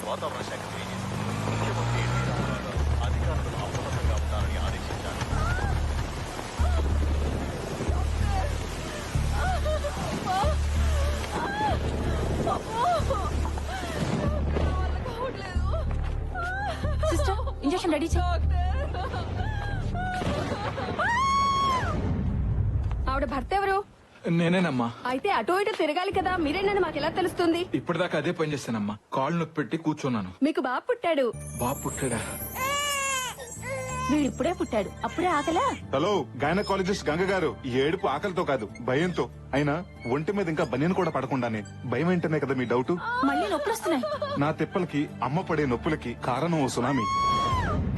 వాతావరణ శాఖ తెలియజేసింది. ముఖ్యమంత్రి ఎన్టీ రామారావు అధికారులను అప్రమత్తంగా ఉండాలని ఆదేశించారు. సిస్టర్, ఇంజెక్షన్ రెడీ చేయి. ఆవిడ భర్త ఎవరు? నేనేనమ్మా. అయితే అటు ఇటు తిరగాలి కదా, మీరేనని మాకెలా తెలుస్తుంది? ఇప్పటిదాకా అదే పని చేస్తానమ్మా. కాళ్ళు నొప్పి పెట్టి కూర్చున్నాను. మీకు బాబు పుట్టాడు. బాబు పుట్టాడా? వీడిప్పుడే పుట్టాడు, అప్పుడే ఆకలా? హలో, గైనకాలజిస్ట్ గంగ గారు, ఈ ఏడుపు ఆకలితో కాదు భయంతో. అయినా ఒంటి మీద ఇంకా బనియన్ కూడా పడకుండానే భయం ఏంటనే కదా మీ డౌట్. మళ్ళీ నొప్పులు వస్తున్నాయి. నా తిప్పలకి అమ్మ పడే నొప్పులకి కారణం ఓ సునామీ.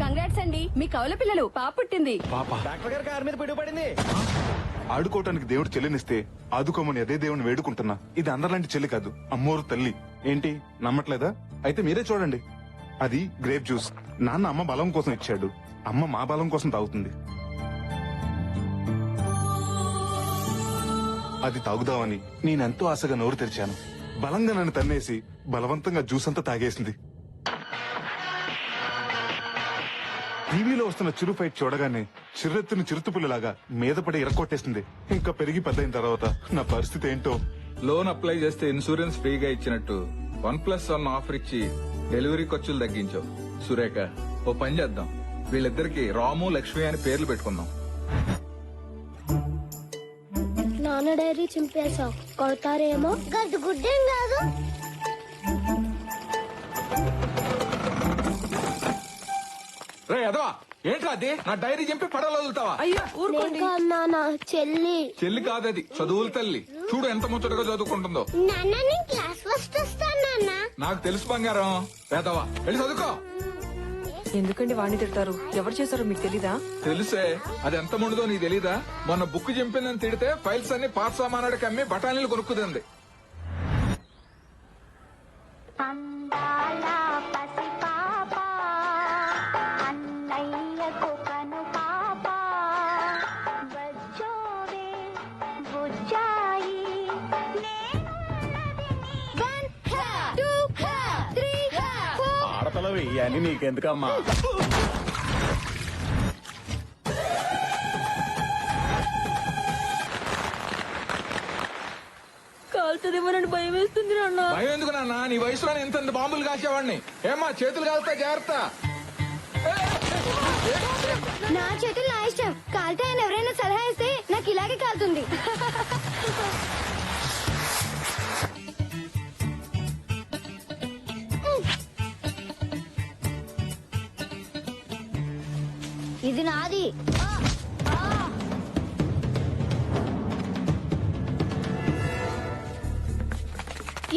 కంగ్రాట్స్ అండి, మీ కవల పిల్లలు పాప పుట్టింది. పాప డాక్టర్ గారి కారు మీద పిడుగుపడింది. ఆడుకోవటానికి దేవుడు చెల్లినిస్తే ఆదుకోమని అదే దేవుని వేడుకుంటున్నా. ఇది అందరిలాంటి చెల్లి కాదు, అమ్మోరు తల్లి. ఏంటి నమ్మట్లేదా? అయితే మీరే చూడండి. అది గ్రేప్ జ్యూస్. నాన్న అమ్మ బలం కోసం ఇచ్చాడు, అమ్మ మా బలం కోసం తాగుతుంది. అది తాగుదామని నేనెంతో ఆశగా నోరు తెరిచాను. బలంగా నన్ను తన్నేసి బలవంతంగా జ్యూస్ అంతా తాగేసింది. టీవీలో వస్తున్న చిరు ఫైట్ చూడగానే చిర్రెత్తుని చిరుతుపుల్లలాగా మీద పడి ఇరక్కొట్టేసింది. ఇంకా పెరిగి పెద్దయిన తర్వాత నా పరిస్థితి ఏంటో. లోన్ అప్లై చేస్తే ఇన్సూరెన్స్ ఫ్రీగా ఇచ్చినట్టు 1+1 ఆఫర్ ఇచ్చి డెలివరీ ఖర్చులు తగ్గించావు. సురేఖ, ఓ పని చేద్దాం, వీళ్ళిద్దరికి రాము లక్ష్మి అని పేర్లు పెట్టుకుందాం. నాన్న డైరీ చింపేశావు, కొడతారేమో. గడ్డు గుడ్డేం కాదు. రే అదవా, ఏంట్రా అది? నా డైరీ చింపి పడవలో వదులుతావా? అయ్యో ఊరుకోండి. నాన్న చెల్లి. చెల్లి కాదది, చదువుల తల్లి. చూడు ఎంత ముచ్చటగా చదువుకుంటుందో. నాన్న నేను క్లాస్ ఫస్ట్ వస్తాను నాన్న. నాకు తెలుసు బంగారం. వేదవా, వెళ్ళి చదువుకో. ఎందుకండి వాణ్ణి తిడతారు? ఎవరు చేశారో మీకు తెలీదా? తెలుసే, అది ఎంత ముందుదో నీకు తెలీదా? మొన్న బుక్ చింపిందని తిడితే ఫైల్స్ అన్ని పాత సామానాడికి అమ్మి బఠానీలు కొనుక్కుతుంది. ఆడతలవి అని నీకెందుకమ్మా? కాలుతుందేమోనని భయం వేస్తుంది నాన్న. భయం ఎందుకు నాన్న? నీ వయసులో ఎంత బాంబులు కాసేవాడిని. ఏమ్మా, చేతులు కాలుతా, జాగ్రత్త. నా చేతులు నా ఇష్టం. కాలితే ఆయన ఎవరైనా సలహా ఇస్తే నాకు ఇలాగే కాలుతుంది. ఇది నాది.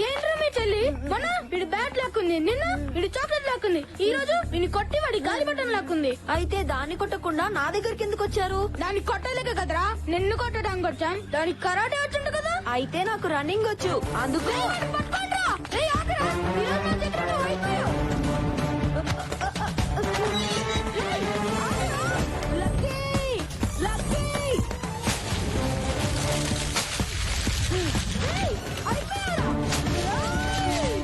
ఏంట్రా మీ చెల్లి? మొన్న వీడి బ్యాట్ లాక్కుంది, నిన్న వీడి చాక్లెట్ లాక్కుంది, ఈ రోజు వీని కొట్టి వాడి గాలి బట్టం లాక్కుంది. అయితే దాన్ని కొట్టకుండా నా దగ్గరికి ఎందుకు వచ్చారు? దాన్ని కొట్టలేక కదరా నిన్ను కొట్టడానికి వచ్చాం. దానికి కరాటే వచ్చింది కదా. అయితే నాకు రన్నింగ్ వచ్చు, అందుకు. పట్టుకోండిరా. ఏయ్, ఆగరా. ఈరోజు నా చేతిలో నువ్వు అయిపోయావు. ఏయ్, ఆగరా. Lucky, lucky. ఏయ్, అయిపోయారా? ఏయ్.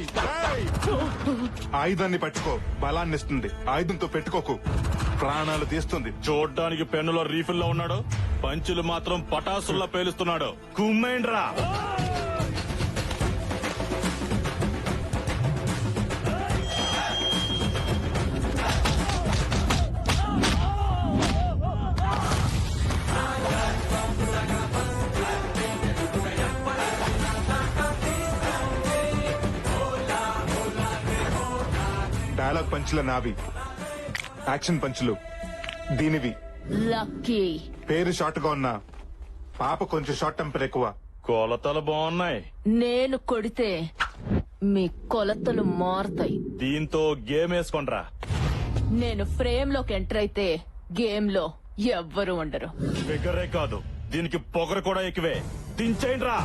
లక్కీ. ఆయుధాన్ని పట్టుకో, బలాన్ని ఇస్తుంది. ఆయుధంతో పెట్టుకోకు, ప్రాణాలు తీస్తుంది. చూడ్డానికి పెన్నులో రీఫిల్ లో ఉన్నాడు, పంచులు మాత్రం పటాసుల్లా పేలుస్తున్నాడు. కుమ్మేండ్రా. పంచుల నావి, యాక్షన్ పంచులు దీనివి. లక్కీ పేరు షార్ట్ గా ఉన్నా పాప కొంచెం షార్ట్ టెంపర్ ఎక్కువ. కొలతలు బాగున్నాయి. నేను కొడితే మీ కొలతలు మారుతాయి. దీంతో గేమ్ వేసుకోండ్రా. నేను ఫ్రేమ్ లోకి ఎంటర్ అయితే గేమ్ లో ఎవ్వరు ఉండరు. ఫిగరే కాదు, దీనికి పొగరు కూడా ఎక్కువే. దించేయండ్రా.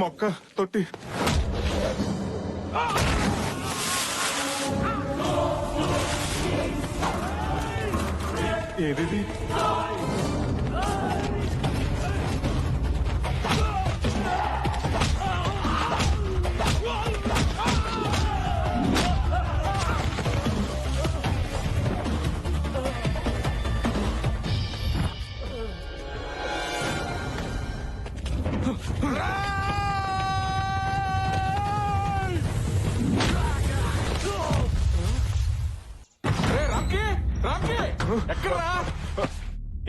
మొక్క తొట్టి ఏది రే రామ్కి, రామ్కి, ఎక్కడ్రా?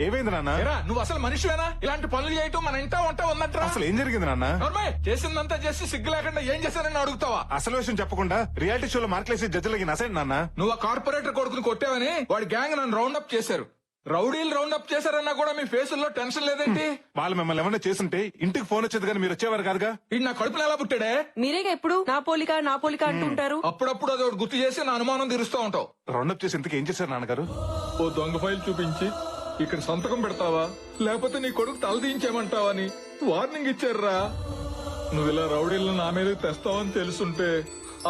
ఏమైంది నాన్న? ఏరా, నువ్వు అసలు మనిషివేనా? ఇలాంటి పనులు చేయటం మన ఇంటా వంట ఉందంటరా? అసలు ఏం జరిగింది నాన్న? నోర్మయ్, చేసిందంతా చేసి సిగ్గు లేకుండా ఏం చేశానని అడుగుతావా? అసలు విషయం చెప్పకుండా రియాలిటీ షోలో మార్కులేసి జడ్జిలకి నసండి నాన్న. నువ్వు ఆ కార్పొరేటర్ కొడుకుని కొట్టావని వాడి గ్యాంగ్ నన్ను రౌండ్ అప్ చేశారు. రౌడీలు రౌండ్ అప్ చేశారన్నా కూడా మీ ఫేసుల్లో టెన్షన్ లేదేంటి? వాళ్ళు మిమ్మల్ని ఏమన్నా చేస్తుంటే ఇంటికి ఫోన్ వచ్చేది కానీ మీరు వచ్చేవారు కాదుగా. ఇది నా కడుపులో ఎలా పుట్టాడే? మీరేగా ఎప్పుడు నా పోలిక నా పోలిక అంటుంటారు. అప్పుడప్పుడు అది ఒకటి గుర్తు చేసి నా అనుమానం తీరుస్తూ ఉంటావు. రౌండప్ చేసి ఇంతకు ఏం చేశారు నాన్నగారు? ఓ దొంగ ఫైల్ చూపించి ఇక్కడ సంతకం పెడతావా లేకపోతే నీ కొడుకు తలదించేమంటావని వార్నింగ్ ఇచ్చారురా. నువ్వు ఇలా రౌడీలను నా మీద తెస్తావని తెలుసుంటే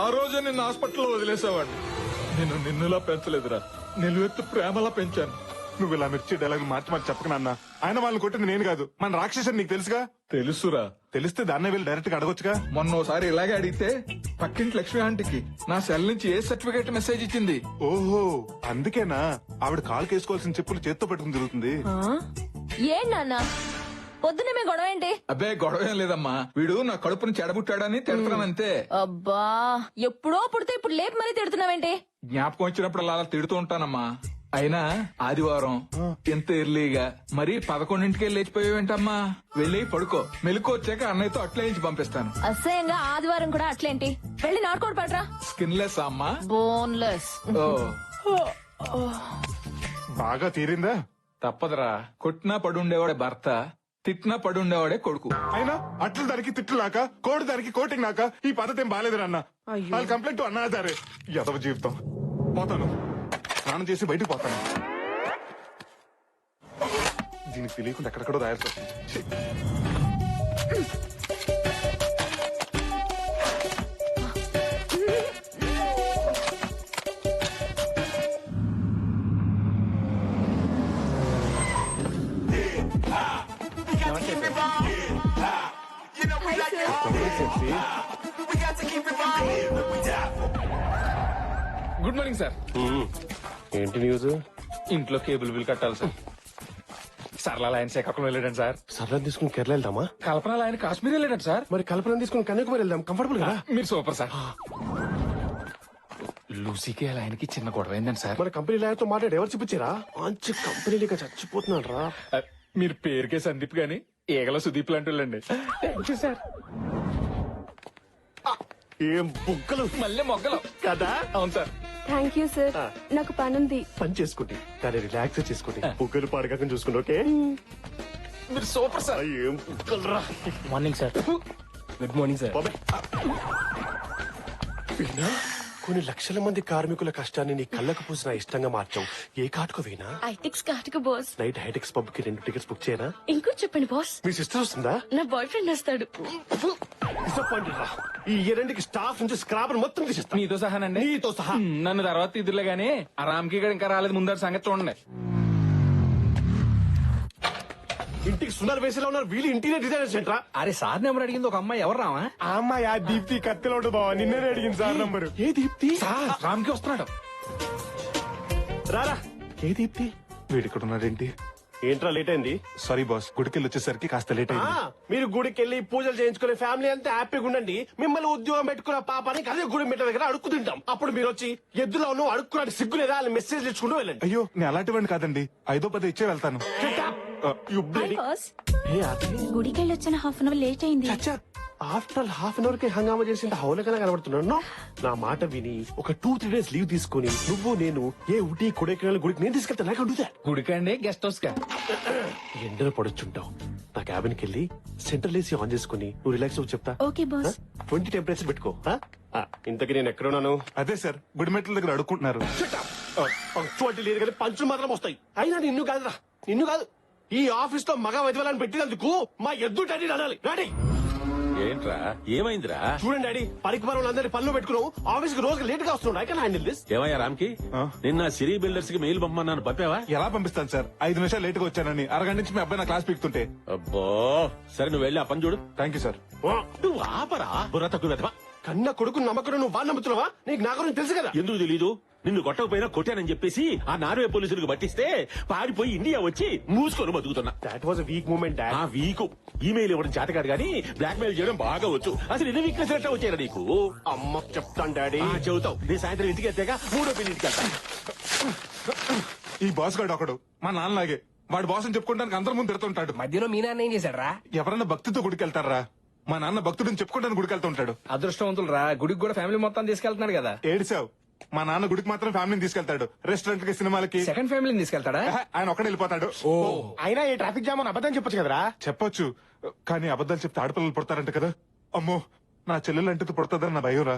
ఆ రోజే నిన్ను హాస్పిటల్లో వదిలేసావాడిని. నేను నిన్నులా పెంచలేదురా, నిలువెత్తు ప్రేమలా పెంచాను. నువ్వు ఇలా మిర్చి డైలాగ్ మార్చి మార్చి చెప్పక నాన్న. ఆయన వాళ్ళని కొట్టింది నేను కాదు, మన రాక్షసుని నీకు తెలుసుగా. తెలుసురా, తెలిస్తే దాన్నే వెళ్ళి డైరెక్ట్ గా అడగొచ్చుగా. మొన్నోసారి ఇలాగే అడిగితే పక్కింటి లక్ష్మి ఆంటీకి నా సెల్ నుంచి ఏ సర్టిఫికేట్ మెసేజ్ ఇచ్చింది. ఓహో, అందుకేనా ఆవిడ కాలు కేసుకోవాల్సిన చెప్పులు చేత్తో పెట్టుకుని తిరుగుతుంది. ఏం నాన్న పొద్దునే మీ గొడవ ఏంటి? అబ్బే గొడవ ఏం లేదమ్మా, వీడు నా కడుపుని చెడబుట్టాడని తిడతానంతే. అబ్బా ఎప్పుడో పుడితే ఇప్పుడు లేపు మరీ తిడుతున్నావేంటి? జ్ఞాపకం వచ్చినప్పుడు అలా తిడుతూ ఉంటానమ్మా. అయినా ఆదివారం ఎంత ఎర్లీగా మరీ 11ంటికే లేచిపోయావేంటమ్మా? వెళ్ళి పడుకో, మెలకు వచ్చాక అన్నయ్యతో అట్లే ఇచ్చి పంపిస్తాను. అసహ్యంగా ఆదివారం కూడా అట్లేంటి? వెళ్ళి నాటుకోడు పడరా. స్కిన్లెస్ అమ్మా. బోన్లెస్. ఓ బాగా తీరిందా? తప్పదురా, కొట్టినా పడుండేవాడే భర్త, తిట్టినా పడుండేవాడే కొడుకు. అయినా అట్లు దానికి తిట్టులాక కోడి దానికి కోటింగ్ నాక ఈ పద్ధతి ఏం బాగాలేదు నాన్న. వాళ్ళు కంప్లైంట్ అన్నాదారే యదవ జీవితం. పోతాను, స్నానం చేసి బయటకు పోతాను. దీనికి తెలియకుండా ఎక్కడెక్కడో రాయాల్సి వస్తుంది. Good morning sir. ఏంటి న్యూస్? ఇంట్లో కేబుల్ బిల్ కట్టాలి సార్. సరళ ఆయన శ్రీకాకుళం వెళ్ళాడండి సార్. సరళ తీసుకుని కేరళ వెళ్దామా? కల్పన ఆయన కాశ్మీర్ వెళ్ళాడు సార్. మరి కల్పన తీసుకుని కన్యాకుమారి వెళ్దాం, కంఫర్టబుల్ కదా. మీరు సూపర్ సార్. లూసీకి అలా ఆయనకి చిన్న గొడవ అయిందండి సార్. మన కంపెనీ లాయర్తో మాట్లాడి ఎవరు చూపించారా? మంచి కంపెనీ లేక చచ్చిపోతున్నాడు రా. మీరు పేరుకే సందీప్ గాని ఏగల సుదీప్ లాంటి వాళ్ళండి. సార్ ఏం బుగ్గలు మళ్ళీ మొగ్గలు కదా. అవును సార్. థ్యాంక్ యూ సార్, నాకు పనుంది. పని చేసుకోండి, కానీ రిలాక్స్ చేసుకోండి. బుగ్గలు పాడకాక చూసుకోండి. ఓకే, మీరు సూపర్ సార్. ఏం బుగ్గలు రా. Morning sir. Good morning sir. Veena, కొన్ని లక్షల మంది కార్మికుల కష్టాన్ని నీ కళ్ళకు పూసిన ఇష్టంగా మార్చావు. ఏ కాటుకు వీణా? ఐటెక్స్ కాటుకు బాస్. నైట్ హైటెక్స్ పబ్ కి 2 టికెట్స్ బుక్ చేయనా? ఇంకో చెప్పండి బాస్, మీ సిస్టర్ వస్తుందా? నా బాయ్ ఫ్రెండ్ వస్తాడు. డిసప్పాయింటెడ్ రా. ఈ రెండింటికి స్టాఫ్ నుంచి స్క్రాప్ మొత్తం తీసేస్తా. మీతో సహానండి. నీతో సహా. నన్ను తర్వాత ఇదిలే గానీ ఆ రామ్కి ఇక్కడ ఇంకా రాలేదు, ముందర సంగతి చూడండి. ఇంటికి సుందర వేసేలా ఉన్నారు వీళ్ళు. ఇంటీరియర్ డిజైనర్స్ ఏంట్రా? అరే సార్ నెంబర్ అడిగింది ఒక అమ్మాయి, ఎవరు రావా? ఆ అమ్మాయి ఆ దీప్తి కత్తిలో బావా, నిన్నే అడిగింది సార్ నంబరు. ఏ దీప్తి? రామ్కి వస్తున్నాడు. రారా ఏ దీప్తి వీడు ఇక్కడ ఉన్నాడేంటి? ఏంట్రా లేట్ అయింది? సారీ బాస్, గుడికెళ్ళి వచ్చేసరికి కాస్త లేట్ అయింది. మీరు గుడికి వెళ్ళి పూజలు చేయించుకునే ఫ్యామిలీ అంతా హ్యాపీగా ఉండండి. మిమ్మల్ని ఉద్యోగం పెట్టుకున్న పాపానికి అదే గుడి మెట్ల దగ్గర అడుక్కు తింటాం. అప్పుడు మీరు వచ్చి ఎద్దులో నువ్వు అడుక్కున్నాడు సిగ్గు లేదా అని మెసేజ్ ఇచ్చుకుంటూ వెళ్ళండి. అయ్యో నేను అలాంటి వాడిని కాదండి, 5-10 ఇచ్చే వెళ్తాను. గుడికెళ్ళొచ్చిన హాఫ్ అన్ అవర్ లేట్ అయింది. ఆఫ్టర్ హాఫ్ అన్ అవర్ కి హంగామా చేసి హౌలకనే కనబడుతున్నాను. నా మాట విని ఒక 2-3 days లీవ్ తీసుకుని నువ్వు నేను ఏ ఊటీ కొడైకెనాల్ గుడికి నేను తీసుకెళ్తా. నాకు అడుగుతా గుడికండి గెస్ట్ హౌస్ కా? ఎండలో పడొచ్చుంటావు. నా క్యాబిన్ కి వెళ్ళి సెంట్రల్ ఏసీ ఆన్ చేసుకుని నువ్వు రిలాక్స్ అవ్వు చెప్తా. Okay boss. 20 టెంపరేచర్ పెట్టుకో. ఇంతకీ నేను ఎక్కడున్నాను? అదే సార్, గుడి మెట్ల దగ్గర అడుక్కుంటున్నారు. పంక్చువాలిటీ లేదు కానీ పంచులు మాత్రం వస్తాయి. అయినా నిన్ను కాదురా, నిన్ను కాదు. ఈ ఆఫీస్ లో మగ వైద్యులను పెట్టినందుకు మా ఎద్దు డాడీ అనాలి. డాడీ ఏంట్రా ఏమైందిరా? చూడండి డాడీ, పనికి పనులందరి పనులు పెట్టుకున్నావు. ఆఫీస్ కి రోజు లేట్ గా వస్తున్నాడు. I can handle this. ఏమయ్యా రామ్కి, నిన్న సిరీ బిల్డర్స్ కి మెయిల్ పంపమన్నాను, పంపావా? ఎలా పంపిస్తాను సార్, 5 నిమిషాలు లేట్ గా వచ్చానని అరగంట నుంచి మీ అబ్బాయి నా క్లాస్ పీకుతుంటే. అబ్బో సరే, నువ్వు వెళ్ళి ఆ పని చూడు. Thank you sir. నువ్వు ఆపరా బుర్ర తక్కువ వెధవా. కన్న కొడుకు నమ్మకం నువ్వు బాగా నమ్ముతున్నావా? నీకు నా గురించి తెలుసు కదా. ఎందుకు తెలీదు? నిన్ను కొట్టకపోయినా కొట్టానని చెప్పేసి ఆ నార్వే పోలీసులకు పట్టిస్తే పారిపోయి ఇండియా వచ్చి మూసుకొని బతుకుతున్నా. That was weak moment. ఆ వీకు ఈమెయిల్ ఇవ్వడం చేతకాడు గానీ బ్లాక్ మెయిల్ చేయడం బాగా వచ్చు. అసలు ఎన్ని వీక్నెస్ ఎట్లా వచ్చారా నీకు? అమ్మ చెప్తాను డాడీ. చెబుతావు. నేను సాయంత్రం ఇంటికి వెళ్తాక 3వ ఇంటికి వెళ్తాను. ఈ బాస్ గాడు ఒకడు మా నాన్నలాగే, వాడు బాస్ అని చెప్పుకోవడానికి అందరి ముందు తిడుతుంటాడు. మధ్యలో మీ నాన్న ఏం చేశాడు రా? ఎవరన్నా భక్తితో గుడికెళ్తారా? మా నాన్న భక్తుడిని చెప్పుకోవడానికి గుడికెళ్తూ ఉంటాడు. అదృష్టవంతులు రా, గుడికి కూడా ఫ్యామిలీ మొత్తం తీసుకెళ్తున్నాడు కదా. ఏడిసావు, మా నాన్న గుడికి మాత్రం ఫ్యామిలీని తీసుకెళ్తాడు. రెస్టారెంట్ కి, సినిమాలకి సెకండ్ ఫ్యామిలీని తీసుకెళ్తాడా? ఆయన ఒక్కడే వెళ్ళిపోతాడు. అయినా ఈ ట్రాఫిక్ జామ్ అని అబద్ధం చెప్పొచ్చు కదరా. చెప్పొచ్చు, కానీ అబద్ధాలు చెప్తే ఆడపిల్లలు పుడతారంట కదా. అమ్మో, నా చెల్లెలు అంటే పుడతాదని నా భయం రా.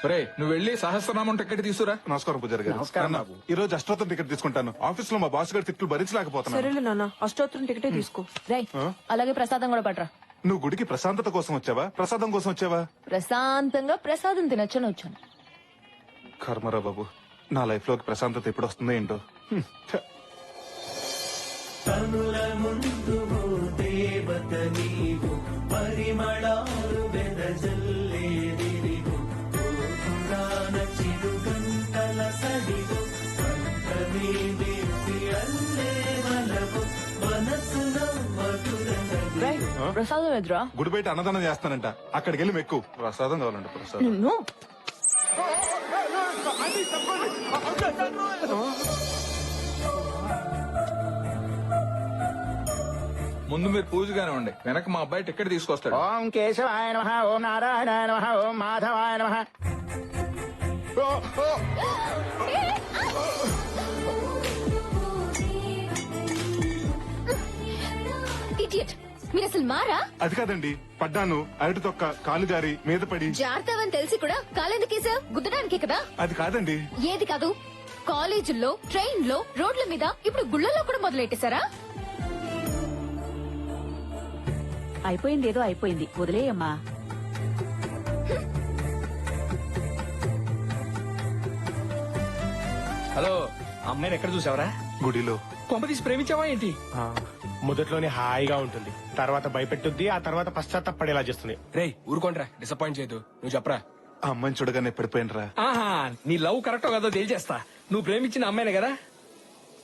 రే, నువ్వు వెళ్ళి సహస్రనామం టికెట్ తీసుకురా. నమస్కారం పూజారి గారు. నాన్న, ఈ రోజు అష్టోత్తరం టికెట్ తీసుకుంటాను. ఆఫీస్ లో మా బాస్ గారి తిట్లు భరించలేకపోతున్నాను. సరేలే నాన్న, అష్టోత్తరం టికెటే తీసుకో. రై అలాగే ప్రసాదం కూడా పట్రా. నువ్వు గుడికి ప్రశాంతత కోసం వచ్చావా, ప్రసాదం కోసం వచ్చావా? ప్రశాంతంగా ప్రసాదం తినొచ్చని వచ్చాను. కర్మరా బాబు, నా లైఫ్ లోకి ప్రశాంతత ఎప్పుడు వస్తుందో ఏంటో. ఛ. రై ప్రసాదం ఎదురా. గుడి బయట అన్నదానం చేస్తానంట, అక్కడికి వెళ్ళి మెక్కు. ప్రసాదం కావాలంట, ప్రసాదం. నిన్ను ముందు మీరు పూజగానే ఉండి, వెనక మా అబ్బాయి టికెట్ తీసుకొస్తాడు. ఓం కేశవాయ నమః, ఓం నారాయణాయ నమః, ఓం మాధవాయ నమః. ఇడియట్, మీరు అసలు మారా? అది కాదండి, పడ్డాను, అరటి తొక్క కాలు జారి మీద పడి. జాగ్రత్తవని తెలిసి కూడా కాలెందుకేసా? గుద్దడానికే కదా. అది కాదండి. ఏది కాదు? కాలేజీల్లో, ట్రైన్ లో, రోడ్ల మీద, ఇప్పుడు గుళ్ళల్లో కూడా మొదలెట్టేశారా? అయిపోయింది, ఏదో అయిపోయింది, వదిలేయమ్మా. హలో, అమ్మాయిని ఎక్కడ చూసావరా? గుడిలో. కొంప తీసి ప్రేమించావా ఏంటి? మొదట్లోనే హాయిగా ఉంటుంది, తర్వాత భయపెట్టుద్ది, ఆ తర్వాత పశ్చాత్తపడేలా చేస్తుంది. రేయ్ ఊరుకోండ్రా, డిసప్పాయింట్ చేయదు. నువ్వు చెప్పరా. ఆ అమ్మాయిని చూడగానే పడిపోయినరా. ఆహా, నీ లవ్ కరెక్టో కాదో తేల్చేస్తా. నువ్వు ప్రేమించిన అమ్మాయినే కదా?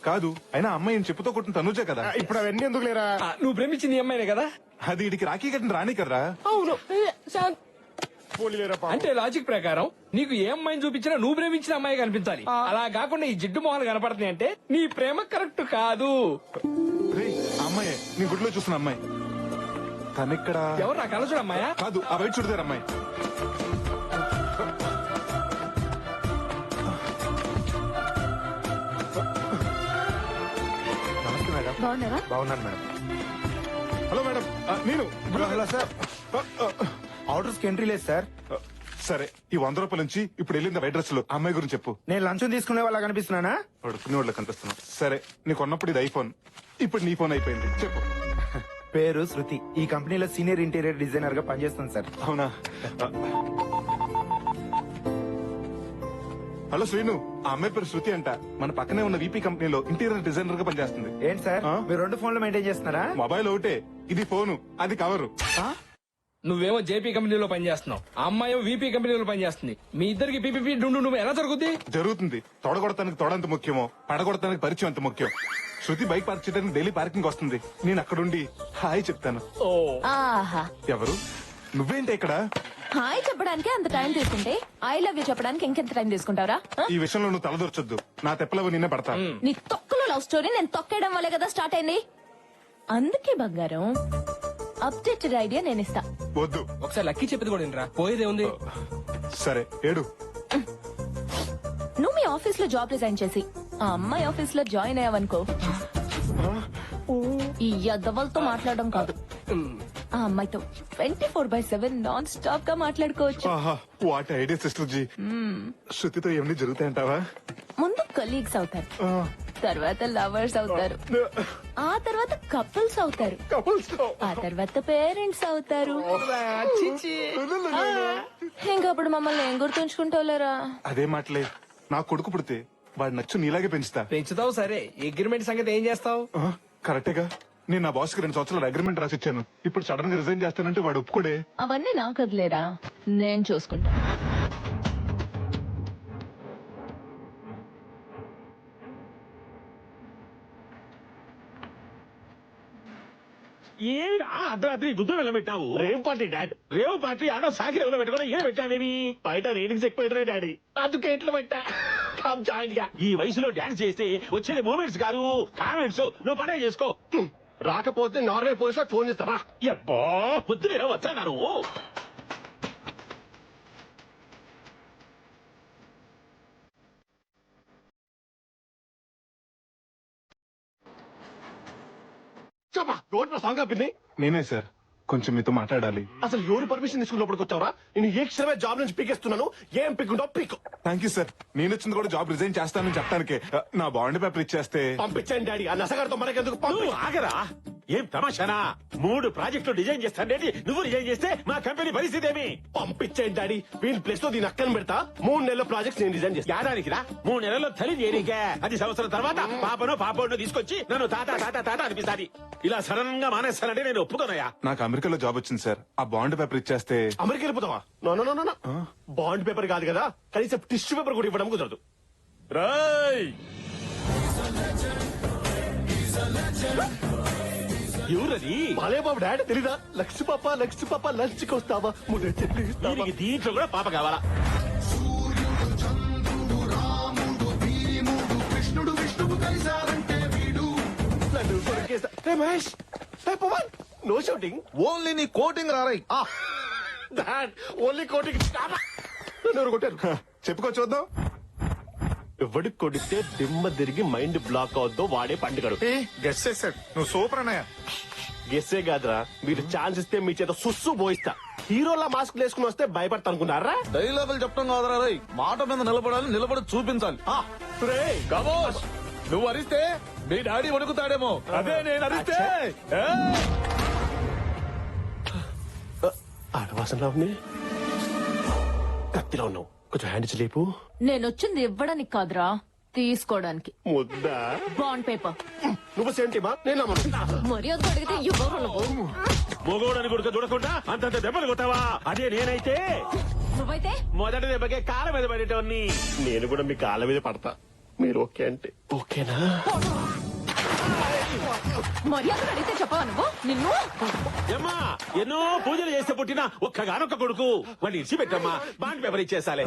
కాదు, అయినా అమ్మాయి చెప్పుతో కొట్టిన తనుజే కదా. ఇప్పుడు అవన్నీ ఎందుకు లేరా? నువ్వు ప్రేమించింది ఈ అమ్మాయినే కదా? అది ఇడికి రాఖీ కట్టిన రాణి కర్రా. అవును. పోనీలేరా పాపం. అంటే లాజిక్ ప్రకారం నీకు ఏ అమ్మాయిని చూపించినా నువ్వు ప్రేమించిన అమ్మాయి కనిపించాలి. అలా కాకుండా ఈ జిడ్డు మొహాలు కనపడుతున్నాయి అంటే నీ ప్రేమ కరెక్ట్ కాదు. రేయ్, ఆ అమ్మాయే నీ గుడిలో చూసిన అమ్మాయి. తనిక్కడ ఎవరు నా కలచుడు అమ్మాయా? కాదు, ఆ బయట చూడదారు అమ్మాయి. నమస్తే మేడం. బాగున్నారా? బాగున్నాను మేడం. హలో మేడం, నేను హలో సార్. ఆర్డర్స్ కి ఎంట్రీ లేదు సార్. సరే, ఈ 100 రూపాయల నుంచి ఇప్పుడు వెళ్ళింది వైట్ డ్రెస్ లో ఆ అమ్మాయి గురించి చెప్పు. నేను లంచం తీసుకునే వాళ్ళ కనిపిస్తున్నానా? పడుకునే వాళ్ళకి కనిపిస్తున్నావు. సరే, నీకు ఉన్నప్పుడు ఇది ఐఫోన్, ఇప్పుడు నీ ఫోన్ అయిపోయింది. చెప్పు. పేరు శృతి, ఈ కంపెనీలో సీనియర్ ఇంటీరియర్ డిజైనర్ గా పనిచేస్తాను సార్. అవునా? హలో శ్రీను, ఆ అమ్మాయి పేరు శృతి అంట. మన పక్కనే ఉన్న వీపీ కంపెనీలో ఇంటీరియర్ డిజైనర్ గా పనిచేస్తుంది. ఏంటి సార్, మీరు 2 ఫోన్లు మెయింటైన్ చేస్తున్నారా? మొబైల్ ఒకటే, ఇది ఫోను, అది కవరు. నువ్వేమో జేపీ కంపెనీలో పనిచేస్తున్నావు, ఆ అమ్మాయి వీపీ కంపెనీలో పనిచేస్తుంది. మీ ఇద్దరికి పీపీపీ డుండు నువ్వు ఎలా జరుగుద్ది? జరుగుతుంది. తొడగొడతానికి తొడంత ముఖ్యమో, పడగొడతానికి పరిచయం అంత ముఖ్యం. శృతి బైక్ పార్క్ చేయడానికి డైలీ పార్కింగ్ వస్తుంది. నేను అక్కడుండి హాయ్ చెప్తాను. ఆహా, ఎవరు? నువ్వేంటి ఇక్కడ? హాయ్ చెప్పడానికి అంత టైం తీసుకుంటే ఐ లవ్ యూ చెప్పడానికి ఇంకెంత టైం తీసుకుంటావరా? ఈ విషయంలో నువ్వు తలదొరచొద్దు. నా తెప్పలవు నిన్నే పడతా. నీ తొక్కలో లవ్ స్టోరీ నేను తొక్కేయడం వల్లే కదా స్టార్ట్ అయింది. అందుకే బంగారం, అప్డేటెడ్ ఐడియా నేను ఇస్తా. వద్దు. ఒకసారి లక్కీ చెప్పేది కూడా వినరా, పోయేదే ఉంది. సరే ఏడు. నువ్వు మీ ఆఫీస్ లో జాబ్ రిజైన్ చేసి ఆ అమ్మాయి ఆఫీస్ లో జాయిన్ అయ్యావనుకో, ఈ యద్దవలతో మాట్లాడడం కాదు, ఆ అమ్మాయితో 24/7 నాన్ స్టాప్ గా మాట్లాడుకోవచ్చు. ఆహా, వాట్ ఐడియా సిస్టర్ జీ. శృతితో ఏమన్నీ జరుగుతాయంటావా? ముందు కలీగ్స్ అవుతారు, తర్వాత లవర్స్ అవుతారు, ఆ తర్వాత కపుల్స్ అవుతారు, ఆ తర్వాత పేరెంట్స్ అవుతారు. ఇంకప్పుడు మమ్మల్ని ఏం గుర్తుంచుకుంటావులేరా? అదే మాటలే. నా కొడుకు పుడితే వాడు నచ్చు నీలాగే పెంచుతా. పెంచుతావు సరే, అగ్రిమెంట్ సంగతి ఏం చేస్తావు? కరెక్టేగా. నేను నా బాస్ కి 2 సంవత్సరాలు అగ్రిమెంట్ రాసిచ్చాను. ఇప్పుడు సడన్ గా రిజైన్ చేస్తానంటే వాడు ఒప్పుకోడే. అవన్నీ నాకు వదిలేరా, నేను చూసుకుంటా. ఏమి అర్ధరాత్రి గుద్దు వెళ్ళబెట్టావు? Rave party dad. Rave party ఆడో సాకి రేవులో పెట్టుకుని ఏం పెట్టావేమి? బయట రేటింగ్స్ ఎక్కువ డాడీ, అందుకే ఎట్లా పెట్టా. కమ్ జాయిన్ గా. ఈ వయసులో డాన్స్ చేస్తే వచ్చేది మూమెంట్స్ కాదు కామెంట్స్. నువ్వు పనే చేసుకో. రాకపోతే నార్వే పోలీస్ ఫోన్ చేస్తారా? ఎప్పో పొద్దునే వచ్చా నువ్వు. చెప్పా రోడ్ సాంగ్ ఆపింది. నేనే సార్, కొంచెం మీతో మాట్లాడాలి. అసలు ఎవరు పర్మిషన్ తీసుకున్నప్పుడు వచ్చావరా? నేను ఏ క్షణమే జాబ్ నుంచి పీకేస్తున్నాను. ఏం పీకుంటావు పీకు. Thank you sir. నేను వచ్చింది కూడా జాబ్ రిజైన్ చేస్తానని చెప్పడానికే. నా బాండ్ పేపర్ ఇచ్చేస్తే. పంపించండి డాడీ, ఆ నసగారితో మనకెందుకు? నువ్వు ఆగరా. ఏం తమాషానా? 3 ప్రాజెక్టులు డిజైన్ చేస్తానండి. నువ్వు డిజైన్ చేస్తే మా కంపెనీ పరిస్థితి ఏమి? పంపించండి డాడీ, వీళ్ళ ప్లేస్ లో దీని అక్కని పెడతా. 3 నెలల ప్రాజెక్ట్స్ నేను డిజైన్ చేస్తా. ఏడానికి రా. 3 నెలల్లో తల్లి చేరికే. 10 సంవత్సరాల తర్వాత పాపను తీసుకొచ్చి నన్ను తాత తాత తాత అనిపిస్తాది. ఇలా సడన్ గా మానేస్తానంటే నేను ఒప్పుకోనయ్యా. నాకు అమెరికాలో జాబ్ వచ్చింది సార్. ఆ బాండ్ పేపర్ ఇచ్చేస్తే. అమెరికా వెళ్ళిపోతావా? No no no no. Bond paper కాదు కదా, కనీసం టిష్యూ పేపర్ కూడా ఇవ్వడం కుదరదు. రాయ్ ఎవరది? భలే బాబు డాడీ, తెలీదా? లక్ష్మి పాప లంచ్ కి వస్తావా? ముద్ద చెల్లి ఇస్తావా? దీనికి దీంట్లో కూడా పాప కావాలా? నన్ను కొరికేస్తా. రే మహేష్, రే పవన్, నో షూటింగ్. ఓన్లీ నీ కోటింగ్ రారాయి. Dad, only coating. నన్ను ఎవరు కొట్టారు? చెప్పుకో చూద్దాం. ఎవడికి కొడితే దిమ్మ తిరిగి మైండ్ బ్లాక్ అవుద్దో వాడే పండుగడు. గెస్ చేశాడు. నువ్వు సూపర్ అన్నయ్య. గెస్సే కాదురా, మీరు ఛాన్స్ ఇస్తే మీ చేత సుస్సు పోయిస్తా. హీరోలా మాస్క్ వేసుకుని వస్తే భయపడతా అనుకున్నారా? డైలాగులు చెప్పడం కాదురా రై, మాట మీద నిలబడాలి, నిలబడి చూపించాలి. రేయ్, కమోష్, నువ్వు అరిస్తే మీ డాడీ వణుకుతాడేమో, అదే నేను అరిస్తే. ఆడవాసనలో ఉంది, కత్తిలో ఉన్నావు. కొంచెం హ్యాండ్ ఇచ్చి లేపు. నేనొచ్చింది ఇవ్వడానికి కాదురా, తీసుకోవడానికి. ముద్దా బాండ్ పేపర్. నువ్వు సేంటిమా? నేను నమ్మను. మర్యాద అడిగితే ఇవ్వరు నువ్వు. మొగోడని కొడుకు చూడకుండా అంతంత దెబ్బలు కొట్టావా? అదే నేనైతే నువ్వైతే మొదటి దెబ్బకే కాళ్ళ మీద పడేటోన్ని. నేను కూడా మీ కాళ్ళ మీద పడతా. మీరు ఓకే అంటే ఓకేనా? మర్యాద అడిగితే చెప్పవా నువ్వు? నిన్ను ఏమ్మా, ఎన్నో పూజలు చేస్తే పుట్టిన ఒక్కగానొక్క కొడుకు. వాడిని ఇచ్చి పెట్టమ్మా, బాండ్ పేపర్ ఇచ్చేసాలే.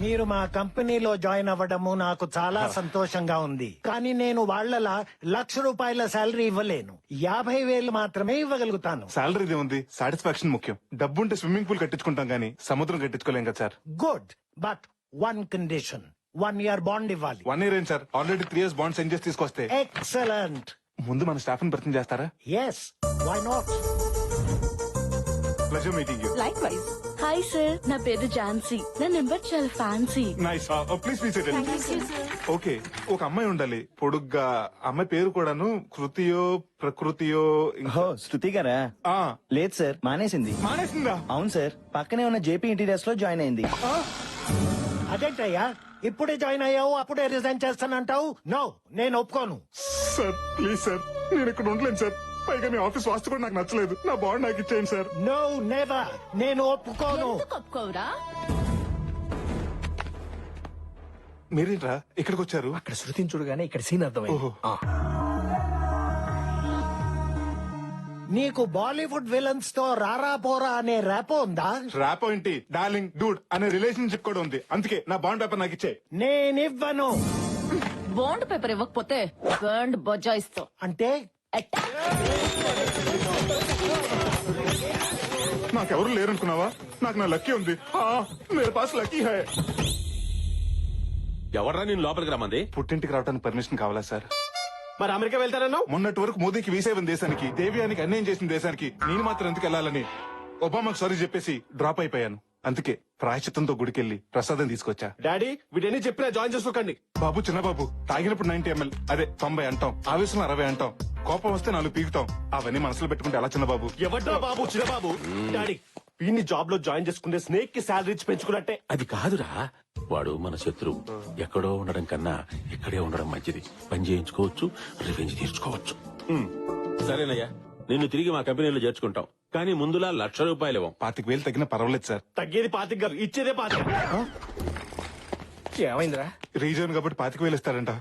మీరు మా కంపెనీలో జాయిన్ అవ్వడము నాకు చాలా సంతోషంగా ఉంది. కానీ నేను వాళ్ళలా ₹1,00,000 శాలరీ ఇవ్వలేను. 50,000 మాత్రమే ఇవ్వగలుగుతాను. శాలరీ ఉంది, సాటిస్ఫాక్షన్ ముఖ్యం. డబ్బుంటే స్విమ్మింగ్ పూల్ కట్టించుకుంటాం గానీ సముద్రం కట్టించుకోలేం కదా sir. Good, but 1 condition. 1 year bond ఇవ్వాలి. 1 year ఏం sir, already 3 years bond send చేసి తీసుకొస్తే. ఎక్సలెంట్. ముందు మన స్టాఫ్ ని పరిచయం చేస్తారా? Yes, why not. Pleasure meeting you. Likewise. Hi sir, నా పేరు ఝాన్సీ. నా నెంబర్ చాలా fancy. Nice. Please please okay. ఒక అమ్మాయి ఉండాలి పొడుగ్గా. అమ్మాయి పేరు కూడాను కృతియో ప్రకృతియో. శృతి గారా? ఆ, లేదు సార్, మానేసింది. మానేసిందా? అవును సార్, పక్కనే ఉన్న జేపీ ఇంటీరియర్స్ లో జాయిన్ అయింది. అదేంటయ్యా, ఇప్పుడే జాయిన్ అయ్యావు అప్పుడే రిజైన్ చేస్తానంటావు? నో, నేను ఒప్పుకోను. సార్ ప్లీజ్ సార్, నేను ఇక్కడ ఉండలేను సార్. పైగా మీ ఆఫీస్ వాస్తు కూడా నాకు నచ్చలేదు. నా బాండ్ నాకు ఇచ్చేయండి సార్. నో నెవర్, నేను ఒప్పుకోను. ఎందుకు ఒప్పుకోవురా? మీరేంట్రా ఇక్కడికి వచ్చారు? అక్కడ శృతిని చూడగానే ఇక్కడ సీన్ అర్థమైంది. ఓహో. నీకు బాలీవుడ్ విలన్స్ తో రారా పోరా అనే ర్యాపో ఉందా? ర్యాపో ఏంటి, డార్లింగ్, డూడ్ అనే రిలేషన్షిప్ కూడా ఉంది. అందుకే నా బాండ్ పేపర్ నాకు ఇచ్చే. నేనివ్వను. బాండ్ పేపర్ ఇవ్వకపోతే బాండ్ బజాయిస్తావు. అంటే నాకెవరు లేరనుకున్నావా? నాకు నా లక్కీ ఉంది. మేరే పాస్ లక్కీ హై. ఎవరా నేను లోపలికి రమ్మంది? పుట్టింటికి రావడానికి పర్మిషన్ కావాలా సార్? మరి అమెరికా వెళ్తారన్నావు? మొన్నటి వరకు మోదీకి వీసేవన్ దేశానికి, దేవ్యానికి అన్యాయం చేసిన దేశానికి నేను మాత్రం ఎందుకు వెళ్ళాలని ఒబామాకు సారీ చెప్పేసి డ్రాప్ అయిపోయాను. అందుకే ప్రాయశ్చిత్తంతో గుడికెళ్ళి ప్రసాదం తీసుకొచ్చా. డాడీ వీటన్ని చెప్పినా జాయిన్ చేసుకోకండి. బాబు, చిన్న బాబు, తాగినప్పుడు 90 ml, అదే 90 అంటాం, ఆవేశంలో 60 అంటాం, కోపం వస్తే 4 పీకుతాం. అవన్నీ మనసులో పెట్టుకుంటే ఎలా చిన్న బాబు? ఎవడ్రా బాబు చిన్న బాబు? డాడీ వీడిని జాబ్ లో జాయిన్ చేసుకుంటే స్నేక్ కి శాలరీ ఇచ్చి పెంచుకున్నట్టే. అది కాదురా, వాడు మన శత్రువు. ఎక్కడో ఉండడం కన్నా ఇక్కడే ఉండడం మంచిది. పని చేయించుకోవచ్చు, రివెంజ్ తీర్చుకోవచ్చు. సరేనయ్యా, నిన్ను తిరిగి మా కంపెనీలో చేర్చుకుంటాం. కానీ ముందులా ₹1,00,000 ఇవ్వం. 25,000 తగ్గినా పర్వాలేదు సార్. తగ్గేది 25 గారు, ఇచ్చేదే 25. ఏమైందిరా? రీజన్ కాబట్టి 25,000 ఇస్తారంట.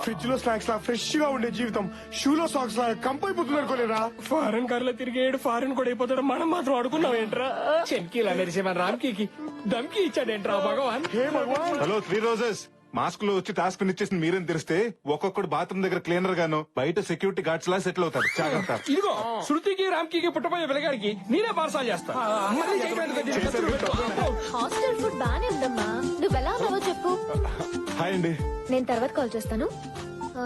ఫ్రిడ్జ్ లో స్నాక్స్ లా ఫ్రెష్ గా ఉండే జీవితం షూలో సాక్స్ లా కంపైపోతుంది అనుకోలేరా? ఫారెన్ కార్లో తిరిగేడు ఫారెన్ కూడా అయిపోతాడు. మనం మాత్రం అడుగున్నాం ఏంట్రా? చెంకీలా మెరిసే మన రామ్కి దమ్కి ఇచ్చాడేంట్రా భగవాన్? హే భగవాన్. హలో 3 రోజెస్, మాస్క్ లో వచ్చి టాస్క్ ఇచ్చేసింది మీరేం తెలిస్తే ఒక్కొక్కడు బాత్రూమ్ దగ్గర క్లీనర్ గాను, బయట సెక్యూరిటీ గార్డ్స్ లా సెటిల్ అవుతాడు. జాగ్రత్త. ఇదిగో శృతికి రామ్కి పుట్టబోయే పిల్లగాడికి నేనే పార్సల్ చేస్తా. హాస్టల్ ఫుడ్ బానే ఉందమ్మా. నువ్వు ఎలా ఉన్నావో చెప్పు. హాయ్ అండి, నేను తర్వాత కాల్ చేస్తాను. ఆ,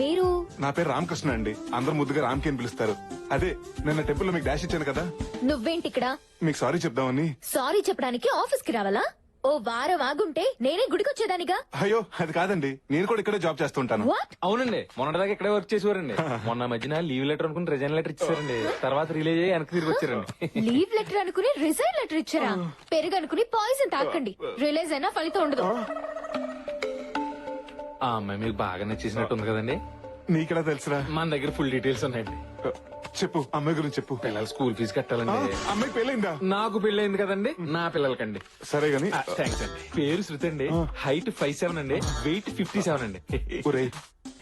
మీరు? నా పేరు రామకృష్ణ అండి. అందరు ముద్దుగా రామ్కి అని పిలుస్తారు. అదే నిన్న టెంపుల్ లో మీకు డాష్ ఇచ్చాను కదా, నువ్వేంటి ఇక్కడ? మీకు సారీ చెప్దామని. సారీ చెప్పడానికి ఆఫీస్ కి రావాలా? ఓ వారం ఆగుంటే నేనే గుడికొచ్చేదానిగా. అయ్యో అది కాదండి, నేను కూడా ఇక్కడే జాబ్ చేస్తుంటాను. వాట్? అవునండి, మొన్నటిదాకా ఇక్కడే వర్క్ చేసేవారండి. మొన్న మధ్యన లీవ్ లెటర్ అనుకుని రిజైన్ లెటర్ ఇచ్చారండి. తర్వాత రిలీజ్ అయ్యి వెనక్కి తిరిగి వచ్చారండి. లీవ్ లెటర్ అనుకుని రిజైన్ లెటర్ ఇచ్చారా? పెరుగు అనుకుని పాయిజన్ తాకండి. రిలీజ్ అయినా ఫలితం ఉండదు. ఆ అమ్మాయి మీకు బాగా నచ్చేసినట్టు ఉంది కదండి. నీకెలా తెలుసురా? మన దగ్గర ఫుల్ డీటెయిల్స్ ఉన్నాయండి. చెప్పు, అమ్మాయి గురించి చెప్పు. పిల్లల స్కూల్ ఫీజు కట్టాలండి. అమ్మాయి పెళ్ళైందా? నాకు పెళ్ళైంది కదండి, నా పిల్లలకండి. సరే గాని థ్యాంక్స్ అండి. పేరు శృతి అండి. హైట్ 5'7" అండి. వెయిట్ 57 అండి. ఒరేయ్,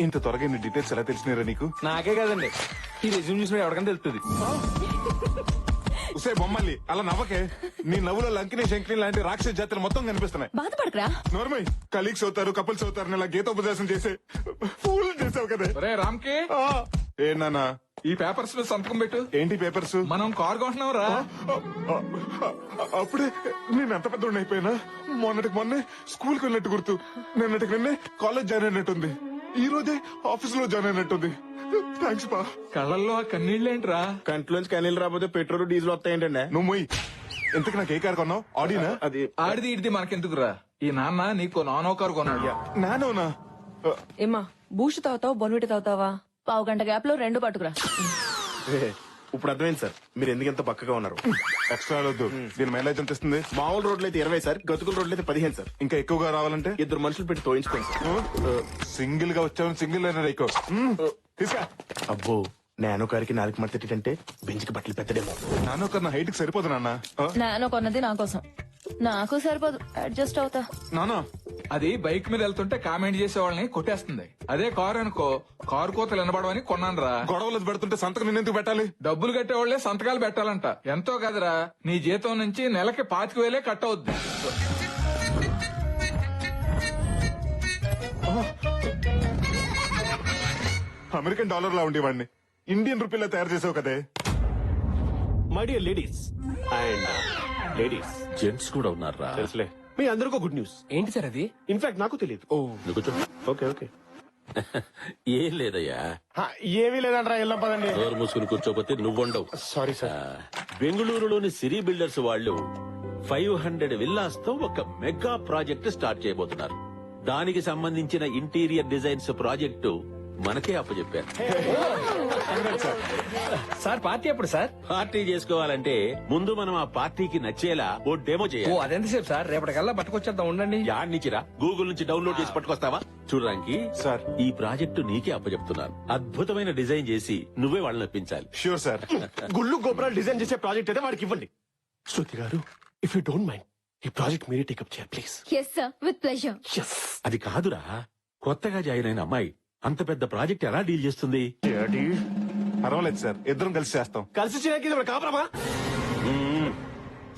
ఇంత త్వరగా ఇన్ని డీటెయిల్స్ ఎలా తెలిసినారా నీకు? నాకే కదండి, ఈ రెజ్యూమ్ చూసిన ఎవరికైనా తెలుస్తుంది. ఉసే బొమ్మల్లి అలా నవ్వకే. నీ నవ్వులో లంకిని శంకిని లాంటి రాక్షస జాతులు మొత్తం కనిపిస్తున్నాయి. బాధపడకరా. నోర్మై, కలీగ్స్ అవుతారు, కపుల్స్ అవుతారు, ఇలా గీతోపదేశం చేసే ఫూల్ చేసావు కదా. రే రామ్కి, ఏ నాన్న, ఈ పేపర్స్ లో సంతకం పెట్టు. ఏంటి పేపర్స్? మనం కార్ కొంటున్నాం రా. అప్పుడే నేను ఎంత పెద్ద అయిపోయినా. మొన్నటికి మొన్నే స్కూల్ కి వెళ్ళినట్టు గుర్తు, నిన్నటికి నిన్నే కాలేజ్ జాయిన్ అయినట్టుంది, ఈ రోజే ఆఫీస్ లో జాయిన్ అయినట్టుంది. థ్యాంక్స్ బా. కళ్ళల్లో ఆ కన్నీళ్ళేంట్రా? కంట్లోంచి కనీళ్ళు రాకపోతే పెట్రోల్ డీజిల్ వస్తాయంటండి. నువ్వు మొయ్. ఇంతకు నాకు ఏ కారు కొన్నావు? ఆడినా? అది ఆడిది ఇడిది మనకెందుకురా? ఈ నాన్న నీకు నానో కారు కొన్నాడు. నానోనా? ఏమా బూస్ట్ తాగుతావా బొన్విటి తాగుతావా? పావు గంట గ్యాప్ లో 2 పట్టుకురా. ఇప్పుడు అర్థమైంది సార్ మీరు ఎందుకు ఎంత పక్కగా ఉన్నారు. ఎక్స్ట్రా వద్దు. దీని మైలేజ్ ఎంత ఇస్తుంది? మామూలు రోడ్లు అయితే 20 సార్, గతుకుల రోడ్లు అయితే 15 సార్. ఇంకా ఎక్కువగా రావాలంటే 2 మనుషులు పెట్టి తోయించుకోండి సార్. సింగిల్ గా వచ్చావని సింగిల్ అయినా ఎక్కువ తీసుకా. అబ్బో, నానో కారికి 4 మడతేటంటే బెంచ్కి బట్టలు పెద్దడేమో. నానో కన్నా హైట్ కి సరిపోదు నాన్న. నాన్న కొన్నది నా కోసం, నాకు సరిపోదు, అడ్జస్ట్ అవుతా. నానా, అది బైక్ మీద వెళ్తుంటే కామెంట్ చేసే వాళ్ళని కొట్టేస్తుంది. అదే కారు అనుకో, కారు కోతలు వినబడవని కొన్నాను రా. గొడవలు పెడుతుంటే సంతకం నిన్నెందుకు పెట్టాలి? డబ్బులు కట్టేవాళ్లే సంతకాలు పెట్టాలంట. ఎంతో కదరా, నీ జీతం నుంచి నెలకి 25,000 కట్ అవుద్ది. అమెరికన్ డాలర్ లా ఉండేవాడిని ఇండియన్ రూపీలో తయారు చేసావు కదే. My dear ladies and ladies gents కూడా ఉన్నారా? తెలుసులే. మీ అందరికీ గుడ్ న్యూస్. ఏంటి సార్ అది? ఇన్ఫాక్ట్ నాకు తెలియదు. నువ్వు కూర్చో. Okay okay. ఏం లేదయ్యా, ఏమీ లేదంటారా, వెళ్ళాం పదండి. డోర్ మూసుకుని కూర్చోపోతే నువ్వుండవు. Sorry sir. బెంగళూరులోని సిరి బిల్డర్స్ వాళ్ళు 500 విల్లాస్ తో ఒక మెగా ప్రాజెక్ట్ స్టార్ట్ చేయబోతున్నారు. దానికి సంబంధించిన ఇంటీరియర్ డిజైన్స్ ప్రాజెక్టు మనకే అప్పచెప్పారు. సార్ పార్టీ ఎప్పుడు సార్? పార్టీ చేసుకోవాలంటే ముందు మనం ఆ పార్టీకి నచ్చేలా ఓ డెమో ఓ చేయాలి. అదెంతసేపు సార్? రేపటికల్లా పట్టుకొచ్చేద్దాం, ఉండండి. యాడ్ నుంచిరా గూగుల్ నుంచి డౌన్లోడ్ చేసి పట్టుకొస్తావా? చూడడానికి సార్. ఈ ప్రాజెక్టు నీకే అప్పచెప్తున్నాను. అద్భుతమైన డిజైన్ చేసి నువ్వే వాళ్ళని నప్పించాలి. Sure sir. గుళ్ళు గోపురాలు డిజైన్ చేసే ప్రాజెక్ట్ అయితే వాడికి ఇవ్వండి. శృతి గారు, ఇఫ్ యూ డోంట్ మైండ్ ఈ ప్రాజెక్ట్ మీరే టేకప్ చేయాలి please. Yes sir, with pleasure. అది కాదురా, కొత్తగా జాయిన్ అయిన అమ్మాయి అంత పెద్ద ప్రాజెక్ట్ ఎలా డీల్ చేస్తుంది? పర్వాలేదు సార్, ఇద్దరం కలిసి చేస్తాం. కలిసి చేయడానికి ఇది కాపురమా?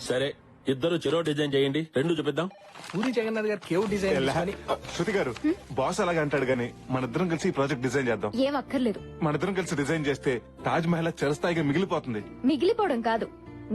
సరే, ఇద్దరు చెరో డిజైన్ చేయండి, రెండు చూపిద్దాం. పూరి జగన్నాథ్ గారు కేవ్ డిజైన్ అని. శృతి గారు, బాస్ అలాగే అంటాడు గానీ మనిద్దరం కలిసి ఈ ప్రాజెక్ట్ డిజైన్ చేద్దాం. ఏం అక్కర్లేదు. మనిద్దరం కలిసి డిజైన్ చేస్తే తాజ్ మహల్ చిరస్థాయిగా మిగిలిపోతుంది. మిగిలిపోవడం కాదు,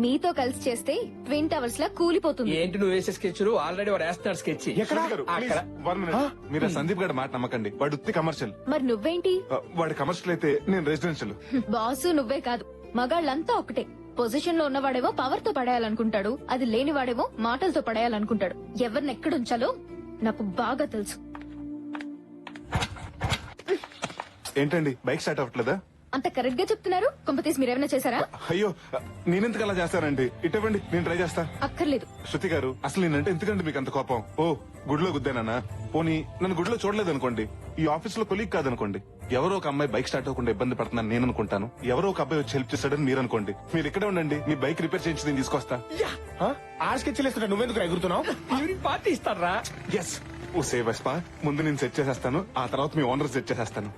మీతో కలిసి చేస్తే ట్విన్ టవర్స్ లా కూలిపోతుంది. ఏంటి నువ్వు వేసే స్కెచ్? ఆల్రెడీ వాడు వేస్తున్నాడు స్కెచ్. శృతి గారు, please, one minute. మీరు ఆ సందీప్ గారి మాట నమ్మకండి, వాడు ఉత్తి కమర్షియల్. మరి నువ్వేంటి? వాడి కమర్షియల్ అయితే నేను రెసిడెన్షియల్. బాసు నువ్వే కాదు, మగాళ్ళంతా ఒకటే. పొజిషన్ లో ఉన్నవాడేమో పవర్ తో పడేయాలనుకుంటాడు, అది లేనివాడేమో మాటలతో పడేయాలనుకుంటాడు. ఎవరిని ఎక్కడుంచాలో నాకు బాగా తెలుసు. ఏంటండి బైక్ స్టార్ట్ అవ్వట్లేదా? అంత కరెక్ట్ గా చెప్తున్నారు. కొంపతీసి మీరేమైనా చేశారా? అయ్యో, నేనెందుకు అలా చేస్తానండి? ఇటువంటి నేను ట్రై చేస్తా. అక్కర్లేదు. శృతి గారు, అసలు నేనంటే ఎందుకండి మీకు అంత కోపం? ఓ గుడిలో గుద్దానా? పోనీ నన్ను గుడిలో చూడలేదు అనుకోండి, ఈ ఆఫీస్ లో కొలీగ్ కాదనుకోండి, ఎవరో ఒక అమ్మాయి బైక్ స్టార్ట్ అవ్వకుండా ఇబ్బంది పడుతున్నాను నేను అనుకుంటాను. ఎవరో ఒక అబ్బాయి వచ్చి హెల్ప్ చేస్తాడని మీరు అనుకోండి. మీరు ఇక్కడే ఉండండి, మీ బైక్ రిపేర్ చేయించి నేను తీసుకొస్తా. ఆ స్కెచ్ వేస్తున్నా, నువ్వెందుకు ఎగురుతున్నావు? ఈవినింగ్ పార్టీ ఇస్తారా? ఎస్, ఓ సేవస్పా, ముందు నేను సెట్ చేసేస్తాను, ఆ తర్వాత మీ ఓనర్ సెట్ చేసేస్తాను.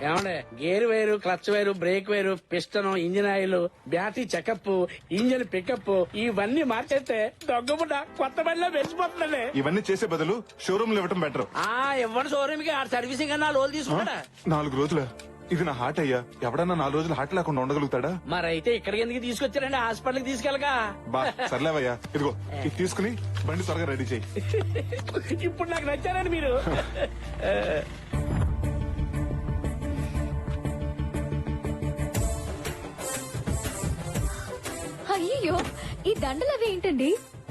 ఏమండే, gear wire, clutch wire, brake wire, piston, engine oil, battery checkup, engine pickup ఇవన్నీ మార్చేస్తే దొంగబుడ్డ కొత్త బండిలో వెలిసిపోతుందండి. ఇవన్నీ చేసే బదులు షోరూమ్ లో ఇవ్వటం బెటర్. ఇవ్వండి షోరూమ్ కి, ఆ సర్వీసింగ్ అన్నా లోన్ తీసుకుంటా. 4 రోజులు ఇది నా హార్ట్ అయ్యా, ఎవడన్నా 4 రోజులు హార్ట్ లేకుండా ఉండగలుగుతాడా? మరైతే ఇక్కడికి ఎందుకు తీసుకొచ్చారండి? హాస్పిటల్ కి తీసుకెళ్ళగా. బా సర్లేవయ్యా, ఇదిగో ఇది తీసుకుని బండి త్వరగా రెడీ చేయి. ఇప్పుడు నాకు నచ్చారండి మీరు. అయ్యో, ఈ దండలు అవి ఏంటండి?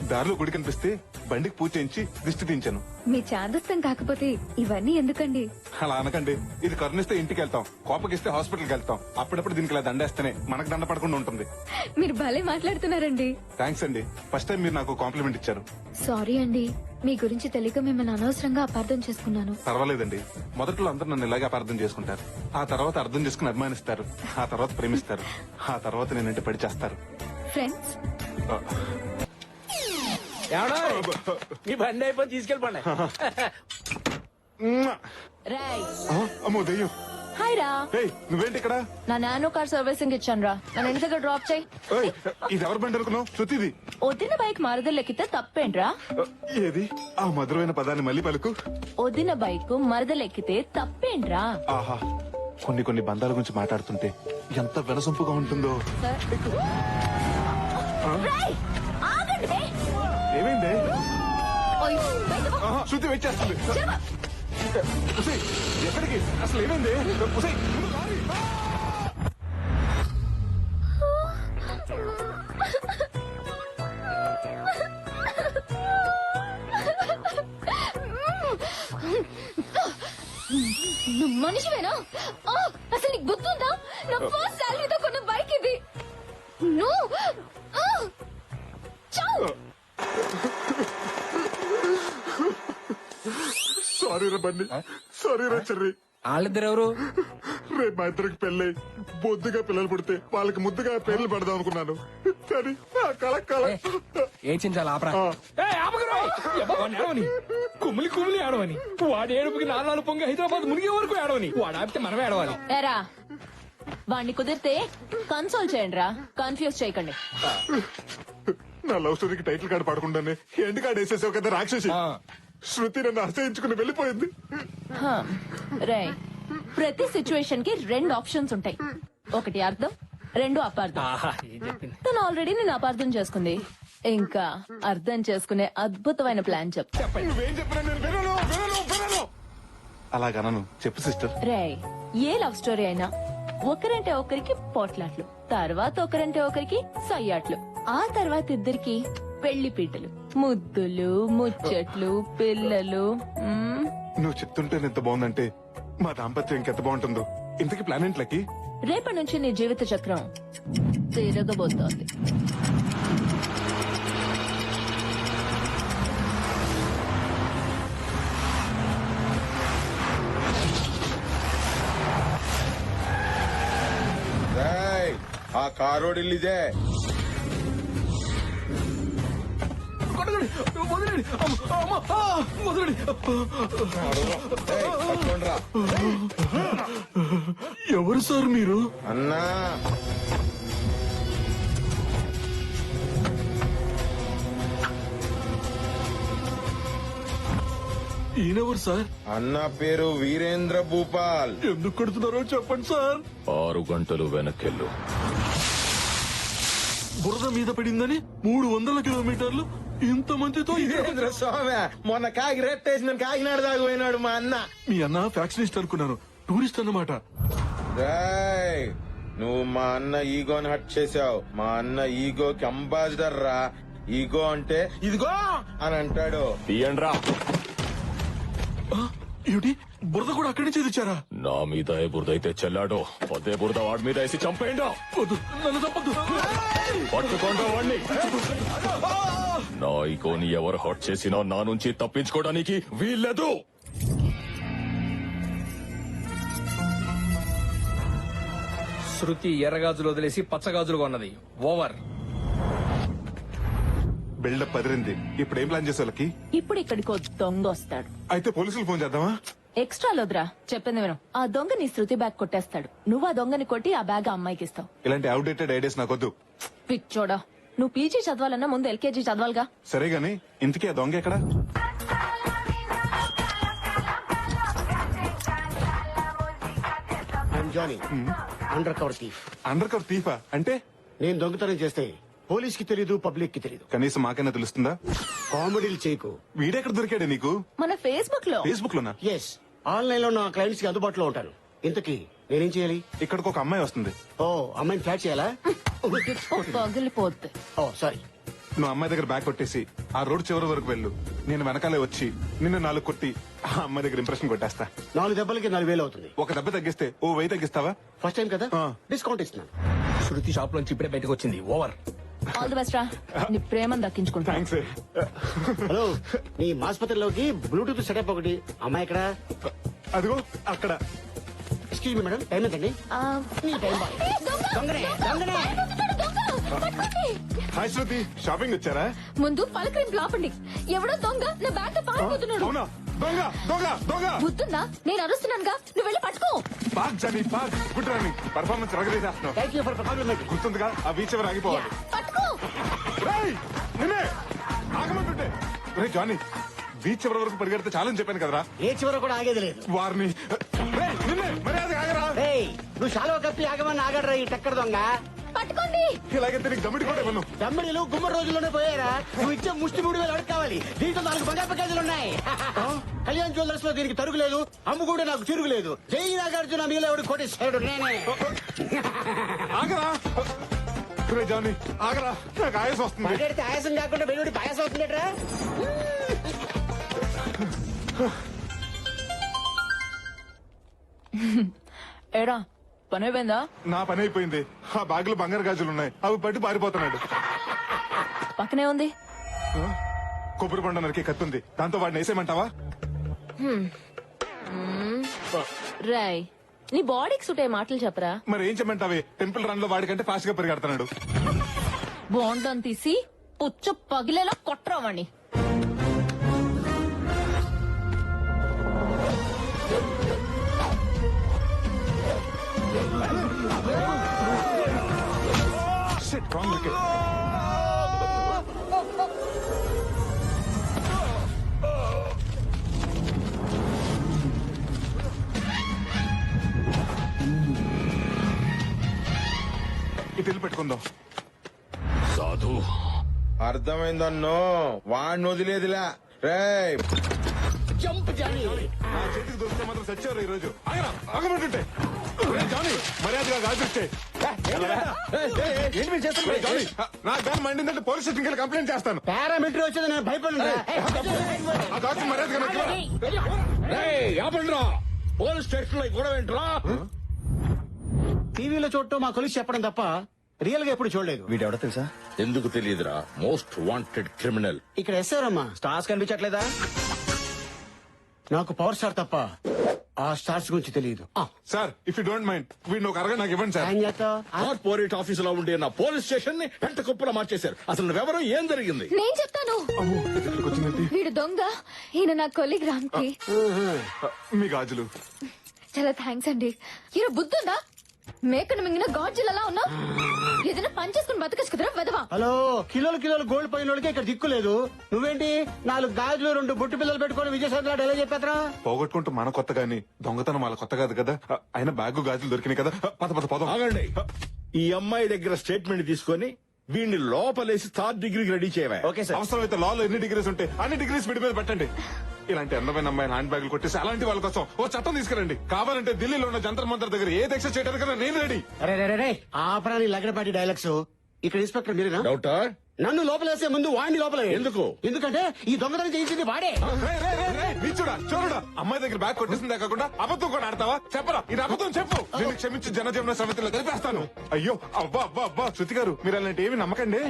దారిలో గుడి కనిపిస్తే బండికి పూజ చేయించి దిష్టి తీయించాను. మీ చాందస్తం కాకపోతే ఇవన్నీ ఎందుకండి? అలా అనకండి, ఇది కరుణిస్తే ఇంటికి వెళ్తాం, కోపగిస్తే హాస్పిటల్కి వెళ్తాం. అప్పుడప్పుడు దీనికి ఇలా దండేస్తేనే మనకు దండ పడకుండా ఉంటుంది. మీరు భలే మాట్లాడుతున్నారండి. థ్యాంక్స్ అండి, ఫస్ట్ టైం మీరు నాకు కాంప్లిమెంట్ ఇచ్చారు. సారీ అండి, మీ గురించి తెలియక మిమ్మల్ని అనవసరంగా అపార్థం చేసుకున్నాను. పర్వాలేదండి, మొదట్లో అందరూ నన్ను ఇలాగే అపార్థం చేసుకుంటారు, ఆ తర్వాత అర్థం చేసుకుని అభిమానిస్తారు, ఆ తర్వాత ప్రేమిస్తారు, ఆ తర్వాత నేనంటే పడి చేస్తారు. ఫ్రెండ్స్, మీ బండి అయిపోయి తీసుకెళ్ళిపోండి. అమ్మో దెయ్యం. హాయ్ రా, ఏయ్, నువ్వేంటి ఇక్కడ? నా నానో కార్ సర్వీసింగ్ ఇచ్చాను రా, నన్ను ఇంటి దగ్గర డ్రాప్ చేయి. ఏయ్, ఇది ఎవరి బండి అనుకున్నావు? శృతిది. వదిన బైక్ మరదలెక్కితే తప్పేంట్రా? ఏది ఆ మధురమైన పదాన్ని మళ్ళీ పలుకు. వదిన బైక్ మరదలెక్కితే తప్పేంట్రా? ఆహా, కొన్ని బంధాల గురించి మాట్లాడుతుంటే ఎంత వినసొంపుగా ఉంటుందో. రేయ్, ఆగండి బే. ఏమైంది? ఓయ్, బయటకు పో. ఆహా, శృతి వెయిట్ చేస్తుంది. ఉసేయ్, ఎక్కడికి? అసలు ఏమైంది? ఉసేయ్, ముందు రారి. నువ్వు మనిషివేనా? అసలు నీకు గుర్తుందా? నా ఫస్ట్ సాలరీతో కొన్న బైక్ ఇది. నువ్వు సారీ రా బండి, సారీ రా చెర్రి. వాళ్ళిద్దరు ఎవరు? రేపు మా ఇద్దరికి పెళ్ళై బొద్దుగా పిల్లలు పుడితే వాళ్ళకి ముద్దుగా పేర్లు పెడదాం అనుకున్నాను, కానీ ఆ కళ ఏడ్చించాలి ఆపరా. ఏడవని కుమిలి కుమిలి ఏడవని, వాడి ఏడుపుకి నాలుగు పొంగి హైదరాబాద్ మునిగే వరకు ఏడవని, వాడు ఆపితే మనమే ఏడవాలి. ఏరా, వాడిని కుదిరితే కన్సోల్ చేయండి రా, కన్ఫ్యూజ్ చేయకండి. నా లవ్ స్టోరీకి టైటిల్ కార్డు పడకుండానే ఎండ్ కార్డు వేసేసావు కదా రాక్షసి. శృతి నన్ను అసహించుకుని వెళ్ళిపోయింది. రే, ప్రతి సిచ్యువేషన్ కి 2 ఆప్షన్స్ ఉంటాయి, ఒకటి అర్థం, 2 అపార్థం. తను ఆల్రెడీ నేను అపార్థం చేసుకుంది, ఇంకా అర్థం చేసుకునే అద్భుతమైన ప్లాన్ చెప్తా. నువ్వేం చెప్పినా నేను వినను. అలాగనను, చెప్పు సిస్టర్. రే, ఏ లవ్ స్టోరీ అయినా ఒకరంటే ఒకరికి పోట్లాట్లు, తర్వాత ఒకరంటే ఒకరికి సయ్యాట్లు, ఆ తర్వాత ఇద్దరికి పెళ్లి పీటలు, ముద్దులు, ముచ్చట్లు, పిల్లలు. నువ్వు చెప్తుంటే ఎంత బాగుందంటే మా దాంపత్యం ఇంకెంత బాగుంటుందో. ఇంతకీ ప్లాన్ ఏంట్లకి? రేపటి నుంచి నీ జీవిత చక్రం తిరగబోతోంది. ఆ కారోడు ఇల్లిదే. ఎవరు సార్ మీరు? అన్నా ఈయనెవరు సార్? అన్న పేరు వీరేంద్ర భూపాల్. ఎందుకు కొడుతున్నారో చెప్పండి సార్. 6 గంటలు వెనకెళ్ళు. బురద మీద పడిందని 300 కిలోమీటర్లు ఇంతమందితో వీరేంద్ర స్వామి మొన్న కాకి రెట్టేసి నేను కాకినాడ దాకా పోయినాడు మా అన్న. మీ అన్న ఫ్యాక్షనిస్ట్ అనుకున్నాను, టూరిస్ట్ అన్నమాట. రేయ్, నువ్వు మా అన్న ఈగోని హట్ చేసావు. మా అన్న ఈగోకి అంబాసిడర్ రా. ఈగో అంటే ఇదిగో అని అంటాడు. తీయండ్రా. ఏమిటి, బురద కూడా అక్కడి నుంచి తెచ్చారా? నా మీద ఏ బురద అయితే చెల్లాడో అదే బురద వాడి మీద వేసి చంపేయండా. వద్దు, నన్ను తప్పద్దు. పట్టుకోండి వాడిని. నా ఈగోని ఎవరు హట్ చేసినా నా నుంచి తప్పించుకోవడానికి వీల్లేదు. శృతి ఎర్రగాజులు వదిలేసి పచ్చగాజులు కొన్నది. ఓవర్. బిల్డప్ పదిరింది. ఇప్పుడు ఏం ప్లాన్ చేసే? ఇప్పుడు ఇక్కడికి దొంగ వస్తాడు. అయితే పోలీసులు ఫోన్ చేద్దామా? ఎక్స్ట్రా లోద్రా, చెప్పింది విను. ఆ దొంగ నీ శృతి బ్యాగ్ కొట్టేస్తాడు. నువ్వు ఆ దొంగని కొట్టి ఆ బ్యాగ్ ఆ అమ్మాయికి ఇస్తావు. ఇలాంటి అవుడేటెడ్ ఐడియాస్ నాకొద్దు. పిచ్చోడా, నువ్వు పీజీ చదవాలన్నా ముందు ఎల్కేజీ చదవాలిగా. సరే గాని ఇంతకీ ఆ దొంగ ఎక్కడా? Johnny, undercover thief. Undercover థీఫా అంటే? నేను దొంగతనం చేస్తే పోలీస్ కి తెలీదు, పబ్లిక్ కి తెలీదు. కనీసం మాకైనా తెలుస్తుందా? కామెడీలు చేయకు. వీడెక్కడ దొరికాడు నీకు? మన ఫేస్బుక్ లో. ఫేస్బుక్ లోనా? ఎస్, ఆన్లైన్ లో నా క్లయింట్స్ కి అందుబాటులో ఉంటాను. ఇంతకీ నేనేం చేయాలి? ఇక్కడికి ఒక అమ్మాయి వస్తుంది. ఓ, అమ్మాయిని ఫ్లాట్ చేయాలా? పగిలిపోద్ది. ఓ సారీ. నువ్వు అమ్మాయి దగ్గర బ్యాగ్ కొట్టేసి ఆ రోడ్ చివరి వరకు వెళ్ళు. నేను వెనకాలే వచ్చి నిన్ను 4 కొట్టి ఆ అమ్మాయి దగ్గర ఇంప్రెషన్ కొట్టేస్తా. 4 దెబ్బలకి 4000 అవుతుంది. ఒక దెబ్బ తగ్గిస్తే ఓ 1000 తగ్గిస్తావా? ఫస్ట్ టైం కదా, డిస్కౌంట్ ఇస్తున్నాను. శృతి షాప్ లోంచి ఇప్పుడే బయటకు వచ్చింది. ఓవర్. ఆల్ ది బెస్ట్ రా, నీ ప్రేమను దక్కించుకుంటా. థ్యాంక్స్. హలో, నీ ఆసుపత్రిలోకి బ్లూటూత్ సెటప్ ఒకటి. అమ్మాయి ఎక్కడ? అదిగో అక్కడ. ఎక్స్క్యూజ్ మీ మేడం, టైం ఎంతండి? నీ టైం బాయ్. దొంగనే, దొంగనే. హాయ్ శృతి, షాపింగ్ వచ్చారా? ముందు పలకరింపు ఆపండి. ఎవడో దొంగ నా బ్యాగ్ తో పారిపోతున్నాడు. అవునా? దొంగ దొంగ దొంగ. బుద్ధుందా? నేను అరుస్తున్నానుగా, నువ్వు వెళ్ళి పట్టుకో. Park Johnny park. Good running. Performance రగరేసేస్తున్నావు. Thank you for compliment. గుర్తుందిగా ఆ బీచ్ ఎవరు ఆగిపోవాలి. పట్టుకో. రేయ్, నిన్నే ఆగమంటుంటే. రే జానీ, బీచ్ ఎవరి వరకు పరిగెడితే చాలని చెప్పాను కదరా. ఏ చివర కూడా ఆగేది లేదు. వారిని రేయ్, నిన్నే మర్యాద ఆగరా. ఏయ్, నువ్వు శాలువా కప్పి ఆగమని ఆగడరా ఈ టక్కర్ దొంగ. పట్టుకోండి. ఇలాగైతే నీకు దమ్మిడి కూడా ఇవ్వను. దమ్మిడిలు గుమ్మడి రోజుల్లోనే పోయారా? నువ్వు ఇచ్చే ముష్టి 3000 అడుగు కావాలి. దీంట్లో 4 బంగారు ప్యాకేజీలు ఉన్నాయి. కళ్యాణ్ జ్యువెలర్స్ లో దీనికి తరుగు లేదు, అమ్ము కూడా నాకు తిరుగు లేదు. జై నాగార్జున మీలో ఎవడు కోటేశ్వరుడు నేనే. ఆగరా. రే జానీ ఆగరా, నాకు ఆయాసం వస్తుంది. మాట్లాడితే ఆయాసం కాకుండా వెలువడి పాయాసం అవుతుందట్రా. ఏడా పని అయిపోయిందా? నా పని అయిపోయింది. ఆ బ్యాగ్ లో బంగారు గాజులు ఉన్నాయి, అవి పట్టి పారిపోతున్నాడు. పక్కనే ఉంది. కొబ్బరి బండ నరికి కత్తుంది, దాంతో వాడిని వేసేయమంటావా? రాయ్, నీ బాడీకి సుటే మాటలు చెప్పరా. మరి ఏం చెప్పమంటావే? టెంపుల్ రన్ లో వాడికంటే ఫాస్ట్ గా పరిగెడుతున్నాడు. బోండం తీసి పుచ్చు పగిలేలా కొట్టరావాణ్ణి. Shit, wrong wicket. ఇటు వెళ్ళి పెట్టుకుందాం. సాధు, అర్థమైందన్నో, వాడిని వదిలేదిలా. రేయ్, జంప్ జానీ. నా చేతికి దొరికితే మాత్రం సచ్చారు ఈ రోజు. ఆగరా, ఆగమంటుంటే. జానీ మర్యాదగా గాజు ఇచ్చే. జానీ, నా గాని మండిందంటే పోలీస్ స్టేషన్కి వెళ్ళి కంప్లైంట్ చేస్తాను. పారామిలిటరీ వచ్చేది నేను భయపడను. ఆ గాజు మర్యాదగా నాకు ఇవ్వరా? పోలీస్ స్టేషన్ లో గొడవ ఏంట్రా? టీవీలో చూడటం మా కొలిసి చెప్పడం తప్ప రియల్ గా ఎప్పుడు చూడలేదు. వీడెవడో తెలుసా? ఎందుకు తెలియదురా? Most wanted criminal. ఇక్కడ ఎస్ఆరమ్మా స్టార్స్ కనిపించట్లేదా? నాకు పవర్ స్టార్ తప్ప ఆ స్టార్స్ గురించి తెలియదు. Sir if you don't mind వీడిని ఒక అరగంట నాకు ఇవ్వండి సార్. ఏం చేస్తావ్? కార్పొరేట్ ఆఫీస్ లో ఉండే నా పోలీస్ స్టేషన్ ని పెంట కుప్పలా మార్చేశారు. అసలు నువ్వెవరో ఏం జరిగింది? నేను చెప్తాను. వీడు దొంగ, ఈయన నా కొలీగ్ రామ్కి. మీ గాజులు చాలా థ్యాంక్స్ అండి. ఈయన బుద్ధుందా? మేకను మింగిన గాజులలా ఉన్నా ఏదైనా పని చేసుకుని బతకచ్చు కదరా వెదవా. హలో, కిలోలు కిలోలు గోల్డ్ పోయిన వాళ్ళకి ఇక్కడ దిక్కు లేదు. నువ్వేంటి 4 గాజులు 2 బొట్టు పిల్లలు పెట్టుకొని విజయసాగర్ ఎలా చెప్పేద్రా? పోగొట్టుకుంటూ మన కొత్త గాని దొంగతనం వాళ్ళ కొత్త కాదు కదా. అయినా బ్యాగ్ గాజులు దొరికినాయి కదా. పద పద పదం. ఆగండి. ఈ అమ్మాయి దగ్గర స్టేట్మెంట్ తీసుకొని వీడిని లోపలేసి 3rd డిగ్రీకి రెడీ చేయవా? Okay sir. అవసరమైతే లాలో ఎన్ని డిగ్రీస్ ఉంటాయి అన్ని డిగ్రీస్ విడి మీద పెట్టండి. ఇలాంటి అందమైన అమ్మాయిని హ్యాండ్ బ్యాగులు కొట్టేసి అలాంటి వాళ్ళ కోసం ఓ చట్టం తీసుకురండి. కావాలంటే ఢిల్లీలో ఉన్న జంతర్ మంతర్ దగ్గర ఏ దీక్ష చేయడానికైనా నేను రెడీ. అరే ఆపరాని లగడపాటి డైలాగ్స్. ఇక్కడ ఇన్స్పెక్టర్ మీరేనా? డౌటా? నన్ను లోపలేసే ముందు వాడిని లోపల ఎందుకు? ఎందుకంటే ఈ దొంగతనం చేయించింది వాడే. చూడా చూడడా అమ్మాయి దగ్గర బ్యాగ్ కొట్టేసిందే కాకుండా అబద్ధం కూడా ఆడతావా? చెప్పరా ఇది అబద్ధం చెప్పు. నేను క్షమించి జనజీవన సమితిలో కలిపేస్తాను. అయ్యో అబ్బా అబ్బా అబ్బా శృతి గారు మీరు అలాంటి ఏమి నమ్మకండి.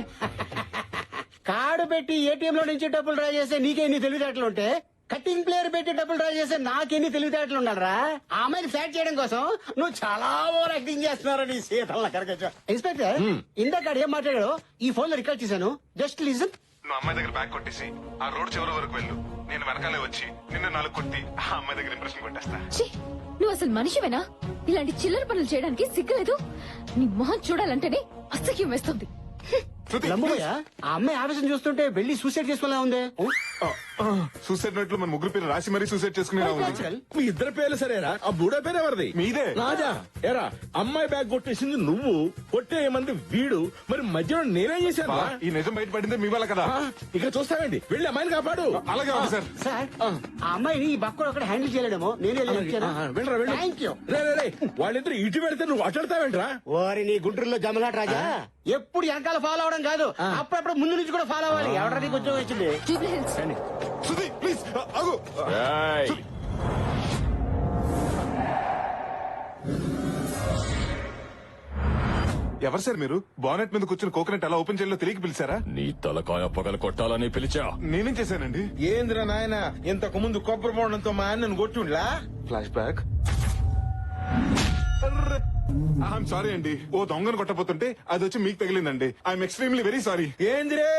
కార్డు పెట్టి ఏటీఎం లో నుంచి డబ్బులు డ్రా చేసే నీకెన్ని తెలివితేటలు ఉంటే కట్టింగ్ ప్లేయర్ పెట్టి డబ్బులు డ్రా చేసే నాకెన్ని తెలివితేటలు ఉండాలరా? ఆ అమ్మాయిని ఫ్లాట్ చేయడం కోసం నువ్వు చాలా ఓవర్ యాక్టింగ్ చేస్తున్నావు. నీ సీతల కరగచ్చు. ఇన్స్పెక్టర్ ఇందాక ఏం మాట్లాడాడో ఈ ఫోన్ లో రికార్డ్ చేశాను. Just listen. నువ్వు అమ్మాయి దగ్గర బ్యాగ్ కొట్టేసి ఆ రోడ్ చివరి వరకు వెళ్ళు. నేను వెనకాలే వచ్చి నిన్ను 4 కొట్టి ఆ అమ్మాయి దగ్గర ఇంప్రెషన్ కొట్టేస్తా. ఛీ, నువ్వు అసలు మనిషివేనా? ఇలాంటి చిల్లర పనులు చేయడానికి సిగ్గులేదు? నీ మొహం చూడాలంటేనే అసహ్యం వేస్తుంది. లంబోయా, ఆ అమ్మాయి ఆవేశం చూస్తుంటే వెళ్ళి సూసైడ్ చేసుకోలే ఉంది. సూసైడ్ నోట్లు మన ముగ్గురు పేరు రాసి మరీ సూసైడ్ చేసుకునే ఉంది. మీ ఇద్దరు పేర్లు సరేరా? ఆ బూడో పేరు ఎవరిది? మీదే. రాజా ఎరా అమ్మాయి బ్యాగ్ కొట్టేసింది నువ్వు, కొట్టేయమంది వీడు. మరి మధ్యలో నేనేం చేశాను? ఈ నిజం బయటపడిందే మీ వల్ల కదా. ఇక్కడ చూస్తావేంటి? వెళ్ళి అమ్మాయిని కాపాడు. అలాగే ఉంది సార్. సార్ ఆ అమ్మాయిని ఈ బక్కడు ఒకటి హ్యాండిల్ చేయలేడేమో. నేనే వెళ్ళరా వెళ్ళు. Thank you. రే వాళ్ళిద్దరు ఇటు వెళ్తే నువ్వు అట్లాడతావేంట్రా? ఓరి నీ గుంటూరులో జమలాట రాజా. ఎప్పుడు వెనకాల ఫాలో అవడం కాదు, అప్పుడప్పుడు ముందు నుంచి కూడా ఫాలో అవ్వాలి. ఎవరా నీకు ఉద్యోగం వచ్చింది? Jubilee hills. శృతి ప్లీజ్ ఆగు. ఎవరు సార్ మీరు? బానెట్ మీద కూర్చుని కోకోనట్ ఎలా ఓపెన్ చేయాలో తెలియక పిలిచారా? నీ తలకాయ పగల కొట్టాలని పిలిచా. నేనేం చేశానండి? ఏంద్రా నాయన ఇంతకు ముందు కొబ్బరి బోండంతో మా అన్నను కొట్టుండ్లా? Flashback. ఐఎమ్ సారీ అండి. ఓ దొంగను కొట్టబోతుంటే అది వచ్చి మీకు తగిలిందండి. I'm extremely very sorry. ఏంద్రే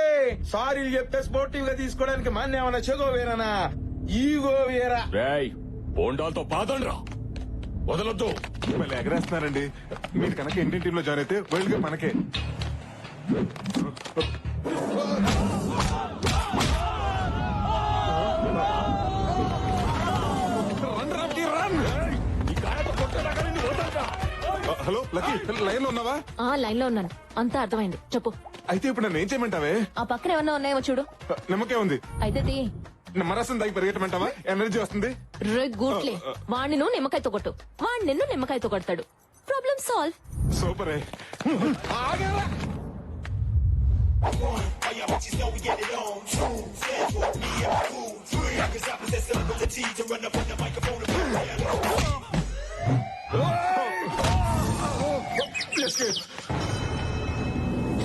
సారీ చెప్తే స్పోర్టివ్ గా తీసుకోవడానికి మా అన్న ఏమన్నా చెగో వేరేనా ఈగో వేరా? రేయ్ బోండాలతో పాదండ్రా, వదలొద్దు. మళ్ళీ ఎగరేస్తున్నారండి. మీరు కనుక ఇండియన్ టీమ్ లో జాయిన్ అయితే వరల్డ్ కప్ మనకే. హలో లక్కీ, లైన్ లో ఉన్నావా? లైన్ లో ఉన్నాను, అంతా అర్థమైంది. చెప్పు. అయితే ఇప్పుడు నన్ను ఏం చేయమంటావే? ఆ పక్కన ఏమన్నా ఉన్నాయేమో చూడు. నిమ్మకే ఉంది. అయితే నిమ్మరసం దాగి పరిగెట్టమంటావా? ఎనర్జీ వస్తుంది. గూట్లే వాణ్ణి నువ్వు నిమ్మకాయతో కొట్టు, వాణ్ణి నిన్ను నిమ్మకాయతో కొడతాడు. Problem solve. సూపరే.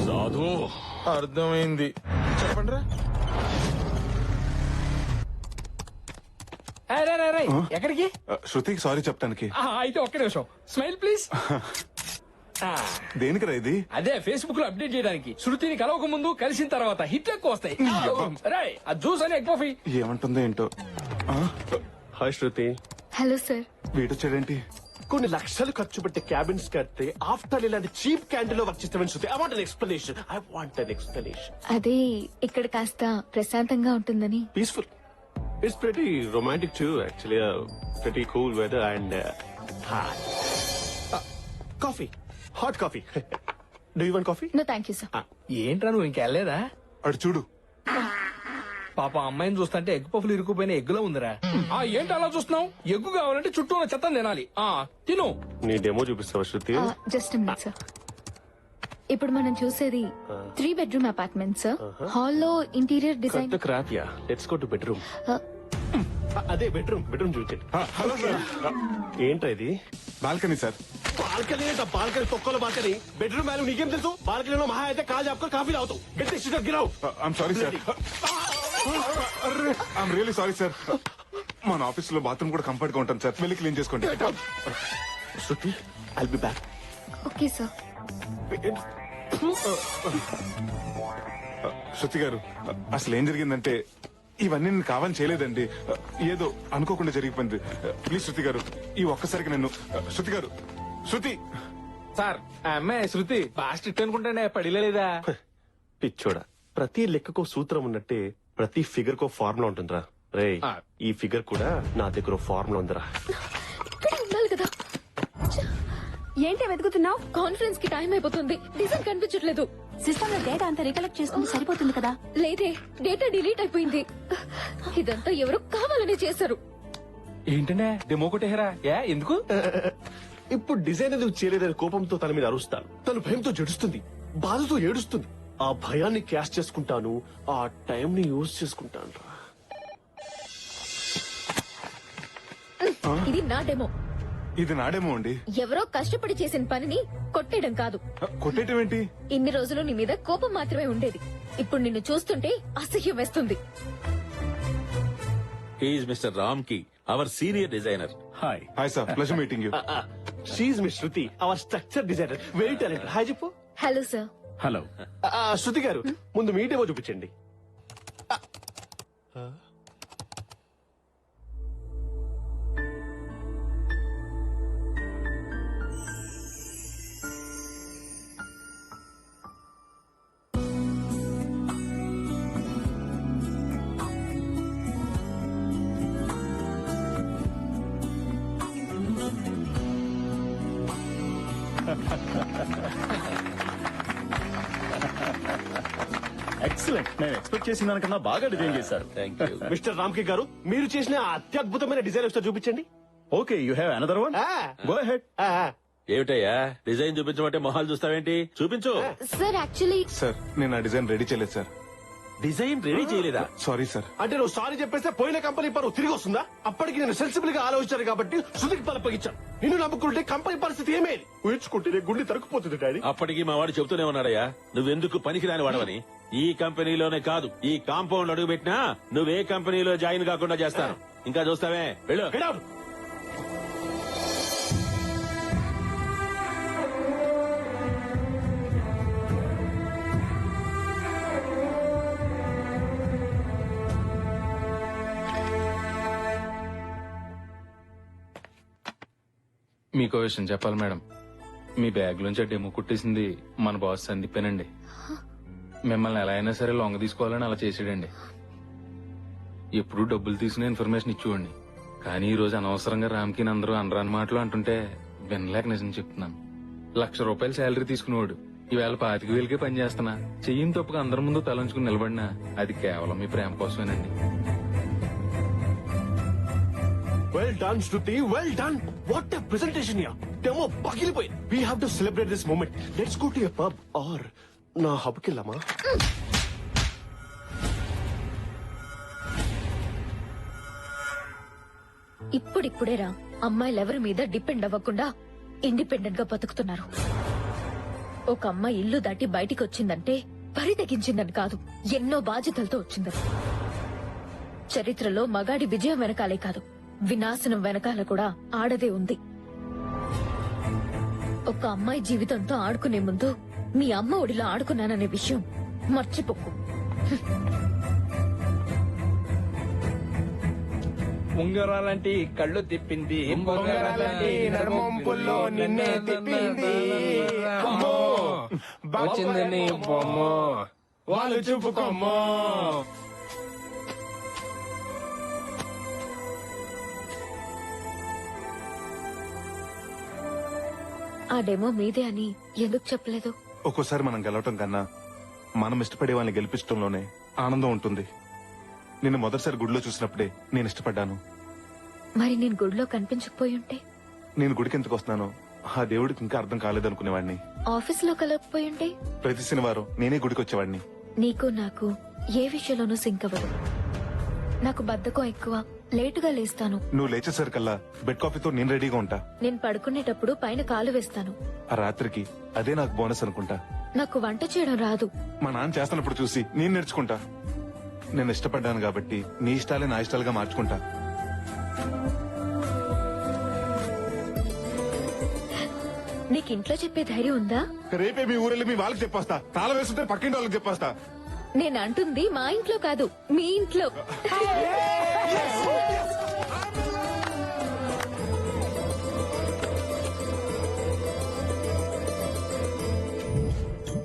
సాధు అర్థమైంది. చెప్పండి రా. ఎక్కడికి? శృతికి సారీ చెప్తానికి. అయితే ఒక్క నిమిషం. Smile please. దేనికిరా ఇది? అదే ఫేస్బుక్ లో అప్డేట్ చేయడానికి. శృతిని కలవక ముందు కలిసిన తర్వాత హిట్లు ఎక్కువ వస్తాయి. రాయ్ ఆ జ్యూస్ అని ఎగ్ కాఫీ. ఏమంటుందో ఏంటో. హాయ్ శృతి. Hello sir. వీడొచ్చాడేంటి? కొన్ని లక్షలు ఖర్చు పెట్టి క్యాబిన్స్ కడితే ఆఫ్టర్ ఇలాంటి చీప్ క్యాంటీన్ లో వర్క్ చేస్తామని Shruti. I want an explanation. I want an explanation. అదే ఇక్కడ కాస్త ప్రశాంతంగా ఉంటుందని. Peaceful. It's pretty romantic too actually. Pretty cool weather and coffee, hot coffee. Do you want coffee? No thank you sir. ఏంట్రా నువ్వు ఇంకెళ్ళలేదా? అడు చూడు. పాప అమ్మాయిని చూస్తుంటే ఎగ్ పఫ్లు ఇరుక్కుపోయిన ఎగ్గులో ఉందిరా. ఏంటి అలా చూస్తున్నావు? ఎగ్గు కావాలంటే చుట్టూ ఉన్న చెత్త తినాలి. తిను. నీ డెమో చూపిస్తావా శృతి? Just minute sir. ఇప్పుడు మనం చూసేది 3 bedroom అపార్ట్మెంట్ సార్. హాల్లో interior design. Crap yeah. Let's go to bedroom. అదే బెడ్రూమ్ చూపించండి. హలో సార్, ఏంట్రా ఇది? Balcony sir. బాల్కనీ ఏంట? బాల్కనీ తొక్కల బాల్కనీ. బెడ్రూమ్ వాల్యూ నీకేం తెలుసు? బాల్కనీలో మహా అయితే కాల్ చెప్పుకో కాఫీ తాగుతావు. గెట్ గిరావు. I'm sorry sir. I'm really sorry sir. మన ఆఫీస్ లో బాత్రూమ్ కూడా కంఫర్ట్ గా ఉంటాను సార్. వెళ్ళి క్లీన్ చేసుకోండి. Shruti, I'll be back. Okay sir. Shruti గారు, అసలు ఏం జరిగిందంటే ఇవన్నీ నేను కావాలని చేయలేదండి. ఏదో అనుకోకుండా జరిగిపోయింది. ప్లీజ్ శృతి గారు, ఈ ఒక్కసారికి నన్ను. శృతి గారు, శృతి. సార్ ఆ అమ్మాయి శృతి బాగా స్ట్రిక్ట్ అనుకుంటానే పడిలేదా? పిచ్చోడా, ప్రతి లెక్కకో సూత్రం ఉన్నట్టే ప్రతి ఫిగర్ కో ఫార్ములా ఉంటుందిరా. రే, ఈ ఫిగర్ కూడా నా దగ్గర ఫార్ములా ఉందిరా. ఇక్కడ ఉండాలి కదా. ఏంటి వెతుకుతున్నావు? కాన్ఫరెన్స్ కి టైం అయిపోతుంది. డిజైన్ కనిపించట్లేదు. సిస్టమ్ లో డేటా అంతా రికలెక్ట్ చేసుకుంటే సరిపోతుంది కదా. లేదే, డేటా డిలీట్ అయిపోయింది. ఇదంతా ఎవరు కావాలని చేశారు. ఏంటనే డెమో కొట్టేహరా? ఎందుకు? ఇప్పుడు డిజైన్ ఎందుకు చేయలేదని కోపంతో తన మీద అరుస్తాను. తను భయంతో జడుస్తుంది, బాధతో ఏడుస్తుంది. ఆ భయాన్ని క్యాష్ చేసుకుంటాను, ఆ టైం ని యూజ్ చేసుకుంటాను రా. ఇది నా డెమో. ఇది నాడేమో అండి. ఎవరో కష్టపడి చేసిన పనిని కొట్టేయడం కాదు. కొట్టేయటం ఏంటి? ఇన్ని రోజులు నీ మీద కోపం మాత్రమే ఉండేది. ఇప్పుడు నిన్ను చూస్తుంటే అసహ్యం వేస్తుంది. హీఈస్ మిస్టర్ రామ్ కి, our senior designer. Hi. Hi sir, pleasure meeting you. She's miss Shruti, our structure designer, very talented. Hi చెప్పు. Hello sir. హలో. శృతి గారు, ముందు మీ డెమో చూపించండి. ఎక్సలెంట్. నేను ఎక్స్పెక్ట్ చేసిన దానికన్నా బాగా డిజైన్ చేశారు. Thank you. మిస్టర్ రామ్కి గారు, మీరు చేసిన ఆ అత్యద్భుతమైన డిజైన్ ఒకసారి చూపించండి. Okay, you have another one. Go ahead. ఏమిటయ్యా డిజైన్ చూపించమంటే మొహాలు చూస్తావేంటి? చూపించు. సార్ యాక్చువల్లీ సార్, నేను ఆ డిజైన్ రెడీ చేయలేదు సార్. డిజైన్ రెడీ చేయలేదా? Sorry sir. అంటే నువ్వు సారీ చెప్పేస్తే పోయిన కంపెనీ పరువు తిరిగి వస్తుందా? అప్పటికి నేను సెన్సిబుల్ గా ఆలోచించాను కాబట్టి శృతికి పలపగించాను. నిన్ను నమ్ముకుంటే కంపెనీ పరిస్థితి ఏమేది? ఊహించుకుంటే గుండె తరుక్కుపోతుంది డాడీ. అప్పటికి మా వాడు చెబుతూనే ఉన్నాడయ్యా, నువ్వెందుకు పనికిరాని వాడవని. ఈ కంపెనీలోనే కాదు, ఈ కాంపౌండ్ అడుగు పెట్టినా నువ్వే కంపెనీలో జాయిన్ కాకుండా చేస్తాను. ఇంకా చూస్తావే, వెళ్ళు. Get out. మీకో విషయం చెప్పాలి మేడం. మీ బ్యాగ్ లోంచి డెమో కుట్టేసింది మన బాస్ సందీపేనండి. మిమ్మల్ని ఎలా అయినా సరే లొంగ తీసుకోవాలని అలా చేసాడండి. ఎప్పుడు డబ్బులు తీసుకునే ఇన్ఫర్మేషన్ ఇచ్చేవాడిని. కానీ ఈ రోజు అనవసరంగా రామ్కి అందరూ అనరాని మాటలు అంటుంటే వినలేక నిజం చెప్తున్నాను. ₹1,00,000 శాలరీ తీసుకునేవాడు ఈవేళ 25,000కే పని చేస్తున్నా. చెయ్యిని తప్పుగా అందరి ముందు తలంచుకుని నిలబడినా అది కేవలం మీ ప్రేమ కోసమేనండి. Well done, Shruti. Well done. What a presentation here. Demo పగిలిపోయింది. We have to celebrate this moment. Let's go to a pub or నా హబ్కి వెళ్దామా? ఇప్పుడిప్పుడేరా అమ్మాయిలు ఎవరి మీద డిపెండ్ అవ్వకుండా ఇండిపెండెంట్ గా బతుకుతున్నారు. ఒక అమ్మాయి ఇల్లు దాటి బయటికి వచ్చిందంటే పరితెగించిందని కాదు, ఎన్నో బాధ్యతలతో వచ్చిందని. చరిత్రలో మగాడి విజయం వెనకాలే కాదు, వినాశనం వెనకాల కూడా ఆడదే ఉంది. ఒక అమ్మాయి జీవితంతో ఆడుకునే ముందు మీ అమ్మ ఒడిలో ఆడుకున్నాననే విషయం మర్చిపోకు. ఉంగరాలంటి కళ్ళు తిప్పింది, ఉంగరాలంటి నడుమొంపుల్లో నిన్నే తిప్పింది. అమ్మో వచ్చింది నీ బొమ్మ, వాళ్ళు చూపుకోమ్మో. ఆ డెమో మీదే అని ఎందుకు చెప్పలేదు? ఒక్కోసారి మనం గెలవటం కన్నా మనం ఇష్టపడే వాళ్ళని గెలిపించడంలోనే ఆనందం ఉంటుంది. నిన్ను మొదటిసారి గుడిలో చూసినప్పుడే నేను ఇష్టపడ్డాను. మరి నేను గుడిలో కనిపించకపోయి ఉంటే? నేను గుడికి ఎందుకు వస్తున్నానో ఆ దేవుడికి ఇంకా అర్థం కాలేదనుకునేవాడిని. ఆఫీస్ లో కలగకపోయి ఉంటే? ప్రతి శనివారం నేనే గుడికి వచ్చేవాడిని. నీకు నాకు ఏ విషయంలోనూ సింక్ అవ్వదు. నాకు బద్ధకం ఎక్కువ, లేటుగా లేస్తాను. నువ్వు లేచేసరికల్లా బెడ్ కాఫీతో నేను రెడీగా ఉంటా. నేను పడుకునేటప్పుడు పైన కాలు వేస్తాను. ఆ రాత్రికి అదే నాకు బోనస్ అనుకుంటా. నాకు వంట చేయడం రాదు. మా నాన్న చేస్తున్నప్పుడు చూసి నేను నేర్చుకుంటా. నేను ఇష్టపడ్డాను కాబట్టి నీ ఇష్టాలే నా ఇష్టాలుగా మార్చుకుంటా. నీకు ఇంట్లో చెప్పే ధైర్యం ఉందా? రేపే మీ ఊరెళ్ళి మీ వాళ్ళకి చెప్పొస్తా. తాళం వేస్తుంటే పక్కింటి వాళ్ళకి చెప్పొస్తా. నేను అంటుంది మా ఇంట్లో కాదు, మీ ఇంట్లో.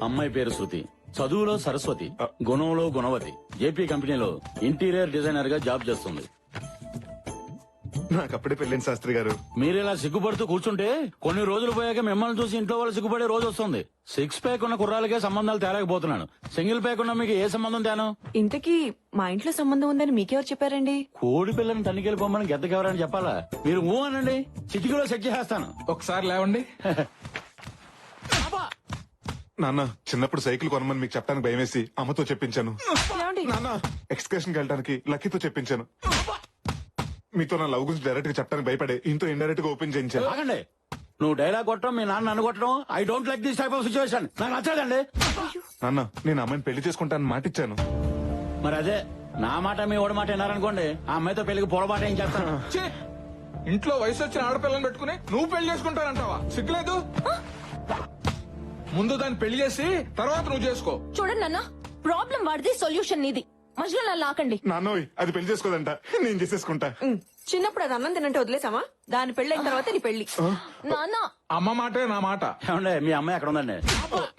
అమ్మాయి పేరు శృతి, చదువులో సరస్వతి, గుణంలో గుణవతి. జేపీ కంపెనీలో ఇంటీరియర్ డిజైనర్ గా జాబ్ చేస్తుంది. నాకు అప్పుడే పెళ్ళింది శాస్త్రి గారు. మీరిలా సిగ్గుపడుతూ కూర్చుంటే కొన్ని రోజులు పోయాక మిమ్మల్ని చూసి ఇంట్లో వాళ్ళు సిగ్గుపడే రోజు వస్తుంది. 6 ప్యాక్ ఉన్న కుర్రాలకే సంబంధాలు తేలేకపోతున్నాను. సింగిల్ ప్యాక్ ఉన్న మీకు ఏ సంబంధం తేను? ఇంతకీ మా ఇంట్లో సంబంధం ఉందని మీకెవరు చెప్పారండి? కోడి పిల్లని తనికెళ్ళిపోమని గెద్దకెవరని చెప్పాలా? మీరు ఊ అనండి, చిటికలో సెట్ చేసేస్తాను. ఒకసారి లేవండి. నాన్న చిన్నప్పుడు సైకిల్ కొనమని మీకు చెప్పడానికి భయమేసి అమ్మతో చెప్పించాను. నాన్న ఎక్స్కర్షన్ వెళ్ళడానికి లక్కీతో చెప్పించాను. మీతో నా లవ్ గురించి డైరెక్ట్ గా చెప్పడానికి భయపడే ఇంతో ఇండైరెక్ట్ గా ఓపెన్ చేయించాను. ఆగండి, నువ్వు డైలాగ్ కొట్టడం, మీ నాన్న నన్ను కొట్టడం, I don't like this type of situation. నాకు నచ్చదండి. నాన్న నేను అమ్మాయిని పెళ్లి చేసుకుంటానని మాట ఇచ్చాను. మరి అదే నా మాట మీ ఓడి మాట విన్నారనుకోండి, ఆ అమ్మాయితో పెళ్లికి పొడబాట ఏం చేస్తాను? ఛీ! ఇంట్లో వయసు వచ్చిన ఆడపిల్లని పెట్టుకుని నువ్వు పెళ్లి చేసుకుంటానంటావా? సిగ్గులేదు? ముందు దాన్ని పెళ్లి చేసి తర్వాత నువ్వు చేసుకో. చూడండి నాన్న, ప్రాబ్లం వాడిది, సొల్యూషన్ నీది. మధ్యలో నన్ను లాకండి. నాన్నోయ్ అది పెళ్లి చేసుకోదంట, నేను చేసేసుకుంటా. చిన్నప్పుడు అది అన్నం తినంటే వదిలేసామా? దాని పెళ్ళైన తర్వాత నీ పెళ్లి. నాన్న, అమ్మ మాటే నా మాట. ఏమండి మీ అమ్మాయి ఎక్కడ ఉందండి?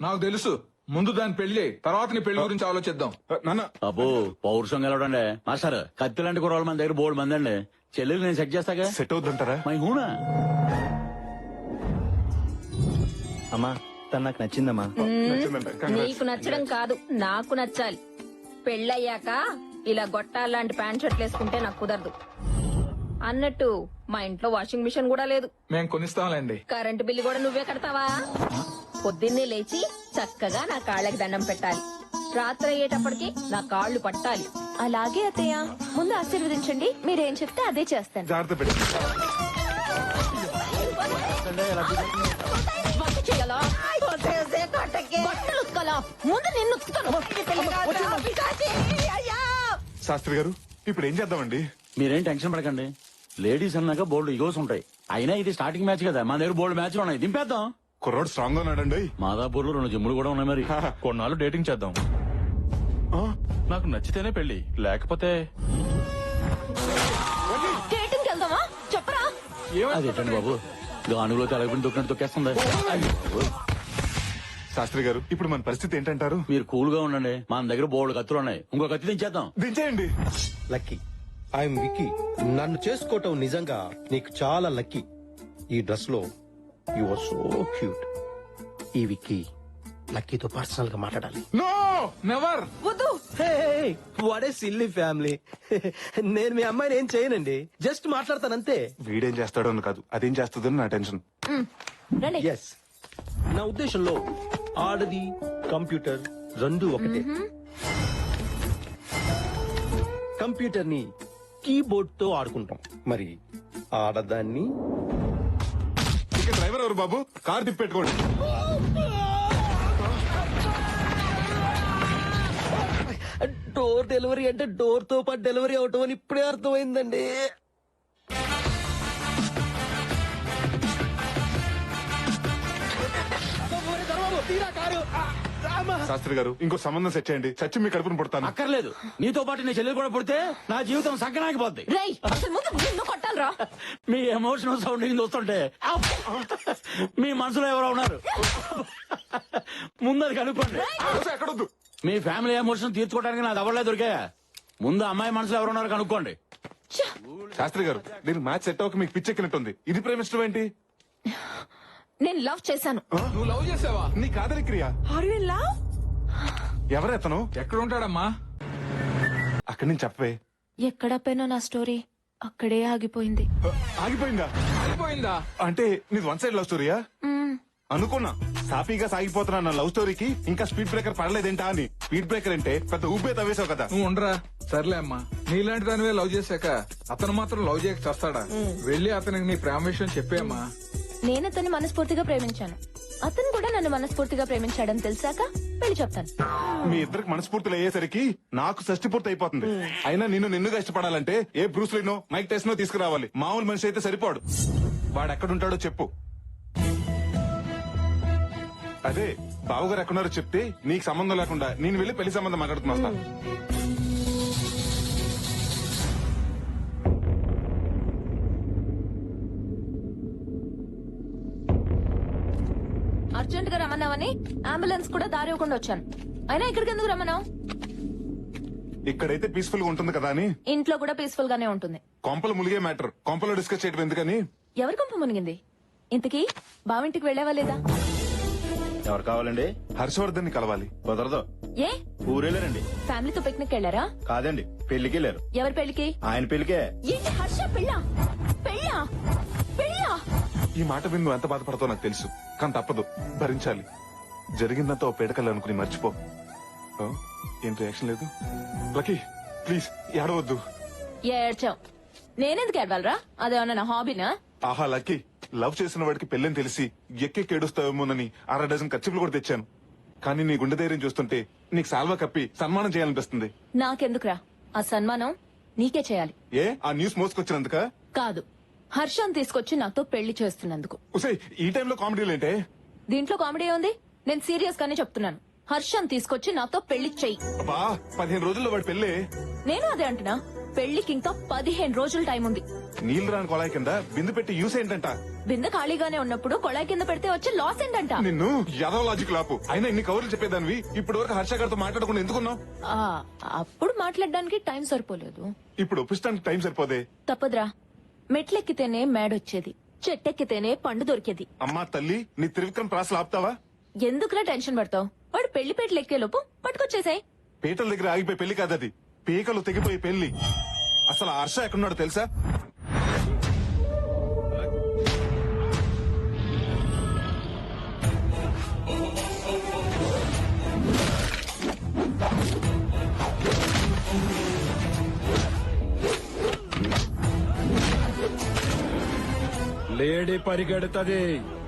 నాకు తెలుసు. ముందు దాన్ని పెళ్లి చేయి, తర్వాత నీ పెళ్లి గురించి ఆలోచిద్దాం. నాన్న అబ్బో పౌరుషం గెలవడండి. మాస్టర్ కత్తి లాంటి కుర్రోళ్ళ మన దగ్గర బోర్డు మంది అండి. చెల్లెలు నేను సెట్ చేస్తాగా. సెట్ అవుతుంటారా? మై హూనా అమ్మా తను నాకు నచ్చిందమ్మా. నీకు నచ్చడం కాదు, నాకు నచ్చాలి. పెళ్ళయ్యాక ఇలా గొట్టాలాంటి ప్యాంట్ షర్ట్లు వేసుకుంటే నాకు కుదరదు. అన్నట్టు మా ఇంట్లో వాషింగ్ మిషన్ కూడా లేదు. మేము కొనిస్తాంలేండి. కరెంటు బిల్లు కూడా నువ్వే కడతావా? పొద్దున్నే లేచి చక్కగా నా కాళ్ళకి దండం పెట్టాలి. రాత్రి అయ్యేటప్పటికి నా కాళ్ళు పట్టాలి. అలాగే అత్తయ్య, ముందు ఆశీర్వదించండి. మీరేం చెప్తే అదే చేస్తాను. జాగ్రత్త పెట్టి వంట చేయాలా? బట్టలు ఉతకాలా? ముందు నిన్ను ఉతుకుతాను. శాస్త్రి గారు ఇప్పుడు ఏం చేద్దామండి? మీరేం టెన్షన్ పడకండి. లేడీస్ అన్నాక బోల్డ్ ఇగోస్ ఉంటాయి. అయినా ఇది స్టార్టింగ్ మ్యాచ్ కదా, మన దగ్గర బోల్డ్ మ్యాచ్లు ఉన్నాయి. దింపేద్దాం. కుర్రోడు స్ట్రాంగ్ గా ఉన్నాడండి. మాదాపూర్ లో 2 జిమ్ములు కూడా ఉన్నాయి. మరి కొన్నాళ్ళు డేటింగ్ చేద్దాం. నాకు నచ్చితేనే పెళ్లి, లేకపోతే డేటింగ్కి వెళ్దామా? చెప్పరా. అదేంటండి బాబు, గానుగులో తలగిపోయిన దొక్కినట్టు తొక్కేస్తుంది. శాస్త్రి గారు ఇప్పుడు మన పరిస్థితి ఏంటంటారు? మీరు కూల్ గా ఉండండి. మన దగ్గర బోల్డ్ కత్తులు ఉన్నాయి. ఇంకో కత్తి దించేద్దాం. దించేయండి. Lucky, I'm Vicky. నన్ను చేసుకోవటం నిజంగా నీకు చాలా లక్కీ. ఈ డ్రెస్ లో యు ఆర్ సో క్యూట్. ఈ విక్కీ లక్కీతో పర్సనల్ గా మాట్లాడాలి. No never. వద్దు. What a silly family. నేను మీ అమ్మాయిని ఏం చేయనండి, జస్ట్ మాట్లాడతానంతే. వీడేం చేస్తాడో అని కాదు, అదేం చేస్తుందని నా టెన్షన్. రండి. ఎస్, నా ఉద్దేశంలో ఆడది కంప్యూటర్ రెండు ఒకటే. కంప్యూటర్ ని కీబోర్డ్ తో ఆడుకుంటాం, మరి ఆడదాన్ని. ఇక డ్రైవర్ ఎవరు బాబు? కార్ తిప్పెట్టుకోండి. డోర్ డెలివరీ అంటే డోర్ తో పాటు డెలివరీ అవటం అని ఇప్పుడే అర్థమైందండి. శాస్త్రి గారు ఇంకో సంబంధం సెట్ చేయండి, చచ్చి మీ కడుపును పుడతాను. అక్కర్లేదు, నీతో పాటు నీ చెల్లెలు కూడా పుడితే నా జీవితం సగ్గనాగిపోద్ది. రేయ్, అసలు ముందు నిన్ను కొట్టాలరా. మీ ఎమోషనల్ సౌండింగ్ చూస్తుంటే మీ మనసులో ఎవరో ఉన్నారు. ముందు అది కనుక్కోండి. ఎక్కడొద్దు. మీ ఫ్యామిలీ ఎమోషన్ తీర్చుకోవడానికి నా దవడలే దొరికాయా? ముందు అమ్మాయి మనసులో ఎవరు ఉన్నారు కనుక్కోండి. శాస్త్రి గారు దీనికి మ్యాచ్ సెట్ అవ్వక మీకు పిచ్చెక్కినట్టుంది. ఇది ప్రేమిష్టం ఏంటి? నేను లవ్ చేశాను. నువ్వు లవ్ చేసావా? నీ కాదలి క్రియ. ఎవరెతను? ఎక్కడ ఉంటాడమ్మా? అక్కడి నుంచి చెప్పవే. ఎక్కడ పోయినా నా స్టోరీ అక్కడే ఆగిపోయింది. ఆగిపోయిందా? అయిపోయిందా? అంటే నీది 1 సైడ్ లవ్ స్టోరీయా? అనుకున్నా సాఫీగా సాగిపోతున్నా నా లవ్ స్టోరీకి ఇంకా స్పీడ్ బ్రేకర్ పడలేదేంటా అని. స్పీడ్ బ్రేకర్ అంటే పెద్ద ఊపే తవ్వేశావు కదా. నువ్వు ఉండరా. సర్లే అమ్మా, నీలాంటి దానివే లవ్ చేశాక అతను మాత్రం లవ్ చేయక చేస్తాడా? వెళ్ళి అతనికి నీ ప్రేమ విషయం చెప్పేమ్మా. నేను అతన్ని మనస్ఫూర్తిగా ప్రేమించాను, అతను కూడా నన్ను మనస్ఫూర్తిగా ప్రేమించాడని తెలిసాక పెళ్లి చెప్తాను. మీ ఇద్దరికి మనస్ఫూర్తులు అయ్యేసరికి నాకు షష్టి పూర్తి అయిపోతుంది. అయినా నిన్నుగా ఇష్టపడాలంటే ఏ బ్రూస్లీనో మైక్ టెస్ట్నో తీసుకురావాలి. మామూలు మనిషి అయితే సరిపోడు. వాడు ఎక్కడుంటాడో చెప్పు. అదే బావగారు ఎక్కడున్నారో చెప్తే నీకు సంబంధం లేకుండా నేను వెళ్ళి పెళ్లి సంబంధం మాట్లాడుతున్నా వస్తాను. అర్జెంట్ గా రమ్మన్నావని అంబులెన్స్ కూడా దారి ఇవ్వకుండా వచ్చాను. అయినా ఇక్కడికి ఎందుకు రమ్మన్నావు? ఇక్కడైతే పీస్ఫుల్ గా ఉంటుంది కదా అని. ఇంట్లో కూడా పీస్ఫుల్ గానే ఉంటుంది. కొంపలు ములిగే మ్యాటర్ కొంపలో డిస్కస్ చేయడం ఎందుకని. ఎవరి కొంప మునిగింది? ఇంతకీ బావింటికి వెళ్ళావా లేదా? ఎవరు కావాలండి? హర్షవర్ధన్ ని కలవాలి. కుదరదు. ఏ ఊరెళ్ళారండి. ఫ్యామిలీతో పిక్నిక్ వెళ్ళారా? కాదండి, పెళ్లికి వెళ్ళారు. ఎవరి పెళ్లికి? ఆయన పెళ్లికే. ఏంటి హర్ష పెళ్ళా? పెళ్ళా? పెళ్ళా? ఈ మాట విని నువ్వు ఎంత బాధపడతావు నాకు తెలుసు, కానీ తప్పదు, భరించాలి. జరిగిందంతా ఓ పేడకల్లా అనుకుని మర్చిపో. ఏం రియాక్షన్ లేదు? లక్కీ ప్లీజ్ ఏడవద్దు. ఏడ్చావు. నేనెందుకు ఏడవాలరా? అదేమన్నా నా హాబీనా? ఆహా లక్కీ, లవ్ చేసిన వాడికి పెళ్ళని తెలిసి ఎక్కెక్కి ఏడుస్తావేమోనని 6 డజన్ ఖర్చులు కూడా తెచ్చాను. కానీ నీ గుండె ధైర్యం చూస్తుంటే నీకు సాల్వా కప్పి సన్మానం చేయాలనిపిస్తుంది. నాకెందుకురా ఆ సన్మానం? నీకే చేయాలి. ఏ ఆ న్యూస్ మోసుకొచ్చినందుక? కాదు, హర్షం తీసుకొచ్చి నాతో పెళ్లి చేస్తున్నందుకు. ఉసే ఈ టైంలో కామెడీలేంటే? దీంట్లో కామెడీ ఉంది. నేను సీరియస్ గానే చెప్తున్నాను. హర్షం తీసుకొచ్చి నాతో పెళ్లి చెయ్యి. 15 రోజుల్లో వాడి పెళ్ళే. నేను అదే అంటున్నా, పెళ్లికి ఇంకా 15 రోజులు టైం ఉంది. నీళ్లు రాని కొలాయి కింద బిందు పెట్టి యూస్ ఏంటంట? బిందె ఖాళీగానే ఉన్నప్పుడు కొళాయి కింద పెడితే వచ్చే లాస్ ఏంటంట? నిన్ను యాదవ లాజిక్ లాపు. అయినా ఇన్ని కవర్లు చెప్పేదానివి ఇప్పటి వరకు హర్ష గారితో మాట్లాడకుండా ఎందుకున్నావు? అప్పుడు మాట్లాడడానికి టైం సరిపోలేదు. ఇప్పుడు ఒప్పిస్తానికి టైం సరిపోదే. తప్పదురా, మెట్లెక్కితేనే మేడొచ్చేది, చెట్టెక్కితేనే పండు దొరికేది. అమ్మా తల్లి, నీ త్రివిక్రమ్ ప్రాసలు ఆపుతావా? ఎందుకురా టెన్షన్ పడతావు? వాడు పెళ్లి పేటలు ఎక్కే లోపు పట్టుకొచ్చేసాయి. పీటల దగ్గర ఆగిపోయి పెళ్లి కాదది, పీకలు తెగిపోయి పెళ్లి. అసలు ఆ హర్ష ఎక్కడున్నాడో తెలుసా? లేడీ పరిగెడుతుంది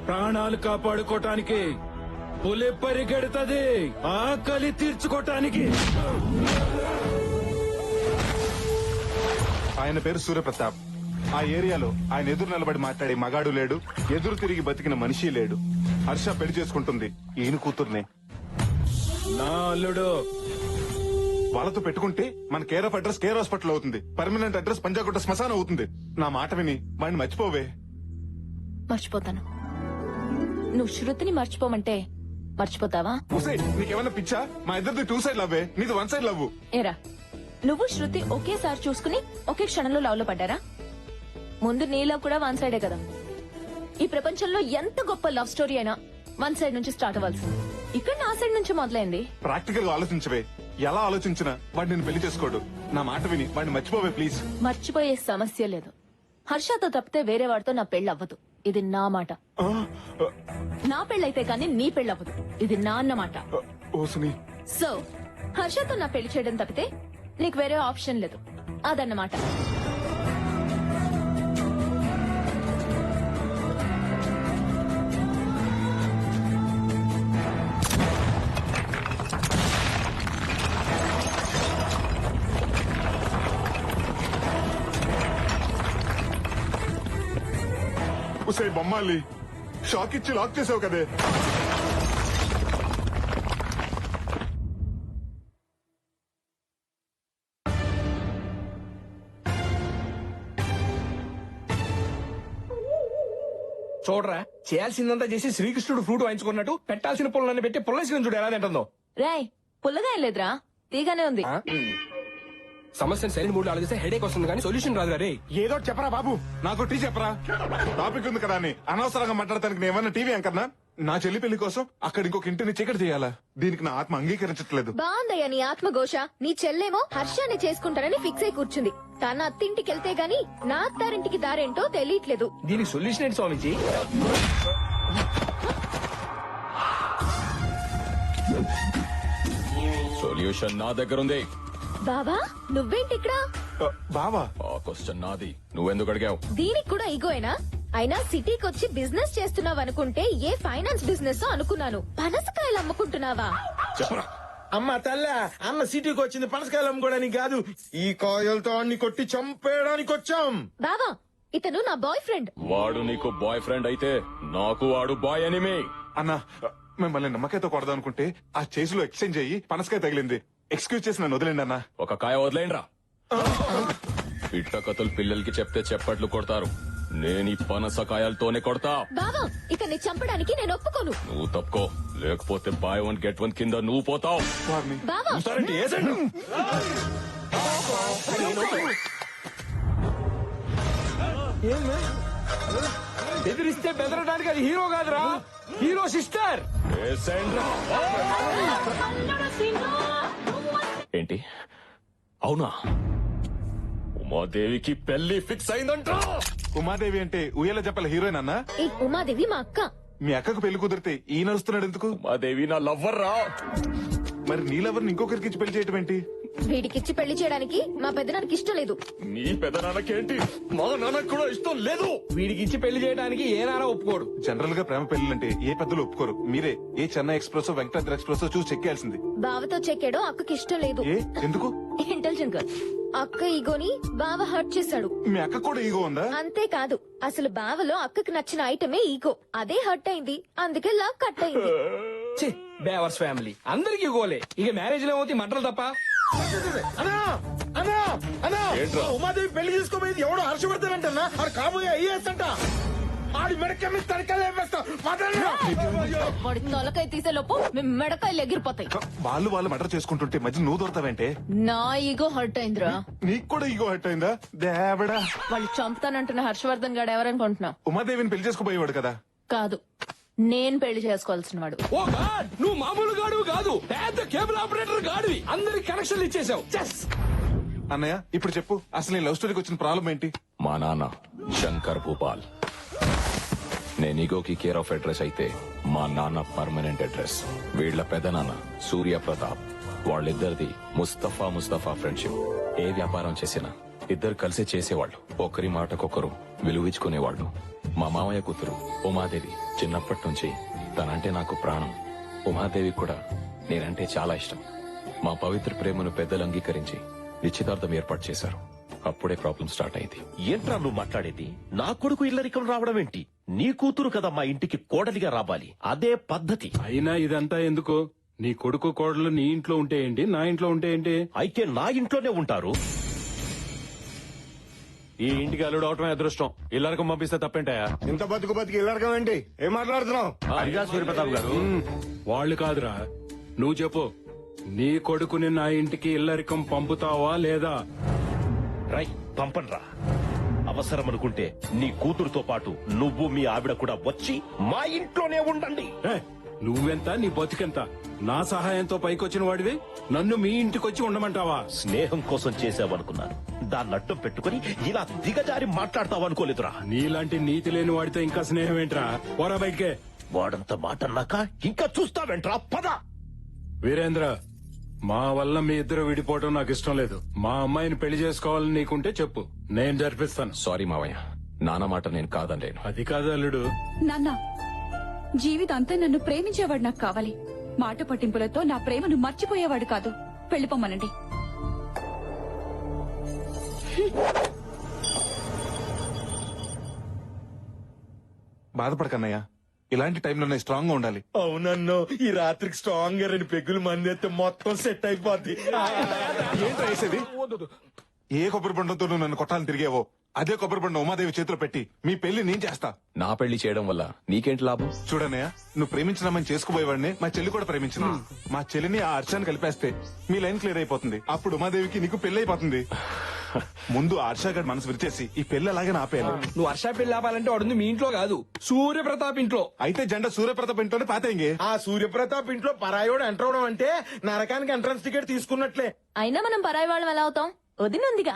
ప్రాణాలు కాపాడుకోటానికి, పులి పరిగెడుతుంది ఆకలి తీర్చుకోటానికి. ఆయన పేరు సూర్యప్రతాప్. ఆ ఏరియాలో ఆయన ఎదురు నిలబడి మాట్లాడే మగాడు లేడు, ఎదురు తిరిగి బతికిన మనిషి లేడు. హర్ష పెళ్లి చేసుకుంటుంది ఈయన కూతుర్నే. నా అల్లుడు. వాళ్ళతో పెట్టుకుంటే మన care of address care hospital అవుతుంది, పర్మనెంట్ అడ్రస్ పంజాగుట్ట శ్మశానం అవుతుంది. నా మాట విని వాడిని మర్చిపోవే. మర్చిపోతాను. నువ్వు శృతిని మర్చిపోమంటే మర్చిపోతావా? నీకేమన్నా పిచ్చా? మా ఇద్దరిది 2 సైడ్ లవ్వే, నీది 1 సైడ్ లవ్. ఏరా, నువ్వు శృతి ఒకేసారి చూసుకుని ఒకే క్షణంలో లవ్ లో పడ్డారా? ముందు నీ లవ్ కూడా 1 సైడే కదా. ఈ ప్రపంచంలో ఎంత గొప్ప లవ్ స్టోరీ అయినా 1 సైడ్ నుంచి స్టార్ట్ అవ్వాల్సింది. ఇక్కడ నా సైడ్ నుంచి మొదలైంది. ప్రాక్టికల్ గా ఆలోచించవే. ఎలా ఆలోచించినా వాడు నేను పెళ్లి చేసుకోడు. నా మాట విని వాడిని మర్చిపోవే ప్లీజ్. మర్చిపోయే సమస్య లేదు. హర్షతో తప్పితే వేరే వాడితో నా పెళ్లి అవ్వదు. ఇది నా మాట. నా పెళ్ళైతే కానీ నీ పెళ్లి అవ్వదు. ఇది నా అన్నమాట. సో హర్షతో నా పెళ్లి చేయడం తప్పితే నీకు వేరే ఆప్షన్ లేదు. అదన్నమాట. ఉసే బొమ్మాలి, షాక్ ఇచ్చి లాక్ చేసావు కదే. చూడరా, చేయాల్సిందంతా చేసి శ్రీకృష్ణుడు ఫ్రూట్ వాయించుకున్నట్టు పెట్టాల్సిన పుల్లన్ని పెట్టి పుల్లేసిన చూడు ఎలా తింటుందో. రాయ్, పుల్లగా ఏం లేదురా, తీగానే ఉంది. సమస్యను సరైన మూడు ఆలోచిస్తే హెడేక్ వస్తుంది కానీ సొల్యూషన్ రాదు రే. ఏదో చెప్పరా బాబు, నాకు టీ చెప్పరా. టాపిక్ ఉంది కదా అని అనవసరంగా మాట్లాడటానికి నేను ఏమన్నా టీవీ అంకన్నా? నా చెల్లి పెళ్లి కోసం అక్కడ ఇంకొక ఇంటిని చీకటి చేయాలా? దీనికి నా ఆత్మ అంగీకరించట్లేదు. బాగుందయ్యా నీ ఆత్మఘోష. నీ చెల్లేమో హర్షాన్ని చేసుకుంటానని ఫిక్స్ అయి కూర్చుంది. తన అత్తింటికి వెళ్తే గాని నా అత్తారింటికి దారేంటో తెలియట్లేదు. దీనికి సొల్యూషన్ ఏంటి స్వామిజీ? సొల్యూషన్ నా దగ్గర ఉంది. బావా నువ్వేంటి ఇక్కడ? బావా ఆ క్వశ్చన్ నాది, నువ్వెందుకు అడిగావు? దీనికి కూడా ఈగోయేనా? అయినా సిటీకి వచ్చి బిజినెస్ చేస్తున్నావు అనుకుంటే ఏ ఫైనాన్స్ బిజినెస్ అనుకున్నాను. పనసకాయలు అమ్ముకుంటున్నావా? చెప్పరా. అమ్మ తల్ల, అన్న సిటీకి వచ్చింది పనసకాయలు అమ్ముకోవడానికి కాదు, ఈ కాయలతో అన్ని కొట్టి చంపేయడానికి వచ్చాం. బావా ఇతను నా బాయ్ ఫ్రెండ్. వాడు నీకు బాయ్ ఫ్రెండ్ అయితే నాకు వాడు బాయ్ ఎనిమి. అన్నా మిమ్మల్ని నమ్మకాయతో కొడదాం అనుకుంటే ఆ చేతిలో ఎక్స్చేంజ్ అయ్యి పనసకాయ తగిలింది. ఎక్స్క్యూజ్ చేసి నన్ను వదిలేండి అన్నా. ఒక కాయ వదిలేండ్రా. పిట్ట కథలు పిల్లలకి చెప్తే చెప్పట్లు కొడతారు, నేను ఈ పనసకాయలతోనే కొడతా. బావా ఇతన్ని చంపడానికి నేను ఒప్పుకోను. నువ్వు తప్పుకో, లేకపోతే బాయ్ వన్ గెట్ వన్ కింద నువ్వు పోతావు. బావా చూస్తారంటే ఏసండి. బెదిరిస్తే బెదరడానికి అది హీరో కాదురా, హీరో సిస్టర్. ఏంటి అవునా? ఉమాదేవికి పెళ్లి ఫిక్స్ అయిందంట. ఉమాదేవి అంటే ఉయ్యాల చెప్పల హీరోయిన్ అన్నా? ఈ ఉమాదేవి మా అక్క. మీ అక్కకు పెళ్లి కుదిరితే ఈ నడుస్తున్నాడు ఎందుకు? ఉమాదేవి నా లవ్వర్ రా. మరి నీ లవర్ని ఇంకొకరికి ఇచ్చి పెళ్లి చేయటం ఏంటి? వీడికిచ్చి పెళ్లి చేయడానికి మా పెద్దనానికి ఇష్టం లేదు. నీ పెదనాన్నకేంటి, మా నాన్నకు కూడా ఇష్టం లేదు. వీడికి ఇచ్చి పెళ్లి చేయడానికి ఏ నాన్న ఒప్పుకోడు. జనరల్ గా ప్రేమ పెళ్లిలంటే ఏ పెద్దలు ఒప్పుకోరు. మీరే ఏ చెన్నై ఎక్స్ప్రెస్ వెంకటాద్రి ఎక్స్ప్రెస్ చూసి చెక్కేయాల్సింది. బావతో చెక్కాడో అక్కకి ఇష్టం లేదు. ఏ ఎందుకు? Intelligent girl. అక్క ఈగోని బావ హర్ట్ చేశాడు. మీ అక్క కూడా ఈగో ఉందా? అంతేకాదు అసలు బావలో అక్కకి నచ్చిన ఐటమే ఈగో. అదే హర్ట్ అయింది, అందుకే లవ్ కట్ అయింది. బేవర్స్ ఫ్యామిలీ అందరికి గోలే. ఇక మ్యారేజ్ లో ఏమవుతాయి మంటలు తప్ప. ఉమాదేవి పెళ్లి చేసుకోబోయేది ఎవడో హర్షవర్ధన్ ఆడు కాబోయే ఐఏఎస్ అంట. ఆడి మెడక మీద తడకలు వేస్తా. వాడి తొలకాయ తీసే లోపు మెడకాయలు ఎగిరిపోతాయి. వాళ్ళు మర్డర్ చేసుకుంటుంటే మధ్య నువ్వు దొరతావేంటే? నా ఈగో హర్ట్ అయిందిరా. నీకు కూడా ఈగో హర్ట్ అయిందా? దేవడా, వాళ్ళు చంపుతానంటున్న హర్షవర్ధన్ గాడు ఎవరనుకుంటున్నావు? ఉమాదేవిని పెళ్లి చేసుకోబోయేవాడు కదా? కాదు, నేను పెళ్లి చేసుకోవాల్సిన వాడు. ఓ గాడ్, నువ్వు మామూలు గాడువు కాదు, పెద్ద కేబుల్ ఆపరేటర్ గాడివి. అందరికి కనెక్షన్లు ఇచ్చేసావు. అన్నయ్య ఇప్పుడు చెప్పు, అసలు నీ లవ్ స్టోరీకి వచ్చిన ప్రాబ్లం ఏంటి? మా నాన్న శంకర్ భూపాల్. నేను ఈగోకి కేర్ ఆఫ్ అడ్రస్ అయితే మా నాన్న పర్మనెంట్ అడ్రస్. వీళ్ల పెదనాన్న సూర్య ప్రతాప్. వాళ్ళిద్దరిది ముస్తఫా ఫ్రెండ్షిప్. ఏ వ్యాపారం చేసినా ఇద్దరు కలిసి చేసేవాళ్ళు. ఒకరి మాటకొకరు విలువించుకునేవాళ్ళు. మా మామయ్య కూతురు ఉమాదేవి చిన్నప్పటి నుంచి తనంటే నాకు ప్రాణం. ఉమాదేవి కూడా నేనంటే చాలా ఇష్టం. మా పవిత్ర ప్రేమను పెద్దలు అంగీకరించి నిశ్చితార్థం ఏర్పాటు చేశారు. అప్పుడే ప్రాబ్లం స్టార్ట్ అయింది. ఏంట్రా నువ్వు మాట్లాడేది? నా కొడుకు ఇల్లరికం రావడం ఏంటి? నీ కూతురు కదా మా ఇంటికి కోడలిగా రావాలి, అదే పద్ధతి. అయినా ఇదంతా ఎందుకు? నీ కొడుకు కోడలు నీ ఇంట్లో ఉంటే ఏంటి, నా ఇంట్లో ఉంటే ఏంటి? అయితే నా ఇంట్లోనే ఉంటారు. ఈ ఇంటికి అల్లుడు అవటమే అదృష్టం. ఇల్లరికం పంపిస్తే తప్పేంటాయా? ఇంత బతుకు ఇల్లరకం ఏంటి? ఏం మాట్లాడుతున్నావు? అదిగా సూర్యప్రతాప్ గారు. వాళ్ళు కాదురా, నువ్వు చెప్పు. నీ కొడుకుని నా ఇంటికి ఇల్లరికం పంపుతావా లేదా? రై పంపన్రా. అవసరం అనుకుంటే నీ కూతురుతో పాటు నువ్వు మీ ఆవిడ కూడా వచ్చి మా ఇంట్లోనే ఉండండి. నువ్వెంత, నీ బతుకెంత? నా సహాయంతో పైకొచ్చిన వాడివి నన్ను మీ ఇంటికొచ్చి ఉండమంటావా? స్నేహం కోసం చేసావనుకున్నాను, దాన్ని అడ్డం పెట్టుకుని ఇలా దిగజారి మాట్లాడతావనుకోలేదురా. నీలాంటి నీతి లేని వాడితో ఇంకా స్నేహం ఏంట్రా? పోరా బయటికే. వాడంత మాట అన్నాక ఇంకా చూస్తావేంట్రా? పద. వీరేంద్ర, మా వల్ల మీ ఇద్దరు విడిపోవటం నాకు ఇష్టం లేదు. మా అమ్మాయిని పెళ్లి చేసుకోవాలని నీకుంటే చెప్పు, నేను జరిపిస్తాను. సారీ మావయ్య, నాన్న మాట నేను కాదనలేను. అది కాదు అల్లుడు. నాన్న, జీవితాంతా నన్ను ప్రేమించేవాడు నాకు కావాలి. మాట పట్టింపులతో నా ప్రేమను మర్చిపోయేవాడు కాదు. వెళ్ళిపోమ్మనండి. బాధపడకన్నయ్య, ఇలాంటి టైంలోనే స్ట్రాంగ్ గా ఉండాలి. అవునన్నో, ఈ రాత్రికి స్ట్రాంగ్ గా 2 పెగ్గులు మంది అయితే మొత్తం సెట్ అయిపోద్ది. ఏంటో వేసేది? ఏ కొబ్బరి బండంతో నువ్వు నన్ను కొట్టాలని తిరిగేవో అదే కొబ్బరి బండం ఉమాదేవి చేతిలో పెట్టి మీ పెళ్లి నేను చేస్తా. నా పెళ్లి చేయడం వల్ల నీకేంటి లాభం? చూడన్నయ్య, నువ్వు ప్రేమించినామని చేసుకుపోయేవాడిని మా చెల్లి కూడా ప్రేమించింది. మా చెల్లిని ఆ హర్షాన్ని కలిపేస్తే మీ లైన్ క్లియర్ అయిపోతుంది. అప్పుడు ఉమాదేవికి నీకు పెళ్లి అయిపోతుంది. ముందు హర్షగాడి మనసు విరిచేసి ఈ పెళ్లి అలాగే ఆపేయాలి. నువ్వు హర్ష పెళ్లి ఆపాలంటే వాడుంది మీ ఇంట్లో కాదు, సూర్యప్రతాప్ ఇంట్లో. అయితే జెండా సూర్యప్రతాప్ ఇంట్లోనే పాతేంగే. ఆ సూర్యప్రతాప్ ఇంట్లో పరాయోడు ఎంటర్ అవడం అంటే నరకానికి ఎంట్రన్స్ టికెట్ తీసుకున్నట్లే. అయినా మనం పరాయి వాళ్ళం ఎలా అవుతాం? వదినుందిగా,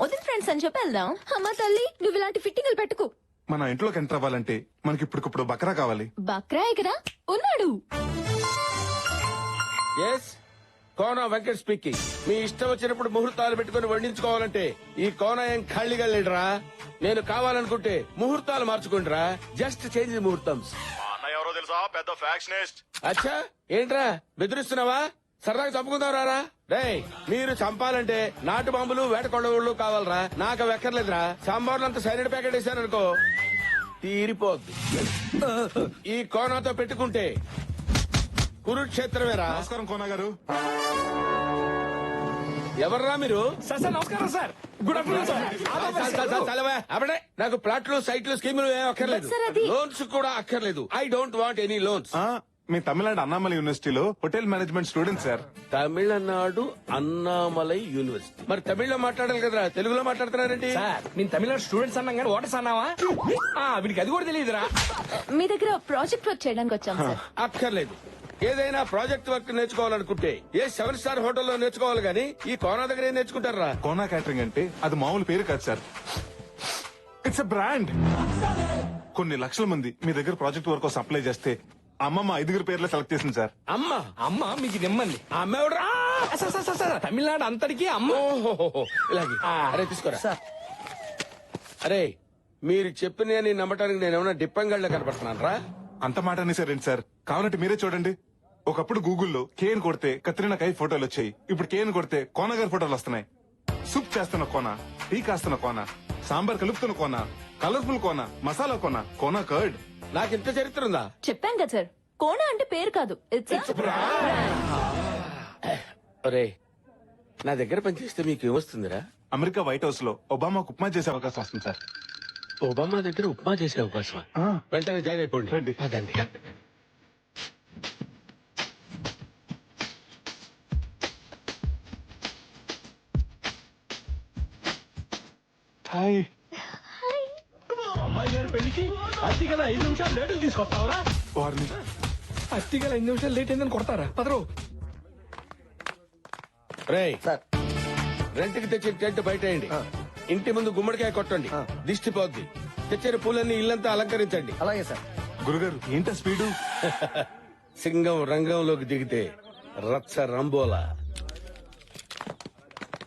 వదిన ఫ్రెండ్స్ అని చెప్పి వెళ్దాం. అమ్మ తల్లి, నువ్వు ఇలాంటి ఫిట్టింగ్లు పెట్టుకు. మన ఇంట్లోకి ఎంటర్ అవ్వాలంటే మనకి ఇప్పుడు బకరా కావాలి. బక్రాయ్ కదా ఉన్నాడు. కోన వెంకట్ స్పీకింగ్. మీ ఇష్టం వచ్చినప్పుడు ముహూర్తాలు పెట్టుకుని వండించుకోవాలంటే ఈ కోన ఏం ఖాళీగా లేడురా. నేను కావాలనుకుంటే ముహూర్తాలు మార్చుకుంటారా. జస్ట్ చేంజ్ ముహూర్తం. అన్న ఎవరో తెలుసా, పెద్ద ఫ్యాక్షనిస్ట్. అచ్చా ఏంట్రా బెదిరిస్తున్నావా? సరదాగా చంపుకుందాం రారా. రేయ్ మీరు చంపాలంటే నాటు బాంబులు వేట కొడవళ్ళు కావాలరా. నాకు అవి ఎక్కర్లేదురా. సాంబార్లు అంత సైనిడ్ ప్యాకెట్ వేసారనుకో తీరిపోద్ది. ఈ కోనాతో పెట్టుకుంటే కురుక్షేత్రమేరా. నమస్కారం కోన గారు. ఎవర్రా మీరు? సార్ నమస్కారం సార్. Good afternoon sir. అప్పుడే నాకు ప్లాట్లు సైట్లు స్కీములు ఏం అక్కర్లేదు. సార్, అది- లోన్స్ కూడా అక్కర్లేదు. I don't want any loans. మీ తమిళనాడు అన్నామలై యూనివర్సిటీలో hotel management student sir. Tamil Nadu Annamalai university. మరి తమిళ్లో మాట్లాడాలి కదరా, తెలుగులో మాట్లాడుతున్నారండి? సార్ నేను తమిళనాడు స్టూడెంట్స్ అన్నాం కానీ ఓటర్స్ అన్నావా? వీడికి అది కూడా తెలియదురా. మీ దగ్గర ప్రాజెక్ట్ వర్క్ చేయడానికి వచ్చాం సార్. అక్కర్లేదు. ఏదైనా ప్రాజెక్ట్ వర్క్ నేర్చుకోవాలనుకుంటే ఏ 7 స్టార్ హోటల్లో నేర్చుకోవాలి గానీ ఈ కోనా దగ్గర ఏం నేర్చుకుంటారా? కోనా క్యాటరింగ్ అంటే అది మామూలు పేరు కాదు సార్. It's a brand. కొన్ని లక్షల మంది మీ దగ్గర ప్రాజెక్ట్ వర్క్ కోసం అప్లై చేస్తే అమ్మమ్మ 5 పేర్లు సెలెక్ట్ చేసింది సార్. అమ్మ మీకు నిమ్మంది. ఆ అమ్మ ఎవడరా? సార్ తమిళనాడు అంతటికి అమ్మ. ఇలాగే అరే తీసుకోరా. అరే మీరు చెప్పిన నమ్మటానికి నేనేమన్నా డిప్పంగళ్ళ కనపడుతున్నాను రా. అంత మాట అనేసారండి సార్. కావాలంటే మీరే చూడండి. ఒకప్పుడు గూగుల్లో కేన్ కొడితే కత్రినా కైఫ్ ఫోటోలు వచ్చాయి. ఇప్పుడు కేన్ కొడితే కోన గారి ఫోటోలు వస్తున్నాయి. సూప్ చేస్తున్న కోన, టీ కాస్తున్న కోన, సాంబార్ కలుపుతున్న కోన, కలర్ఫుల్ కోన, మసాలా కోన, కోన కర్డ్. నాకు ఇంత చరిత్ర ఉందా? చెప్పాం కదా సార్, కోణ అంటే పేరు కాదు, ఇట్స్ ఒరే నా దగ్గర పనిచేస్తే మీకు ఏమొస్తుందిరా? అమెరికా వైట్ హౌస్ లో ఒబామాకు ఉప్మా చేసే అవకాశం వస్తుంది సార్. ఒబామా దగ్గర ఉప్మా చేసే అవకాశం. వెంటనే జాయిన్ అయిపోండి. అదండి. హాయ్. అమ్మాయి గారి పెళ్లికి అత్తిగల 5 నిమిషాలు లేటు తీసుకొస్తావరా? వారిని అత్తిగల 5 నిమిషాలు లేట్ అయిందని కొడతారా? పదరు. రేయ్ రెంట్కి తెచ్చిన టెంట్ బయటేయండి. ఇంటి ముందు గుమ్మడికాయ కొట్టండి, దిష్టి పోద్ది. తెచ్చిన పూలన్నీ ఇల్లంతా అలంకరించండి. అలాగే సార్. గురుగారు ఏంటా స్పీడు? సింగం రంగంలోకి దిగితే రచ్చ రంబోలా.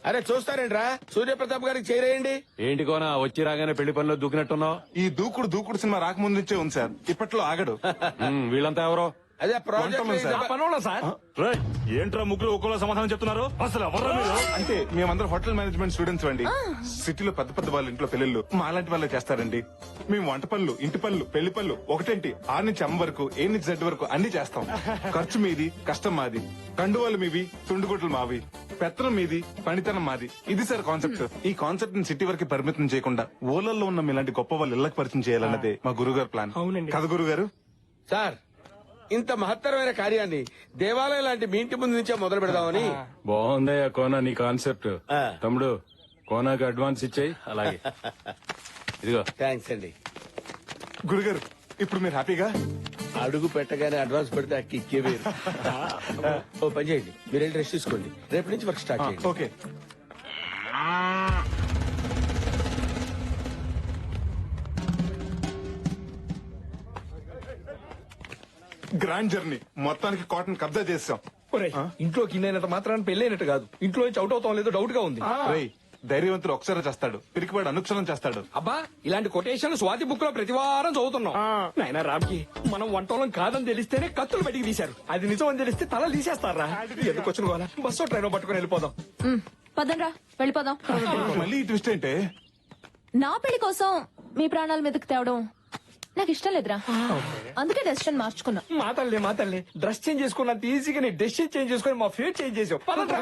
అరే చూస్తారేంట్రా, సూర్యప్రతాప్ గారికి చేరేయండి. ఏంటి కోనా వచ్చి రాగానే పెళ్లి పనిలో దూకినట్టున్నావు? ఈ దూకుడు సినిమా రాకముందు నుంచే ఉంది సార్. ఇప్పట్లో ఆగడు. వీళ్ళంతా ఎవరో? అదే ప్రాజెక్ట్ సార్. ఏంట్రా ముగ్గురు ఒక్కలో సమాధానం చెప్తున్నారు? అసలు ఎవరు మీరు? అంటే మేమందరం హోటల్ మేనేజ్మెంట్ స్టూడెంట్స్ అండి. సిటీలో పెద్ద వాళ్ళ ఇంట్లో పెళ్లిళ్ళు మా లాంటి వాళ్ళే చేస్తారండి. మేము వంట పనులు, ఇంటి పనులు, పెళ్లి పనులు ఒకటేంటి 6 నుంచి M వరకు, A నుంచి Z వరకు అన్ని చేస్తాం. ఖర్చు మీది, కష్టం మాది. కండువాలు మీవి, తుండుగుడ్లు మావి. పెత్తనం మీది, పనితనం మాది. ఇది సార్ కాన్సెప్ట్. ఈ కాన్సెప్ట్ ని సిటీ వరకు పరిమితం చేయకుండా ఊళ్ళల్లో ఉన్న మీలాంటి గొప్ప వాళ్ళు ఇళ్లకు పరిచయం చేయాలన్నదే మా గురుగారు ప్లాన్. కదా గురుగారు? సార్ ఇంత మహత్తరమైన కార్యాన్ని దేవాలయం లాంటి మీ ఇంటి ముందు నుంచే మొదలు పెడదామని. బాగుందయ్యా కోనా నీ కాన్సెప్ట్. తమ్ముడు కోనాకి అడ్వాన్స్ ఇచ్చాయి. అలాగే ఇదిగో. థ్యాంక్స్ అండి. గురుగారు ఇప్పుడు మీరు హ్యాపీగా? అడుగు పెట్టగానే అడ్వాన్స్ పెడితే అక్కి ఇక్కే వేరు. ఓ పని చేయండి, మీరు వెళ్ళి రెస్ట్ తీసుకోండి. రేపు నుంచి వర్క్ స్టార్ట్ చేయండి. ఓకే. గ్రాండ్ జర్నీ మొత్తానికి కాటన్ కబ్జా చేసాం. ఇంట్లోకి ఇన్నైనంత మాత్రాన్ని పెళ్ళైనట్టు కాదు. ఇంట్లో నుంచి అవుట్ అవుతాం లేదో డౌట్ గా ఉంది. ధైర్యవంతుడు ఒకసారి చేస్తాడు, పిరికివాడు అనుక్షరం చేస్తాడు. అబ్బా ఇలాంటి కొటేషన్ స్వాతి బుక్ లో ప్రతి వారం చదువుతున్నాం. నాయనా రామ్కి మనం వంటోళం కాదని తెలిస్తేనే కత్తులు బయటికి తీశారు. అది నిజం అని తెలిస్తే తల తీసేస్తారా? ఎందుకు వచ్చిన వాళ్ళ బస్సు ట్రైన్ పట్టుకుని వెళ్ళిపోదాం. పదండ్రా వెళ్ళిపోదాం. మళ్ళీ ఈ ట్విస్ట్ ఏంటే? నా పెళ్లి కోసం మీ ప్రాణాల మీదకి తేవడం నాకు ఇష్టం లేదురా. అందుకే డెసిషన్ మార్చుకున్నా. మా తల్లి డ్రెస్ చేంజ్ చేసుకున్నంత ఈజీగా నీ డెసిషన్ చేంజ్ చేసుకుని మా ఫేట్ చేంజ్ చేసావు.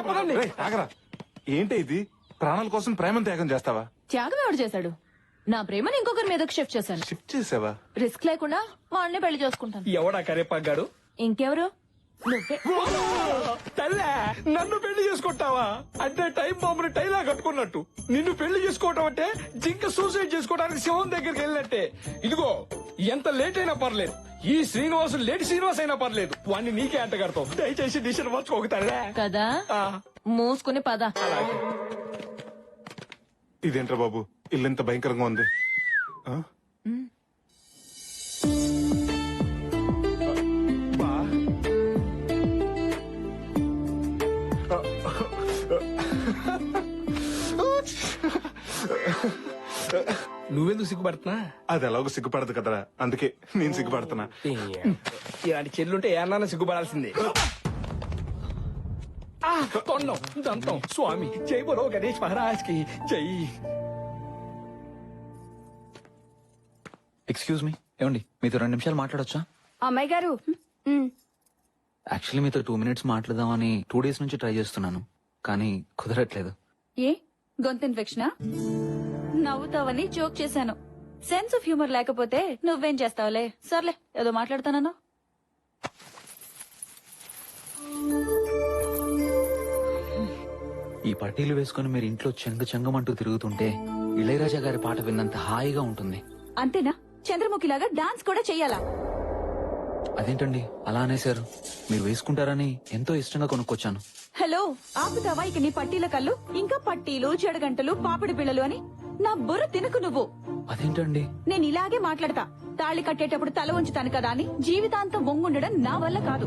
పదండి. ఆగరా, ఏంటి ఇది? ప్రాణాల కోసం ప్రేమను త్యాగం చేస్తావా? త్యాగం ఎవడు చేశాడు? నా ప్రేమను ఇంకొకరి మీదకి షిఫ్ట్ చేశాను. షిఫ్ట్ చేసావా? రిస్క్ లేకుండా వాడిని పెళ్లి చేసుకుంటాను. ఎవడా కరేపాగాడు? ఇంకెవరు? నువ్వే. తల్లే నన్ను పెళ్లి చేసుకుంటావా? అంటే టైం బాంబుని టైలా కట్టుకున్నట్టు నిన్ను పెళ్లి చేసుకోవటం అంటే జింక సూసైడ్ చేసుకోవడానికి సింహం దగ్గరికి వెళ్ళినట్టే. ఇదిగో ఎంత లేట్ అయినా పర్లేదు, ఈ శ్రీనివాసు లేట్ శ్రీనివాస్ అయినా పర్లేదు, వాడిని నీకే అంట కడతావు. దయచేసి డిసిషన్ మార్చుకోగతాడే కదా. మూసుకుని పద. ఇదేంట్రా బాబు, ఇల్లు ఎంత భయంకరంగా ఉంది. నువ్వెందుకు సిగ్గుపడుతున్నా? అది ఎలాగో సిగ్గుపడదు కదరా, అందుకే నేను సిగ్గుపడుతున్నా. ఇలాంటి చెల్లుంటే ఏమన్నా సిగ్గుపడాల్సిందే. తొండం దంతం స్వామి జై బలో గణేష్ మహారాజ్ కి జై. ఎక్స్క్యూజ్ మీ, ఏమండి మీతో 2 నిమిషాలు మాట్లాడొచ్చా? అమ్మాయి గారు యాక్చువల్లీ మీతో 2 మినిట్స్ మాట్లాడదామని 2 days నుంచి ట్రై చేస్తున్నాను, కానీ కుదరట్లేదు. ఏ గొంతు ఇన్ఫెక్షనా? నవ్వుతావని జోక్ చేశాను. సెన్స్ ఆఫ్ హ్యూమర్ లేకపోతే నువ్వేం చేస్తావులే. సర్లే ఏదో మాట్లాడతానన్నా. ఈ పట్టీలు వేసుకుని మీరు ఇంట్లో చెంగమంటూ తిరుగుతుంటే ఇళయరాజా గారి పాట విన్నంత హాయిగా ఉంటుంది. అంతేనా? చంద్రముఖిలాగా డాన్స్ కూడా చెయ్యాలా? అదేంటండి అలా అనేశారు? మీరు వేసుకుంటారని ఎంతో ఇష్టంగా కొనుక్కొచ్చాను. హలో, ఆపుతావా ఇక నీ పట్టీల కళ్ళు? ఇంకా పట్టీలు, చెడగంటలు, పాపిడి పిల్లలు అని నా బుర్ర తినకు నువ్వు. అదేంటండి? నేను ఇలాగే మాట్లాడతా. తాళి కట్టేటప్పుడు తల ఉంచుతాను కదా అని జీవితాంతం వంగుండడం నా వల్ల కాదు.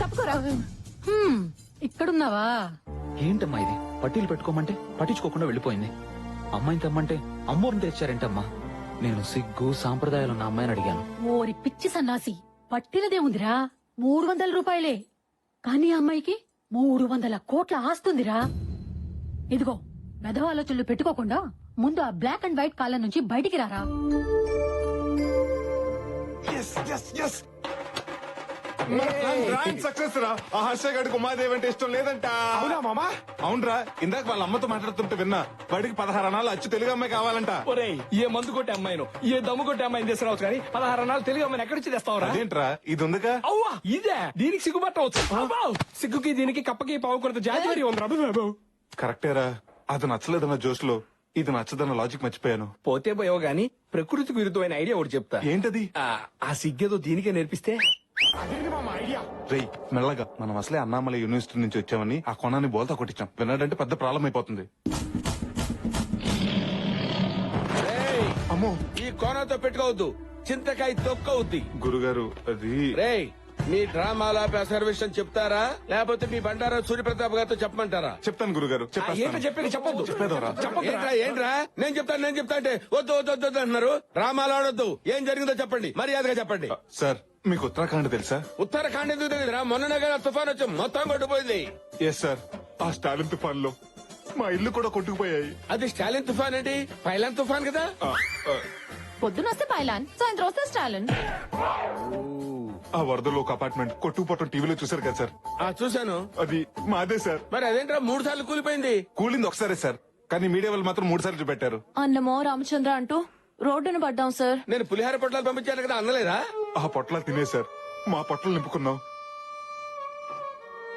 తప్పుకోరా. ఇక్కడున్నావా? ఏంటమ్మా ఇది? పట్టీలు పెట్టుకోమంటే పట్టించుకోకుండా వెళ్ళిపోయింది. అమ్మాయిని తెమ్మంటే అమ్మోరిని తెచ్చారేంటమ్మా? నేను సిగ్గు సాంప్రదాయాలు ఉన్న అమ్మాయిని అడిగాను. ఓరి పిచ్చి సన్నాసి, పట్టినదేముందిరా? 300 రూపాయలే. కానీ ఆ అమ్మాయికి 300 కోట్ల ఆస్తుందిరా. ఇదిగో మెదవ ఆలోచనలు పెట్టుకోకుండా ముందు ఆ బ్లాక్ అండ్ వైట్ కాలం నుంచి బయటికి రారా. సక్సెస్ రా. ఆ హర్ష గడికి ఉమాదేవి అంటే ఇష్టం లేదంట. అవునా మామా? అవునరా, ఇందాక వాళ్ళ అమ్మతో మాట్లాడుతుంటే విన్నా. వాడికి 16 అనాలు అచ్చు తెలుగు అమ్మాయి కావాలంట. ఒరేయ్, ఏ మందు కొట్టే అమ్మాయిను, ఏ దమ్ము కొట్టే అమ్మాయిని తీసుకురావచ్చు కానీ 16 అనాలు తెలుగు అమ్మాయిని ఎక్కడి నుంచి తెస్తావురా? అదేంట్రా, ఇది ఉందిగా. అవ్వా, ఇదే దీనికి సిగ్గుపట్టవచ్చు. సిగ్గుకి దీనికి కప్పకి పావు కొరత జాతి మరి ఉంది. కరెక్టేరా, అది నచ్చలేదన్న జోష్లో ఇది నచ్చదన్న లాజిక్ మర్చిపోయాను. పోతే పోయావు గాని ప్రకృతికి విరుద్ధమైన ఐడియా ఒకటి చెప్తా. ఏంటది? ఆ సిగ్గేదో దీనికే నేర్పిస్తే. రేయ్ మెల్లగా, మనం అసలే అన్నామలై యూనివర్సిటీ నుంచి వచ్చామని ఆ కొనాన్ని బోల్తా కొట్టించాం. విన్నాడంటే పెద్ద ప్రాబ్లం అయిపోతుంది. అమ్మో, ఈ కోనతో పెట్టుకోవద్దు, చింతకాయ తొక్కవుద్ది. గురుగారు అది. రేయ్, మీ డ్రామాల అసర్వేషన్ చెప్తారా లేకపోతే మీ బండారా సూర్యప్రతాప్ గారితో చెప్పమంటారా? చెప్తాను గురుగారు. ఏంటో చెప్పేది చెప్పొద్దు. ఏంట్రా నేను చెప్తా అంటే వద్దు వద్దు వద్దు వద్దు అంటున్నారు. డ్రామాలు ఆడొద్దు. ఏం జరిగిందో చెప్పండి, మర్యాదగా చెప్పండి. సార్, మీకు ఉత్తరాఖండ్ తెలుసా? ఉత్తరాఖండ్ ఎందుకు తెలియదురా? మొన్ననే కదా తుఫాన్ వచ్చి మొత్తం కొట్టుకుపోయింది. ఎస్ సార్, ఆ స్టాలిన్ తుఫాన్ లో మా ఇల్లు కూడా కొట్టుకుపోయాయి. అది స్టాలిన్ తుఫాన్ ఏంటి? పైలాన్ తుఫాన్ కదా. పొద్దున వస్తే పైలాన్, సాయంత్రం వస్తే స్టాలిన్. ఆ వరదలో ఒక అపార్ట్మెంట్ కొట్టుకుపోవటం టీవీలో చూసారు కదా సార్? చూశాను. అది మాదే సార్. మరి అదేంట్రా 3 సార్లు కూలిపోయింది? కూలింది ఒకసారే సార్, కానీ మీడియా వాళ్ళు మాత్రం 3 సార్లు చూపెట్టారు. అన్నమో రామచంద్ర అంటూ రోడ్డును పడ్డాం సార్. నేను పులిహార పొట్లాలు పంపించాను కదా, అందలేదా? ఆ పొట్లాలు తినేశారు, మా పొట్టలు నింపుకున్నాం.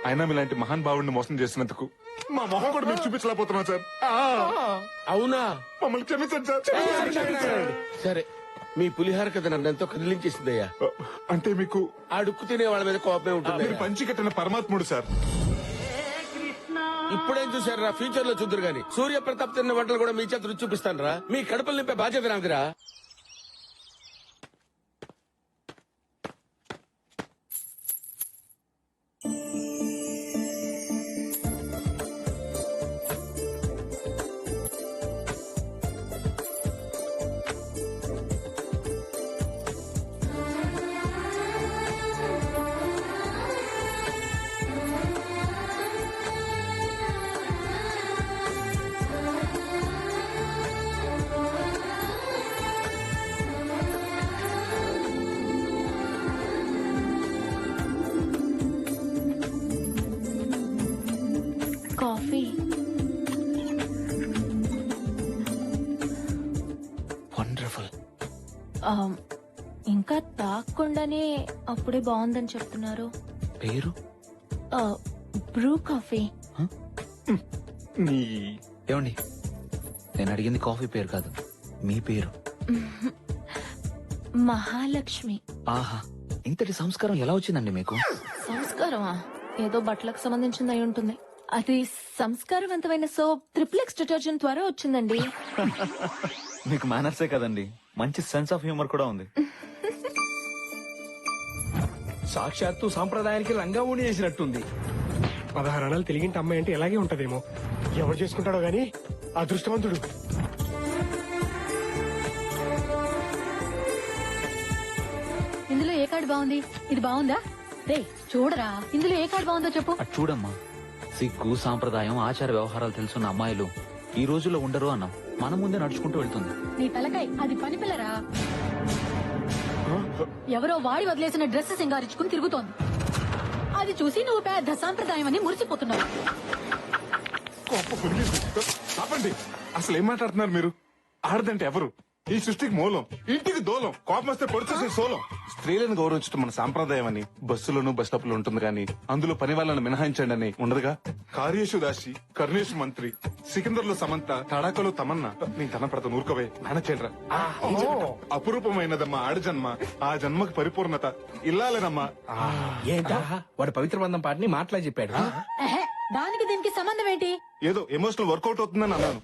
అయినా మీలాంటి మహాన్ భావుడిని మోసం చేసినందుకు మా మొహం కూడా మీకు చూపించలేకపోతున్నాం సార్. అవునా? మమ్మల్ని క్షమించండి సార్. సరే, మీ పులిహార కథ నన్ను ఎంతో కదిలించేసిందయ్యా. అంటే మీకు అడుక్కు తినే వాళ్ళ మీద కోపమే ఉంటుంది. మీరు పంచి కట్టిన పరమాత్ముడు సార్. ఇప్పుడేం చూసారా? ఫ్యూచర్ లో చూద్దరు గాని సూర్య ప్రతాప్ తిన్న వంటలు కూడా మీ చేత రుచి చూపిస్తాను రా. మీ కడుపులు నింపే బాధ్యత నాకురా. కాఫీ. వండర్ఫుల్. ఇంకా తాగకుండానే అప్పుడే బాగుందని చెప్తున్నారు. పేరు? Bru coffee. ఏమండి, నేను అడిగింది కాఫీ పేరు కాదు, మీ పేరు. మహాలక్ష్మి. ఆహా, ఇంతటి సంస్కారం ఎలా వచ్చిందండి మీకు? సంస్కారమా? ఏదో బట్టలకు సంబంధించింది అయి ఉంటుంది. అది సంస్కారవంతమైన సోప్ ట్రిప్లెక్స్ డిటర్జెంట్ ద్వారా వచ్చిందండి. మీకు మేనర్సే కదండి, మంచి సెన్స్ ఆఫ్ హ్యూమర్ కూడా ఉంది. సాక్షాత్తు సాంప్రదాయానికి రంగా ఊడి చేసినట్టుంది. 16 అనాలు తెలిగింటి అమ్మాయి అంటే ఇలాగే ఉంటదేమో. ఎవరు చేసుకుంటాడో గాని అదృష్టవంతుడు. ఇందులో ఏ కార్డు బాగుంది? ఇది బాగుందా? రే చూడరా, ఇందులో ఏ కార్డు బాగుందో చెప్పు. అటు చూడమ్మా, సిగ్గు సాంప్రదాయం ఆచార వ్యవహారాలు తెలుసున్న అమ్మాయిలు ఈ రోజుల్లో ఉండరు అన్నాం. మన ముందే నడుచుకుంటూ వెళ్తుంది. నీ తలకాయ అది పని పిల్లరా. ఎవరో వాడి వదిలేసిన డ్రెస్ సింగారించుకుని తిరుగుతోంది. అది చూసి నువ్వు పెద్ద సాంప్రదాయం అని మురిసిపోతున్నావు. ఆపండి, అసలు ఏం మాట్లాడుతున్నారు మీరు? ఆడదంటే ఎవరు? ఈ సృష్టికి మూలం, ఇంటికి దూలం, కోపం వస్తే పొడిచేసే సోలం. స్త్రీలను గౌరవించడం మన సాంప్రదాయం అని బస్సులోను బస్ స్టాప్ లో ఉంటుంది కానీ అందులో పని వాళ్ళని మినహాయించండి అని ఉండదుగా. కార్యేషు దాసి, కర్ణేషు మంత్రి, సికిందర్ లో సమంత, తడాకలో తమన్నా. నేను తన ప్రత నూరుకవే నానచేలరా. అపురూపమైనదమ్మా ఆడజన్మ, ఆ జన్మకి పరిపూర్ణత ఇల్లాలేనమ్మా. ఏంటా వాడు పవిత్ర బంధం పాటని మాటలా చెప్పాడు. ఎహె, దానికి దీనికి సంబంధం ఏంటి? ఏదో ఎమోషనల్ వర్కౌట్ అవుతుందని అన్నాను.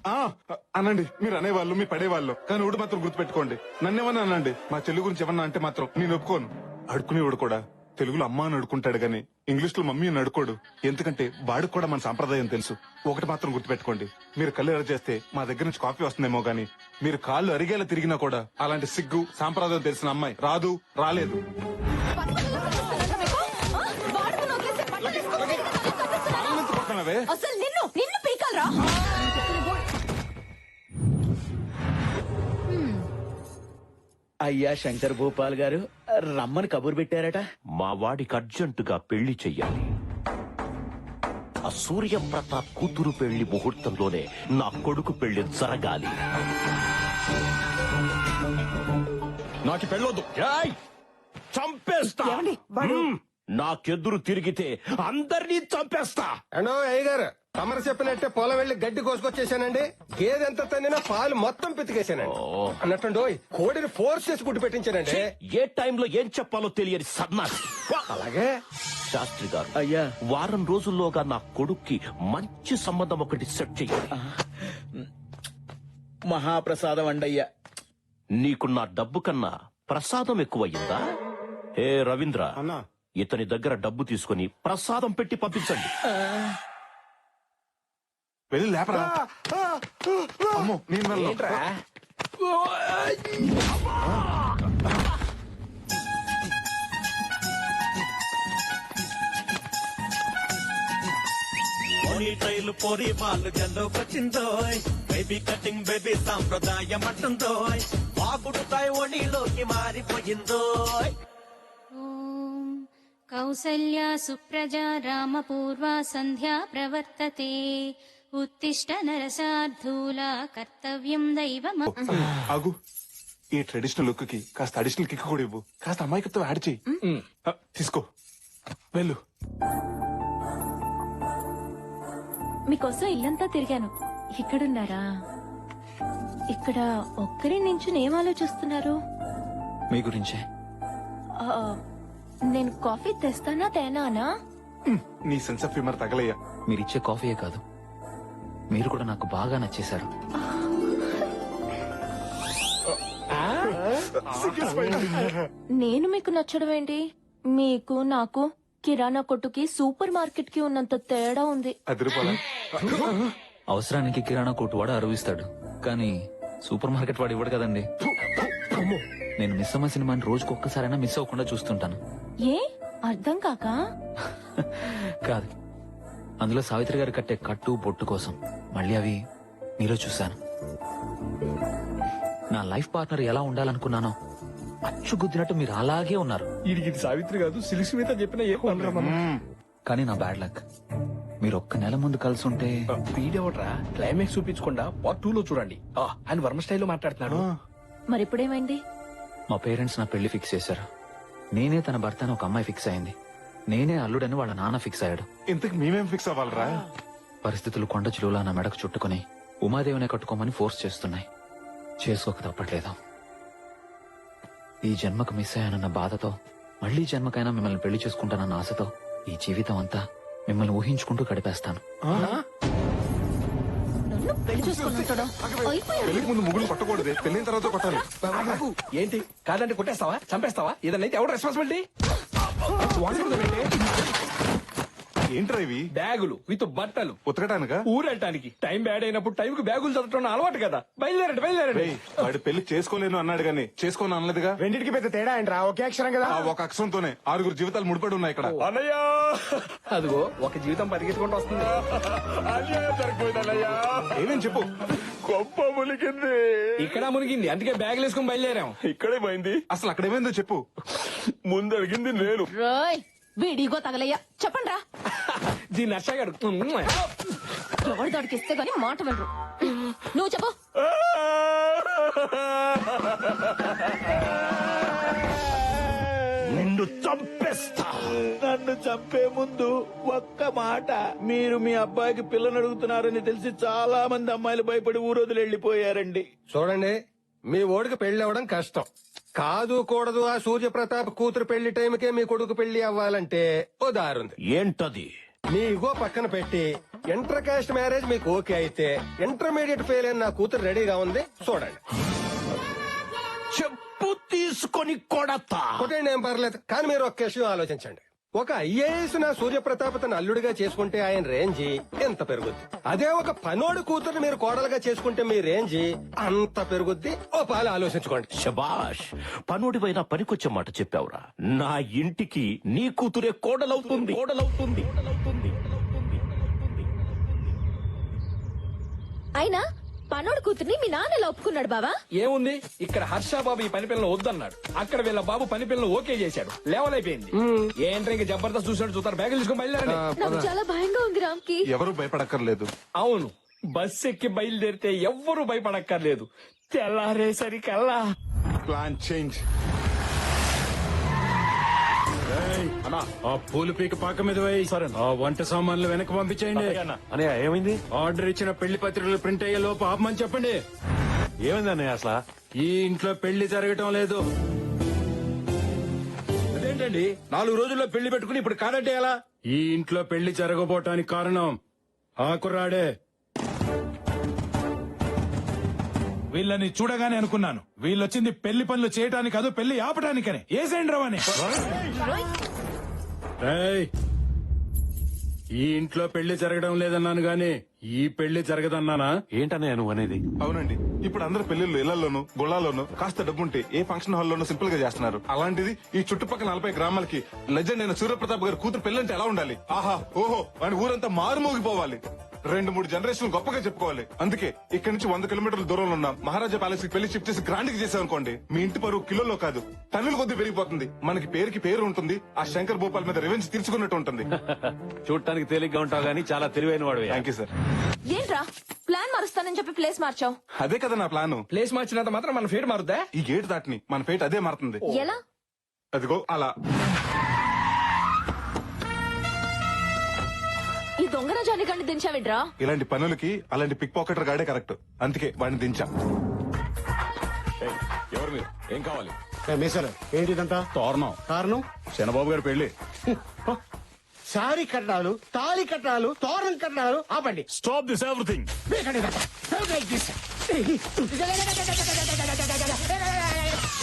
అనండి, మీరు అనేవాళ్ళు, మీ పడేవాళ్ళు, కానీ ఒకటి మాత్రం గుర్తుపెట్టుకోండి. నన్నేమన్నా అనండి, మా చెల్లి గురించి ఏమన్నా అంటే మాత్రం నేను ఒప్పుకోను. అడుకునేవాడు కూడా తెలుగులో అమ్మ అని అడుకుంటాడు గాని ఇంగ్లీష్ లో మమ్మీ అని అడుకోడు. ఎందుకంటే వాడికి కూడా మన సాంప్రదాయం తెలుసు. ఒకటి మాత్రం గుర్తుపెట్టుకోండి, మీరు కళ్ళు ఎర్ర చేస్తే మా దగ్గర నుంచి కాఫీ వస్తుందేమో గానీ మీరు కాళ్ళు అరిగేలా తిరిగినా కూడా అలాంటి సిగ్గు సాంప్రదాయం తెలిసిన అమ్మాయి రాదు, రాలేదు. అసలు నిన్ను నిన్ను పీకాలరా? అయ్యా శంకర్ భూపాల్ గారు రమ్మని కబురు పెట్టారట. మా వాడికి అర్జెంటుగా పెళ్లి చెయ్యాలి. ఆ సూర్యప్రతాప్ కూతురు పెళ్లి ముహూర్తంలోనే నా కొడుకు పెళ్లి జరగాలి. నాకు పెళ్ళొద్దు, చంపేస్తా. నాకెదురు తిరిగితే అందరినీ చంపేస్తా. అండో అయ్యగారు, తమరు చెప్పినట్టే పొలం వెళ్లి గడ్డి కోసుకొచ్చేసానండి. గేదెంత తన్నినా పాలు మొత్తం పితికేశానండి. అన్నట్టు కోడిని ఫోర్స్ చేసి గుడ్డు పెట్టించానండి. ఏ టైంలో ఏం చెప్పాలో తెలియని సన్నాసి. అలాగే శాస్త్రి గారు, అయ్యా, వారం రోజుల్లోగా నా కొడుక్కి మంచి సంబంధం ఒకటి సెట్ చెయ్యాలి. మహాప్రసాదం అండయ్యా. నీకు నా డబ్బు కన్నా ప్రసాదం ఎక్కువయ్యిందా? ఏ రవీంద్ర, ఇతని దగ్గర డబ్బు తీసుకుని ప్రసాదం పెట్టి పంపించండి. వెళ్ళి లేపరా. అమ్మో, నేను వెళ్ళను. ట్రైలు పోరి వాళ్ళు జల్లోకొచ్చిందో, బేబీ కటింగ్ బేబీ సాంప్రదాయం అంటుందో, బాగుడుతాయి ఒడిలోకి మారిపోయిందో. కౌసల్యా సుప్రజా రామపూర్వా సంధ్యా ప్రవర్తతే, ఉత్తిష్ట నరసార్థూలా కర్తవ్యం దైవం. ఆగు, ఈ ట్రెడిషనల్ లుక్ కి కాస్త అడిషనల్ కిక్ కూడా ఇవ్వు. కాస్త అమాయకత్వం యాడ్ చెయ్యి. తీసుకో, వెళ్ళు. మీకోసం ఇల్లంతా తిరిగాను. ఇక్కడున్నారా? ఇక్కడ ఒక్కరి నుంచి ఏం ఆలోచిస్తున్నారు? మీ గురించే. నేను కాఫీ తెస్తానా తేనానా? నీ సెన్స్ ఆఫ్ హ్యూమర్ తగలయ్యా. మీరిచ్చే కాఫీయే కాదు, మీరు కూడా నాకు బాగా నచ్చేశారు. నేను మీకు నచ్చడం ఏంటి? మీకు నాకు కిరాణా కొట్టుకి సూపర్ మార్కెట్ కి ఉన్నంత తేడా ఉంది. అవసరానికి కిరాణా కొట్టు వాడు అరువిస్తాడు, కానీ సూపర్ మార్కెట్ వాడు ఇవ్వడు కదండి. నేను మిస్ అమ్మ సినిమాని రోజుకు ఒక్కసారైనా మిస్ అవ్వకుండా చూస్తుంటాను. ఏ అర్థం కాక కాదు, అందులో సావిత్రి గారు కట్టే కట్టు బొట్టు కోసం మళ్ళీ అవి మీలో చూశాను. నా లైఫ్ పార్ట్నర్ ఎలా ఉండాలనుకున్నానో అచ్చు గుద్దినట్టు మీరు అలాగే ఉన్నారు. ఇది సావిత్రి కాదు, సిలిసి మీద చెప్పిన ఏ కానీ నా బ్యాడ్ లక్, మీరు ఒక్క నెల ముందు కలిసి ఉంటే. వీడెవడ్రా క్లైమాక్స్ చూపించకుండా పార్ట్ 2 లో చూడండి. ఆయన వర్మ స్టైల్లో మాట్లాడుతున్నాడు. మరిప్పుడేమైంది? మా పేరెంట్స్ నా పెళ్లి ఫిక్స్ చేశారు. నేనే తన భర్తను ఒక అమ్మాయి ఫిక్స్ అయింది. నేనే అల్లుడని వాళ్ళ నాన్న ఫిక్స్ అయ్యాడు. ఇంతకు మేమేం ఫిక్స్ అవ్వాలరా? పరిస్థితులు కొండ చిలువలా నా మెడకు చుట్టుకుని ఉమాదేవినే కట్టుకోమని ఫోర్స్ చేస్తున్నాయి. చేసుకోక తప్పట్లేదు. ఈ జన్మకు మిస్ అయ్యానన్న బాధతో, మళ్లీ జన్మకైనా మిమ్మల్ని పెళ్లి చేసుకుంటానన్న ఆశతో ఈ జీవితం అంతా మిమ్మల్ని ఊహించుకుంటూ గడిపేస్తాను. పెళ్లికి ముందు ముగ్గులు పట్టకూడదు, పెళ్లిన తర్వాత కొట్టాలి. ఏంటి కాదంటే కొట్టేస్తావా, చంపేస్తావా? ఏదైనా ఎవరు రెస్పాన్సిబిలిటీ? ఏంట్రా ఇవి? బ్యాగులు విత్ బట్టలు ఉతకటానికా? ఊరెళ్ళటానికి. టైం బ్యాడ్ అయినప్పుడు టైంకి బ్యాగులు చదవటం అలవాటు కదా. బయలుదేరండి. రేయ్, వాడు పెళ్లి చేసుకోలేను అన్నాడు గానీ చేసుకోను అనలేదుగా. రెండింటికి పెద్ద తేడా ఏంట్రా? ఒకే అక్షరం కదా. ఆ ఒక అక్షరంతోనే 6 జీవితాలు ముడిపడి ఉన్నాయి ఇక్కడ. అన్నయ్యా, అదిగో ఒక జీవితం పరిగెత్తుకుంటూ వస్తుంది. ఏమేం చెప్పు. గొప్ప మునిగింది. ఇక్కడ మునిగింది, అందుకే బ్యాగులు వేసుకుని బయలుదేరాం. ఇక్కడే పోయింది. అసలు అక్కడేమైందో చెప్పు. ముందు అడిగింది నేను. రోయ్ వీడిగో తగలయ్యా, చెప్పండి రా. దీన్ని నచ్చగాడు. ఎవరి దాడికి ఇస్తే గానీ మాట వినరు. నువ్వు చెప్పు. నిన్ను చంపేస్తా. నన్ను చంపే ముందు ఒక్క మాట. మీరు మీ అబ్బాయికి పిల్లని అడుగుతున్నారని తెలిసి చాలా మంది అమ్మాయిలు భయపడి ఊరోజులు వెళ్లిపోయారండి. చూడండి, మీ ఓడికి పెళ్లి అవ్వడం కష్టం కాదు. కూడదు. ఆ సూర్యప్రతాప్ కూతురు పెళ్లి టైంకే మీ కొడుకు పెళ్లి అవ్వాలంటే ఓ దారుంది. ఏంటది? మీ ఇగో పక్కన పెట్టి ఇంటర్ కాస్ట్ మ్యారేజ్ మీకు ఓకే అయితే ఇంటర్మీడియట్ ఫెయిల్ అయిన నా కూతురు రెడీగా ఉంది, చూడండి. చెప్పు తీసుకొని కొడతా. కొట్టండి, ఏం పర్లేదు. కానీ మీరు ఒక్క విషయం ఆలోచించండి. ఒక ఐఏఎస్ నా సూర్యప్రతాప్ తన అల్లుడిగా చేసుకుంటే ఆయన రేంజి ఎంత పెరుగుద్ది. అదే ఒక పనోడు కూతురు మీరు కోడలుగా చేసుకుంటే మీ రేంజి అంత పెరుగుద్ది. ఓ పాలు ఆలోచించుకోండి. శబాష్, పనుడివైనా పనికొచ్చే మాట చెప్పావురా. నా ఇంటికి నీ కూతురే కోడలవుతుంది. అయినా పనోడు కూతుర్ని మీ నాన్న ఎలా ఒప్పుకున్నాడు బావా? ఏముంది, ఇక్కడ హర్ష బాబు ఈ పని పిల్లలు వద్దన్నాడు. అక్కడ వీళ్ళ బాబు పని పిల్లలు ఓకే చేశాడు. లెవెలైపోయింది. ఏంట్రా ఇంకా జబర్దస్త్ చూసాడు. చూస్తారు, బ్యాగులు తీసుకుని బయలుదేరండి. నాకు చాలా భయంగా ఉంది రామ్కి. ఎవరు భయపడక్కర్లేదు. అవును, బస్ ఎక్కి బయలుదేరితే ఎవ్వరూ భయపడక్కర్లేదు. తెల్లారేసరికల్లా ప్లాన్ చేంజ్. ఆ పూలు పీక పాక మీద వేయి. ఆ వంట సామాన్లు వెనక్కి పంపించేయండి. అన్నయ్య ఏమైంది? ఆర్డర్ ఇచ్చిన పెళ్లి పత్రికలు ప్రింట్ అయ్యే లోపు ఆపమని చెప్పండి. ఏమైంది అన్నయ్య అసలు? ఈ ఇంట్లో పెళ్లి జరగటం లేదు. అదేంటండి 4 రోజుల్లో పెళ్లి పెట్టుకుని ఇప్పుడు కాదంటే ఎలా? ఈ ఇంట్లో పెళ్లి జరగబోటానికి కారణం ఆ కుర్రాడే. వీళ్ళని చూడగానే అనుకున్నాను, వీళ్ళొచ్చింది పెళ్లి పనులు చేయటానికి కాదు, పెళ్లి ఆపటానికని. ఏసేండి రవని. ఏయ్, ఈ ఇంట్లో పెళ్లి జరగడం లేదన్నాను గాని ఈ పెళ్లి జరగదన్నానా? ఏంటన్నయ్య నువ్వు అనేది? అవునండి, ఇప్పుడు అందరు పెళ్లిళ్ళు ఇళ్లలోను గుళ్ళాల్లోనూ కాస్త డబ్బుంటే ఏ ఫంక్షన్ హాల్లోనూ సింపుల్ గా చేస్తున్నారు. అలాంటిది ఈ చుట్టుపక్కల 40 గ్రామాలకి లెజెండ్ అయిన సూర్యప్రతాప్ గారి కూతురు పెళ్లంటే ఎలా ఉండాలి? ఆహా ఓహో అని ఊరంతా మారుమోగిపోవాలి. 2-3 జనరేషన్ గొప్పగా చెప్పుకోవాలి. అందుకే ఇక్కడి నుంచి 100 కిలోమీటర్ల దూరంలో ఉన్న మహారాజా ప్యాలెస్ కి పెళ్లి షిఫ్ట్ చేసి గ్రాండ్ కి చేసామనుకోండి, మీ ఇంటి పరువు కిలోలో కాదు టన్నుల కొద్ది పెరిగిపోతుంది. మనకి పేరుకి పేరు ఉంటుంది. ఆ శంకర్ భూపాల్ మీద రివెంజ్ తీర్చుకున్నట్టు ఉంటుంది. చూడటానికి తేలిగ్గా ఉంటావు గానీ చాలా తెలివైన వాడు. Thank you sir. ఏంట్రా ప్లాన్ మారుస్తానని చెప్పి ప్లేస్ మార్చావు? అదే కదా నా ప్లాన్. ప్లేస్ మార్చినంత మాత్రం మన ఫేట్ మారుద్దా? ఈ గేట్ దాటిని మన ఫేట్ అదే మారుతుంది. ఎలా? అదిగో అలా. ఈ దొంగ రాజాని గండి దించావిడ్రా? ఇలాంటి పనులకి అలాంటి పిక్ పాకెటర్ గాడే కరెక్ట్. అందుకే వాడిని దించా. ఎవరు మీరు? ఏం కావాలి? మీసారు ఏంటిదంతా? తోరణం. కారణం చంద్రబాబు గారి పెళ్లి. సారీ కట్టాలు, తాళి కట్టాలు, తోరణం కట్టాలు. ఆపండి. Stop this everything.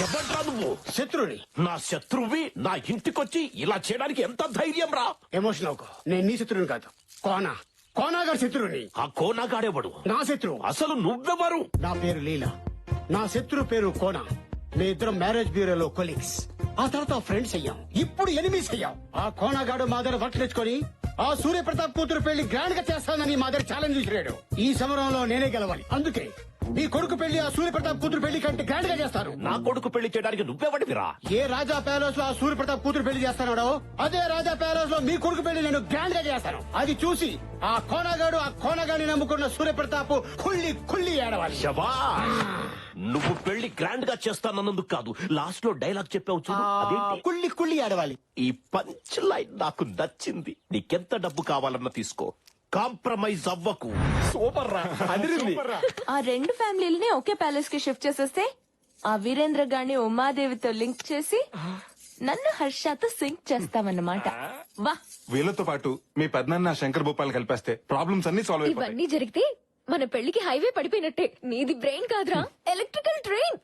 ఎవడ్రా నువ్వు? శత్రుని. నా శత్రువి నా ఇంటికొచ్చి ఇలా చేయడానికి ఎంత ధైర్యం రా? ఎమోషన్ అవుకో. నేను నీ శత్రువుని కాదు, కోనాగారి శత్రువుని. ఆ కోనాగాడేవాడు నా శత్రువు. అసలు నువ్వెవరు? నా పేరు లీలా, నా శత్రువు పేరు కోనా. మీ ఇద్దరం మ్యారేజ్ బ్యూరోలో కొలీగ్స్. ఆ తర్వాత ఫ్రెండ్స్ అయ్యాం, ఇప్పుడు ఎనిమీస్ అయ్యాం. ఆ కోనాగాడు మా దగ్గర వర్క్ తెచ్చుకొని ఆ సూర్యప్రతాప్ కూతురు పెళ్లి గ్రాండ్ గా చేస్తానని మా దగ్గర ఛాలెంజ్ విసిరాడు. ఈ సమరంలో నేనే గెలవాలి. అందుకే నీ కొడుకు పెళ్లి ఆ సూర్యప్రతాప్ కూతురు పెళ్లి కంటే గ్రాండ్ గా చేస్తాను. నా కొడుకు పెళ్లి చేయడానికి నువ్వెవడివిరా? ఏ రాజా ప్యాలెస్ లో ఆ సూర్యప్రతాప్ కూతురు పెళ్లి చేస్తానో అదే రాజా ప్యాలెస్ లో మీ కొడుకు పెళ్లి నేను గ్రాండ్ గా చేస్తాను. అది చూసి ఆ కోనగాడిని నమ్ముకున్న సూర్యప్రతాప్ కుళ్ళి ఏడవాలి. నువ్వు పెళ్లి గ్రాండ్ గా చేస్తానన్నందుకు కాదు, లాస్ట్ లో డైలాగ్ చెప్పావు చూడు, అదేంటి? కుళ్ళి ఏడవాలి. ఈ పంచ్ లైన్ నాకు నచ్చింది. నీకెంత డబ్బు కావాలన్నా తీసుకో, కాంప్రమైజ్ అవ్వకు. సూపర్ రా, అదిరింది. ఆ 2 ఫ్యామిలీలని ఒకే ప్యాలెస్ కి షిఫ్ట్ చేసేస్తే ఆ వీరేంద్ర గారిని ఉమాదేవితో లింక్ చేసి నన్ను హర్షతో సింక్ చేస్తామన్నమాట. వా, వీళ్ళతో పాటు మీ పెద్దనాన్న శంకర్ భూపాల్ కలిపేస్తే ప్రాబ్లమ్స్ అన్ని సాల్వ్ అయిపోతాయి. ఇవన్నీ జరిగితే మన పెళ్లికి హైవే పడిపోయినట్టే. నీది బ్రెయిన్ కాదురా, ఎలక్ట్రికల్ ట్రైన్.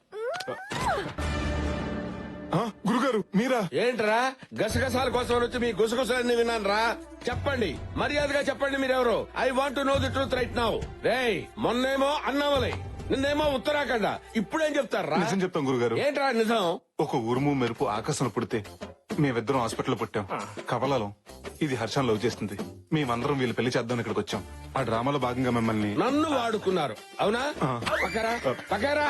గురుగారు మీరా? ఏంట్రా గసగసాల కోసం వచ్చి మీ గుసగుసలన్నీ విన్నాను రా. చెప్పండి, మర్యాదగా చెప్పండి మీరెవరు. I want to know the truth right now. రేయ్, మొన్నేమో అన్నామలై, నిన్నేమో ఉత్తరాఖండ, ఇప్పుడేం చెప్తారా? నిజం చెప్తాం గురుగారు. ఏంట్రా నిజం? ఒక ఉరుము మెరుపు ఆకాశంలో పుడితే మేమిద్దరం హాస్పిటల్లో పుట్టాం. కవలలో ఇది హర్షం లవ్ చేస్తుంది. మేమందరం వీళ్ళు పెళ్లి చేద్దాం ఇక్కడికి వచ్చాం. ఆ డ్రామాలో భాగంగా మిమ్మల్ని నన్ను వాడుకున్నారు అవునా? పక్కరా పక్కరా.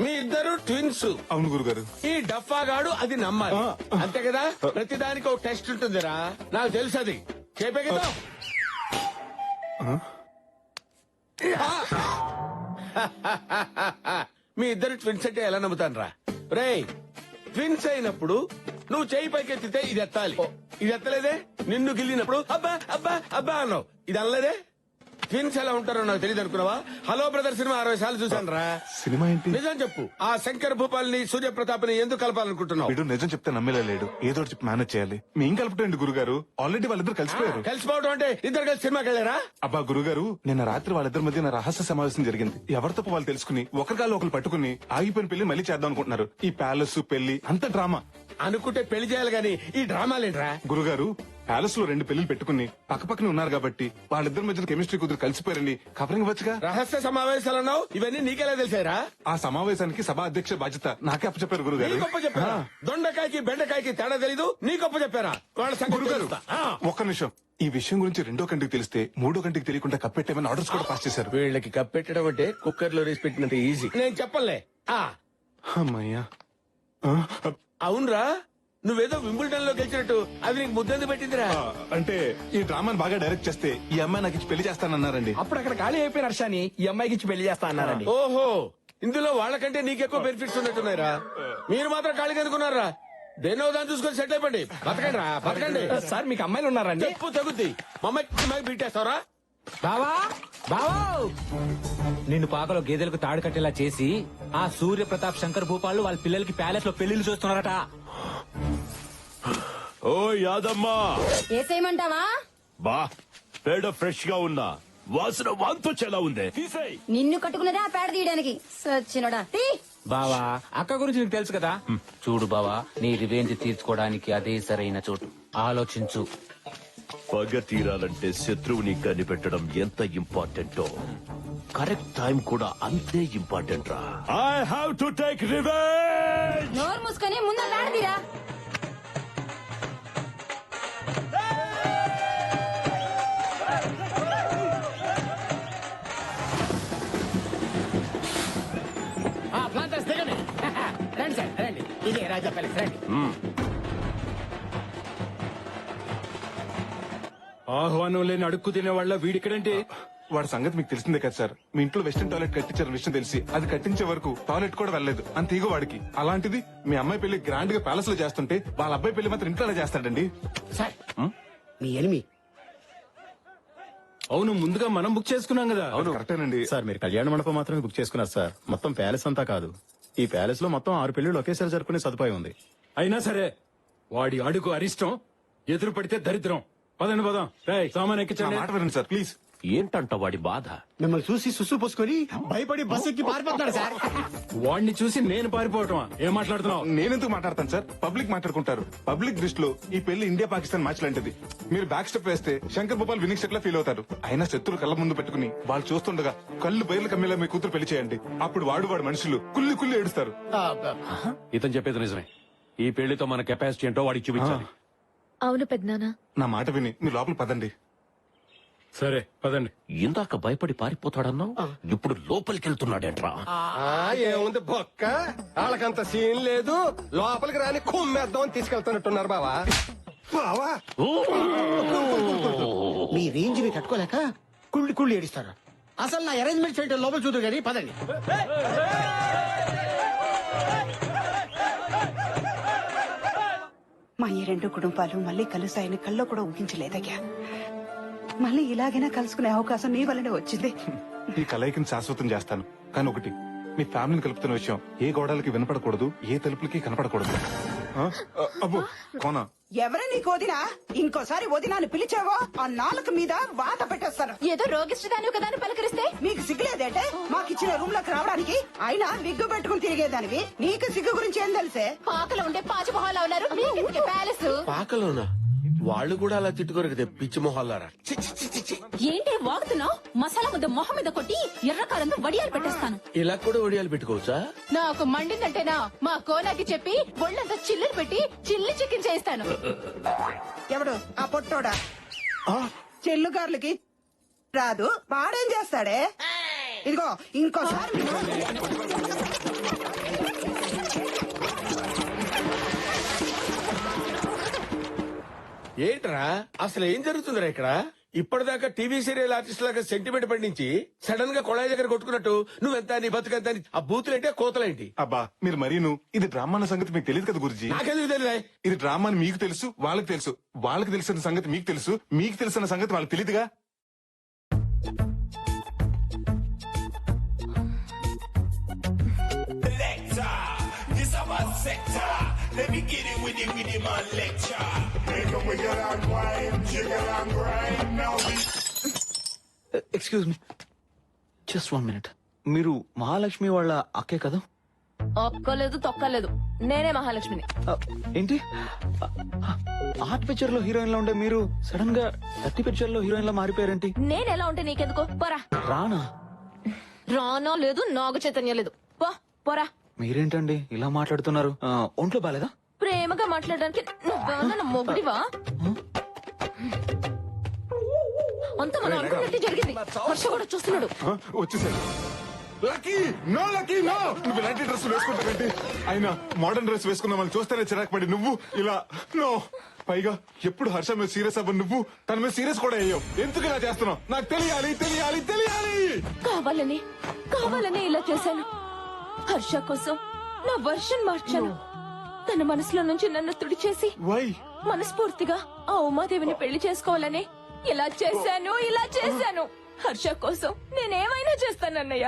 మీ ఇద్దరు ట్విన్స్. అవును గురుగారు. ఈ డఫాగాడు అది నమ్మాలి, అంతే కదా? ప్రతిదానికి ఒక టెస్ట్ ఉంటుందిరా, నాకు తెలుసు అది. చెప్పే కదా. మీ ఇద్దరు ట్విన్స్ అంటే ఎలా నమ్ముతాను రా? రేయ్, ట్విన్స్ అయినప్పుడు నువ్వు చేయి పైకెత్తితే ఇది ఎత్తాలి. ఇది ఎత్తలేదే? నిన్ను గిల్లినప్పుడు అబ్బా అబ్బా అబ్బా అన్నావు, ఇది అనలేదే? ట్విన్స్ ఎలా ఉంటారో నాకు తెలియదు అనుకున్నావా? హలో బ్రదర్ సినిమా 60 సార్లు చూశాను రా. సినిమా ఏంటి? నిజం చెప్పు, ఆ శంకర్ భూపాల్ని సూర్యప్రతాప్ని ఎందుకు కలపాలనుకుంటున్నావు? వీడు నిజం చెప్తే నమ్మేలా లేడు. ఏదో ఒకటి చెప్పి మేనేజ్ చేయాలి. మేం కలపటండి గురుగారు. ఆల్రెడీ వాళ్ళిద్దరు కలిసిపోయారు. కలిసిపోవడం అంటే ఇద్దరు కలిసి సినిమాకి వెళ్ళారా? అబ్బా గురుగారు, నిన్న రాత్రి వాళ్ళిద్దరి మధ్య రహస్య సమావేశం జరిగింది. ఎవరి తప్ప వాళ్ళు తెలుసుకుని ఒకరికాలు ఒకరు పట్టుకుని ఆగిపోయిన పెళ్లి మళ్ళీ చేద్దాం అనుకుంటున్నారు. ఈ ప్యాలెస్ పెళ్లి అంత డ్రామా. అనుకుంటే పెళ్లి చేయాలి గాని ఈ డ్రామాలేంట్రా? గురుగారు, ప్యాలెస్ లో 2 పెళ్లిలు పెట్టుకుని పక్కపక్కనే ఉన్నారు కాబట్టి వాళ్ళిద్దరి మధ్య కెమిస్ట్రీ కుదిరి కలిసిపోయారని కవరింగ్ వచ్చుగా. రహస్య సమావేశాలన్నావు, ఇవన్నీ నీకెలా తెలిసారా? ఆ సమావేశానికి సభా అధ్యక్ష బాధ్యత నాకే అప్పచెప్పారు గురుగారు. గొప్ప చెప్పారా? దొండకాయకి బెండకాయకి తేడా తెలీదు, నీ గొప్ప చెప్పారా? వాళ్ళ సంగతి గురుగారు తెలుస్తా. ఒక్క నిమిషం. ఈ విషయం గురించి 2వ కంటికి తెలిస్తే 3వ కంటికి తెలియకుండా కప్పెట్టేమని ఆర్డర్స్ కూడా పాస్ చేశారు. వీళ్ళకి కప్పెట్టడం అంటే కుక్కర్ లో రేసి పెట్టినంత ఈజీ. నేను చెప్పలే. అమ్మయ్యా. అవునరా, నువ్వేదో వింబుల్టన్ లో గెలిచినట్టు అది నీకు ముద్దంది పెట్టిందిరా. అంటే ఈ డ్రామాని బాగా డైరెక్ట్ చేస్తే ఈ అమ్మాయి నాకు ఇచ్చి పెళ్లి చేస్తానన్నారండి. అప్పుడు అక్కడ ఖాళీ అయిపోయిన హర్షాని ఈ అమ్మాయికి ఇచ్చి పెళ్లి చేస్తా అన్నారండి. ఓహో, ఇందులో వాళ్ళకంటే నీకెక్కువ బెనిఫిట్స్ ఉన్నట్టున్నారా? మీరు మాత్రం ఖాళీగా ఎందుకున్నారా? దేనో దాన్ని చూసుకొని సెట్ అయిపోండి. బతకండి రా, బతకండి. సార్ మీకు అమ్మాయిలు ఉన్నారండి? చెప్పు తగ్గుద్ది. మమ్మకి బీటేస్తావరా? బావా బావా, నిన్ను పాకలో గేదెలకు తాడు కట్టేలా చేసి ఆ సూర్య ప్రతాప్ శంకర్ భూపాలు వాళ్ళ పిల్లలకి ప్యాలెస్ లో పెళ్లిళ్ళు చూస్తున్నారట. ఓ యాదమ్మా, ఏసేయమంటావా? బా పేడ ఫ్రెష్ గా ఉన్నా, వాసన వాంతొచ్చేలా ఉంది. తీసేయ్. నిన్ను కట్టుకున్నదా పేడ తీయడానికి? సచ్చినోడా తీ. బావా, అక్క గురించి నీకు తెలుసు కదా. చూడు బావా, నీ రివెంజ్ తీర్చుకోవడానికి అదే సరైన చోటు. ఆలోచించు. పగ తీరాలంటే శత్రువుని కనిపెట్టడం ఎంత ఇంపార్టెంటో కరెక్ట్ టైం కూడా అంతే ఇంపార్టెంట్ రా. I have to take revenge. నోరు మూసుకొని ముందు పేడ తీరా. ప్లాంటర్స్ దిగండి. రండి సార్ రండి, ఇదే రాజా ప్యాలెస్ రండి. ఆహ్వానం లేని అడుక్కు తినే వాళ్ళ వీడిక్కడంటే. వాడి సంగతి మీకు తెలిసిందే కదా సార్. మీ ఇంట్లో వెస్టర్న్ టాయిలెట్ కట్టించారని విషయం తెలిసి అది కట్టించే వరకు టాయిలెట్ కూడా వెళ్ళలేదు. అంత ఈగో వాడికి. అలాంటిది మీ అమ్మాయి పెళ్లి గ్రాండ్ గా ప్యాలెస్ లో చేస్తుంటే వాళ్ళ అబ్బాయి పెళ్లి మాత్రం ఇంట్లోనే చేస్తాడండి. సార్ మీ ఎనిమి. అవును, ముందుగా మనం బుక్ చేసుకున్నాం కదా. అవును కరెక్టేనండి సార్. మీరు కళ్యాణ మండపం మాత్రమే బుక్ చేసుకున్నారు సార్. మొత్తం ప్యాలెస్ అంతా కాదు. ఈ ప్యాలెస్ లో మొత్తం 6 పెళ్లిళ్ళు ఒకేసారి జరుపుకునే సదుపాయం ఉంది. అయినా సరే వాడి అడుగు అరిష్టం, ఎదురు పడితే దరిద్రం. పదండి పదం. సామాన్ ఎక్కించండి. మాట వినండి సార్ ప్లీజ్. ఏంటంట వాడి బాధ? మిమ్మల్ని చూసి సుసు పోసుకొని భయపడి బస్ ఎక్కి పారిపోతున్నాడు సార్. వాడిని చూసి నేను పారిపోవటమా? ఏం మాట్లాడుతున్నావు? నేనెందుకు మాట్లాడతాను సార్? పబ్లిక్ మాట్లాడుకుంటారు. పబ్లిక్ దృష్టిలో ఈ పెళ్లి ఇండియా పాకిస్తాన్ మ్యాచ్ లాంటిది. మీరు బ్యాక్ స్టెప్ వేస్తే శంకర్ భూపాల్ వినింగ్ స్టెప్ లా ఫీల్ అవుతారు. అయినా శత్రులు కళ్ళ ముందు పెట్టుకుని వాళ్ళు చూస్తుండగా కళ్ళు బయర్లు కమ్మేలా మీ కూతురు పెళ్లి చేయండి. అప్పుడు వాడు మనుషులు కుల్లి కుల్లి ఏడుస్తారు. ఇతను చెప్పేది నిజమే. ఈ పెళ్లితో మన కెపాసిటీ ఏంటో వాడికి చూపించాలి. అవును పెద్దనాన్న. నా మాట విని మీరు లోపల పదండి. సరే పదండి. ఇందాక భయపడి పారిపోతాడన్నావు, ఇప్పుడు లోపలికి వెళ్తున్నాడేంట్రా? ఏముంది బొక్క, వాళ్ళకంత సీన్ లేదు. లోపలికి రాని కుమ్మేద్దాం అని తీసుకెళ్తున్నట్టున్నారు బావా. బావా మీ రేంజ్ ని తట్టుకోలేక కుళ్ళి కుళ్ళి ఏడిస్తారు. అసలు నా అరేంజ్మెంట్ చేయడం లోపల చూద్దరు కానీ పదండి. మా ఈ 2 కుటుంబాలు మళ్ళీ కలుస్తాయని కల్లో కూడా ఊహించలేదయ్యా. మళ్ళీ ఇలాగైనా కలుసుకునే అవకాశం నీ వల్లనే వచ్చింది. ఈ కలయికని శాశ్వతం చేస్తాను. కానీ ఒకటి, మీ ఫ్యామిలీని కలుపుతున్న విషయం ఏ గోడలకి వినపడకూడదు, ఏ తలుపులకి కనపడకూడదు. అబ్బో కోనా ఎవరు నీకు వదినా? ఇంకోసారి వదినాన్ని పిలిచావో ఆ నాలుక మీద వాత పెట్టేస్తాను. ఏదో రోగిష్టిదాని కదా అని పలకరిస్తే మీకు సిగ్గులేదేంటే మాకిచ్చిన రూమ్ లోకి రావడానికి? అయినా విగ్గు పెట్టుకుని తిరిగేదానివి నీకు సిగ్గు గురించి ఏం తెలిసే? పాకలో ఉండే పాచి మొహాలు ఉన్నారు మీకెందుకు ప్యాలెస్? పాకలోనా? వాళ్ళు కూడా అలా తిట్టుకోరు కదా పిచ్చి మొహాలారా. ఏంటి వాగుతున్నావు? మసాలా ముద్ద మొహం మీద కొట్టి ఎర్రకారంతో వడియాలు పెట్టేస్తాను. ఇలా కూడా ఒడియాలు పెట్టుకోవచ్చా? నాకు మండిందంటేనా మా కోనాకి చెప్పి ఒళ్ళంతా చిల్లులు పెట్టి చిల్లి చికెన్ చేస్తాను. ఎవడు ఆ పొట్టోడా? చెల్లుగార్లకి రాదు వాడేం చేస్తాడే? ఇదిగో ఇంకోసారి ఏంట్రా అసలు ఏం జరుగుతుందిరా ఇక్కడ? ఇప్పటిదాకా టీవీ సీరియల్ ఆర్టిస్ట్ లాగా సెంటిమెంట్ పండించి సడన్ గా కొళాయి దగ్గర కొట్టుకున్నట్టు నువ్వెంత నీ బతుకెంత అని ఆ బూతులేంటి కోతలేంటి? అబ్బా మీరు మరీను ఇది డ్రామా అన్న సంగతి మీకు తెలియదు కదా గురుజీ. నాకెందుకు తెలియదా? ఇది డ్రామా అని మీకు తెలుసు, వాళ్ళకి తెలుసు. వాళ్ళకి తెలిసిన సంగతి మీకు తెలుసు, మీకు తెలిసిన సంగతి వాళ్ళకి తెలియదుగా. Excuse me, just 1 minute. మీరు మహాలక్ష్మి వాళ్ళ అక్కే కదా? ఒక్కలేదు తొక్కలేదు, నేనే మహాలక్ష్మిని. ఏంటి ఆర్ట్ పిక్చర్ లో హీరోయిన్ లా ఉండే మీరు సడన్ గా 30 పిక్చర్ లో హీరోయిన్ లా మారిపోయారేంటి? నేనెలా ఉంటే నీకెందుకు? పోరా. రానా? రానో లేదు, నాగు చైతన్యం లేదు. పోరా. మీరేంటండి ఇలా మాట్లాడుతున్నారు? ఒంట్లో బాలేదా? ప్రేమగా మాట్లాడడానికి నువ్వేమన్నా మొగుడివా? అంత మనం అనుకున్నట్టు జరిగింది. హర్ష కూడా చూస్తున్నాడు. వచ్చేసాడు. Lucky no, lucky no. నువ్వు ఇలాంటి డ్రెస్ వేసుకుంటావేంటి? అయినా మోడర్న్ డ్రెస్ వేసుకున్న వాళ్ళు చూస్తేనే చిరాకు పడి నువ్వు ఇలా నో. పైగా ఎప్పుడు హర్ష మీద సీరియస్ అవ్వ నువ్వు తన మీద సీరియస్ కూడా అయ్యావు. ఎందుకు ఇలా చేస్తున్నావు? నాకు తెలియాలి తెలియాలి తెలియాలి. కావాలని ఇలా చేశాను. హర్ష కోసం నా వర్షన్ మార్చాను. తన మనసులో నుంచి నన్ను తుడిచేసి మనస్ఫూర్తిగా ఆ ఉమాదేవిని పెళ్లి చేసుకోవాలని ఇలా చేశాను. హర్ష కోసం నేనేమైనా చేస్తానన్నయ్య.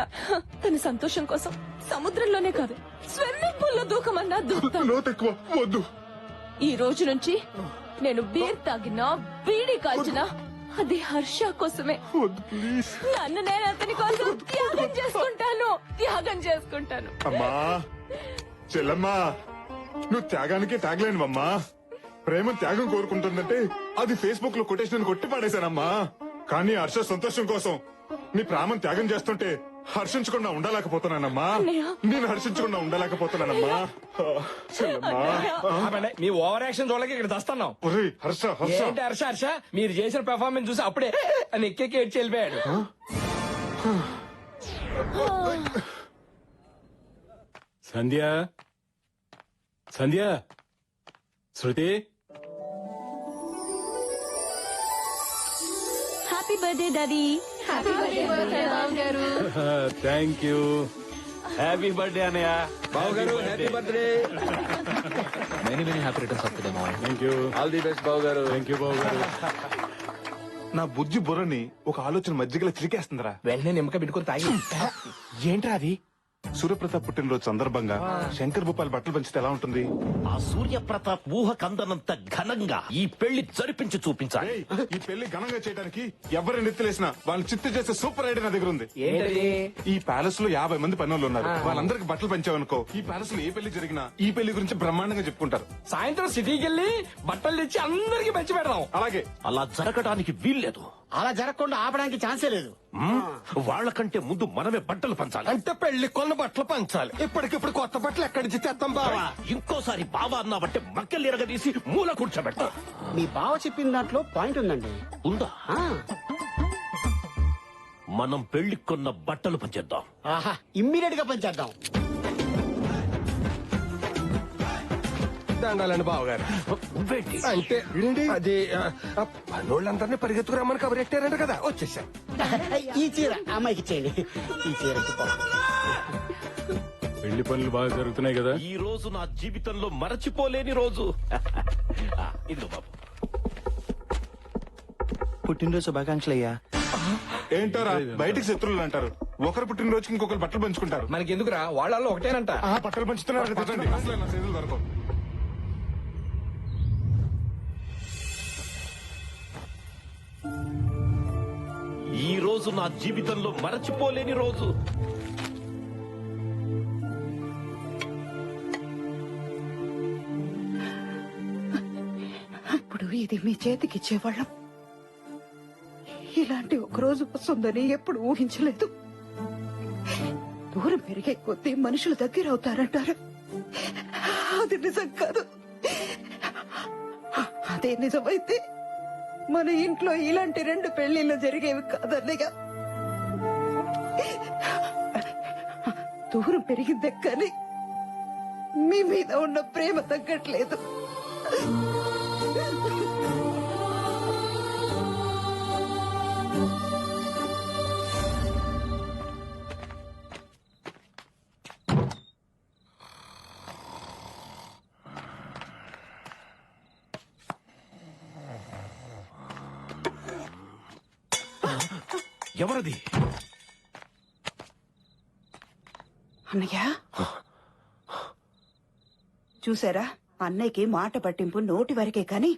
తన సంతోషం కోసం సముద్రంలోనే కాదు స్విమ్మింగ్ పూల్ లో దూకమన్నా వద్దు. ఈ రోజు నుంచి నేను బీర్ తాగినా బీడీ కాల్చినా అది హర్ష కోసమే. నన్ను నేను అతని కోసం త్యాగం చేసుకుంటాను. అమ్మా చెల్లమ్మా, నువ్వు త్యాగానికి త్యాగలేనువమ్మా. ప్రేమ త్యాగం కోరుకుంటుందంటే అది ఫేస్బుక్ లో కొటేషన్ కొట్టి పాడేశానమ్మా. కానీ హర్ష సంతోషం కోసం నీ ప్రాణం త్యాగం చేస్తుంటే హర్షించకుండా ఉండలేకపోతున్నానమ్మా. నేను హర్షించకుండా ఉండలేకపోతున్నానమ్మా. మీ ఓవర్ యాక్షన్ చూడలేక ఇక్కడ దస్తున్నాం. హర్ష హర్ష మీరు చేసిన పెర్ఫార్మెన్స్ చూసి అప్పుడే అని ఎక్కేకి ఏడ్చి వెళ్ళిపోయాడు. Sandhya, Sandhya, Shruti. Happy birthday daddy. Happy birthday గారు. Thank you. హ్యాపీ బర్త్డే అన్నయ్య. బాబు గారు happy birthday. Many many happy returns of the day మావయ్య. Thank you. All the best Babu గారు. థ్యాంక్ యూ బాబు గారు. నా బుజ్జి బుర్రని ఒక ఆలోచన మధ్యగల చిరికేస్తుందిరా. వెంటనే నిమ్మక పెట్టుకుని తాగి. ఏంట్రా అది? సూర్యప్రతాప్ పుట్టినరోజు సందర్భంగా శంకర్ భూపాల్ బట్టలు పంచితే ఎలా ఉంటుంది? ఆ సూర్యప్రతాప్ ఊహ కందనంత ఘనంగా ఈ పెళ్లి జరిపించి చూపించాలి. ఈ పెళ్లి ఘనంగా చేయడానికి ఎవరిని నెత్తిలేసినా వాళ్ళు చిత్తు చేసే సూపర్ ఐడియా నా దగ్గర ఉంది. ఈ ప్యాలెస్ లో 50 మంది పనులు ఉన్నారు. వాళ్ళందరికి బట్టలు పంచావనుకో, ఈ ప్యాలెస్ లో ఏ పెళ్లి జరిగినా ఈ పెళ్లి గురించి బ్రహ్మాండంగా చెప్పుకుంటారు. సాయంత్రం సిటీకి వెళ్ళి బట్టలు తెచ్చి అందరికి పంచి పెడదాం. అలాగే. అలా జరగడానికి వీల్లేదు. అలా జరగకుండా ఆపడానికి ఛాన్సే లేదు. వాళ్ళకంటే ముందు మనమే బట్టలు పంచాలి. అంటే పెళ్లి కొన్న బట్టలు పంచాలి. ఇప్పటికిప్పుడు కొత్త బట్టలు ఎక్కడి నుంచి తెస్తాం బావా? ఇంకోసారి బావా అన్నావంటే మక్కలు ఎరగదీసి మూల కూర్చోబెడతా. మీ బావ చెప్పిన దాంట్లో పాయింట్ ఉందండి. ఉందా? మనం పెళ్లి కొన్న బట్టలు పంచేద్దాం. ఆహా, ఇమ్మీడియట్ గా పంచేద్దాం. దండాలండి బావగారు. అంటే అది పనోళ్ళందరినీ పరిగెత్తుకురమ్మని కబరెట్టారంట కదా, వచ్చేసాం. ఈ చీర అమ్మాయికి ఇచ్చేయండి. ఈ చీర పెళ్లి పనులు బాగా జరుగుతున్నాయి కదా? ఈ రోజు నా జీవితంలో మరచిపోలేని రోజు. ఇదిగో బాబు. పుట్టినరోజు శుభాకాంక్షలు అయ్యా. ఏంటారా బయటికి శత్రువులు అంటారు. ఒకరు పుట్టినరోజుకి ఇంకొకరు బట్టలు పంచుకుంటారు. మనకి ఎందుకురా, వాళ్ళల్లో ఒకటేనంట. బట్టలు పంచుతున్నారు. రోజు నా జీవితంలో మరచిపోలేని రోజు. ఇప్పుడు ఇది మీ చేతికి ఇచ్చేవాళ్ళం. ఇలాంటి ఒక రోజు వస్తుందని ఎప్పుడు ఊహించలేదు. దూరం పెరిగే కొద్దీ మనుషులు దగ్గర అవుతారంటారు. అది నిజం కాదు. అదే నిజమైతే మన ఇంట్లో ఇలాంటి 2 పెళ్లిళ్ళు జరిగేవి కాదన్నయ్య. దూరం పెరిగిందే కానీ మీ మీద ఉన్న ప్రేమ తగ్గట్లేదు. ఎవరది? అన్నయ్య చూసారా, అన్నయ్యకి మాట పట్టింపు నోటి వరకే కాని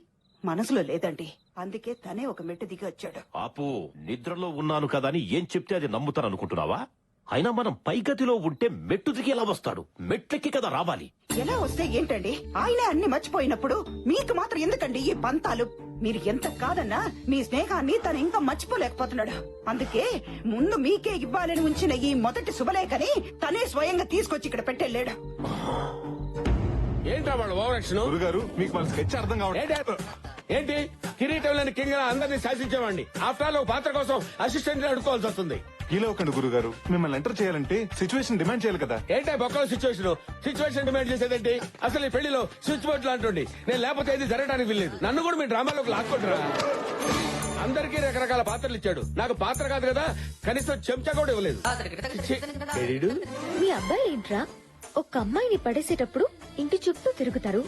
మనసులో లేదండి. అందుకే తనే ఒక మెట్టు దిగి వచ్చాడు. ఆపు, నిద్రలో ఉన్నాను కదా అని ఏం చెప్తే అది నమ్ముతాను అనుకుంటున్నావా? అయినా మనం పైగతిలో ఉంటే మెట్టు దిగి ఎలా వస్తాడు? మెట్లెక్కి కదా రావాలి. ఎలా వస్తే ఏంటండి, ఆయనే అన్ని మర్చిపోయినప్పుడు మీకు మాత్రం ఎందుకండి ఈ పంతాలు? మీరు ఎంత కాదన్నా మీ స్నేహాన్ని తను ఇంకా మర్చిపోలేకపోతున్నాడు. అందుకే ముందు మీకే ఇవ్వాలని ఉంచిన ఈ మొదటి శుభలేఖని తనే స్వయంగా తీసుకొచ్చి ఇక్కడ పెట్టెళ్ళాడు. ఏంటా వాళ్ళు ఓవరాక్షన్? గురుగారు మీకు వాళ్ళ స్కెచ్ అర్థం కావట్లేదు. ఏంటి కిరీటం లేని కింగ్ అందరినీ శాసించేవాడిని. ఆఫ్టర్ ఆల్ ఒక పాత్ర కోసం అసిస్టెంట్ అడుకోవాల్సి వస్తుంది. ఇలా ఒకండి గురుగారు, మిమ్మల్ని ఎంటర్ చేయాలంటే సిచ్యువేషన్ డిమాండ్ చేయాలి కదా. ఏంటా బొక్కల సిచ్యువేషన్ డిమాండ్ చేసేదేంటి? అసలు ఈ పెళ్లిలో స్విచ్ బోర్డు లాంటి నేను లేకపోతే ఏది జరగడానికి వీల్లేదు. నన్ను కూడా మీ డ్రామాలోకి లాక్కుంటారా? అందరికీ రకరకాల పాత్రలు ఇచ్చాడు, నాకు పాత్ర కాదు కదా, కనీసం చెంచా కూడా ఇవ్వలేదు. మీ అబ్బాయి ఏంట్రా, ఒక అమ్మాయిని పడేసేటప్పుడు ఇంటి చుట్టూ తిరుగుతారు,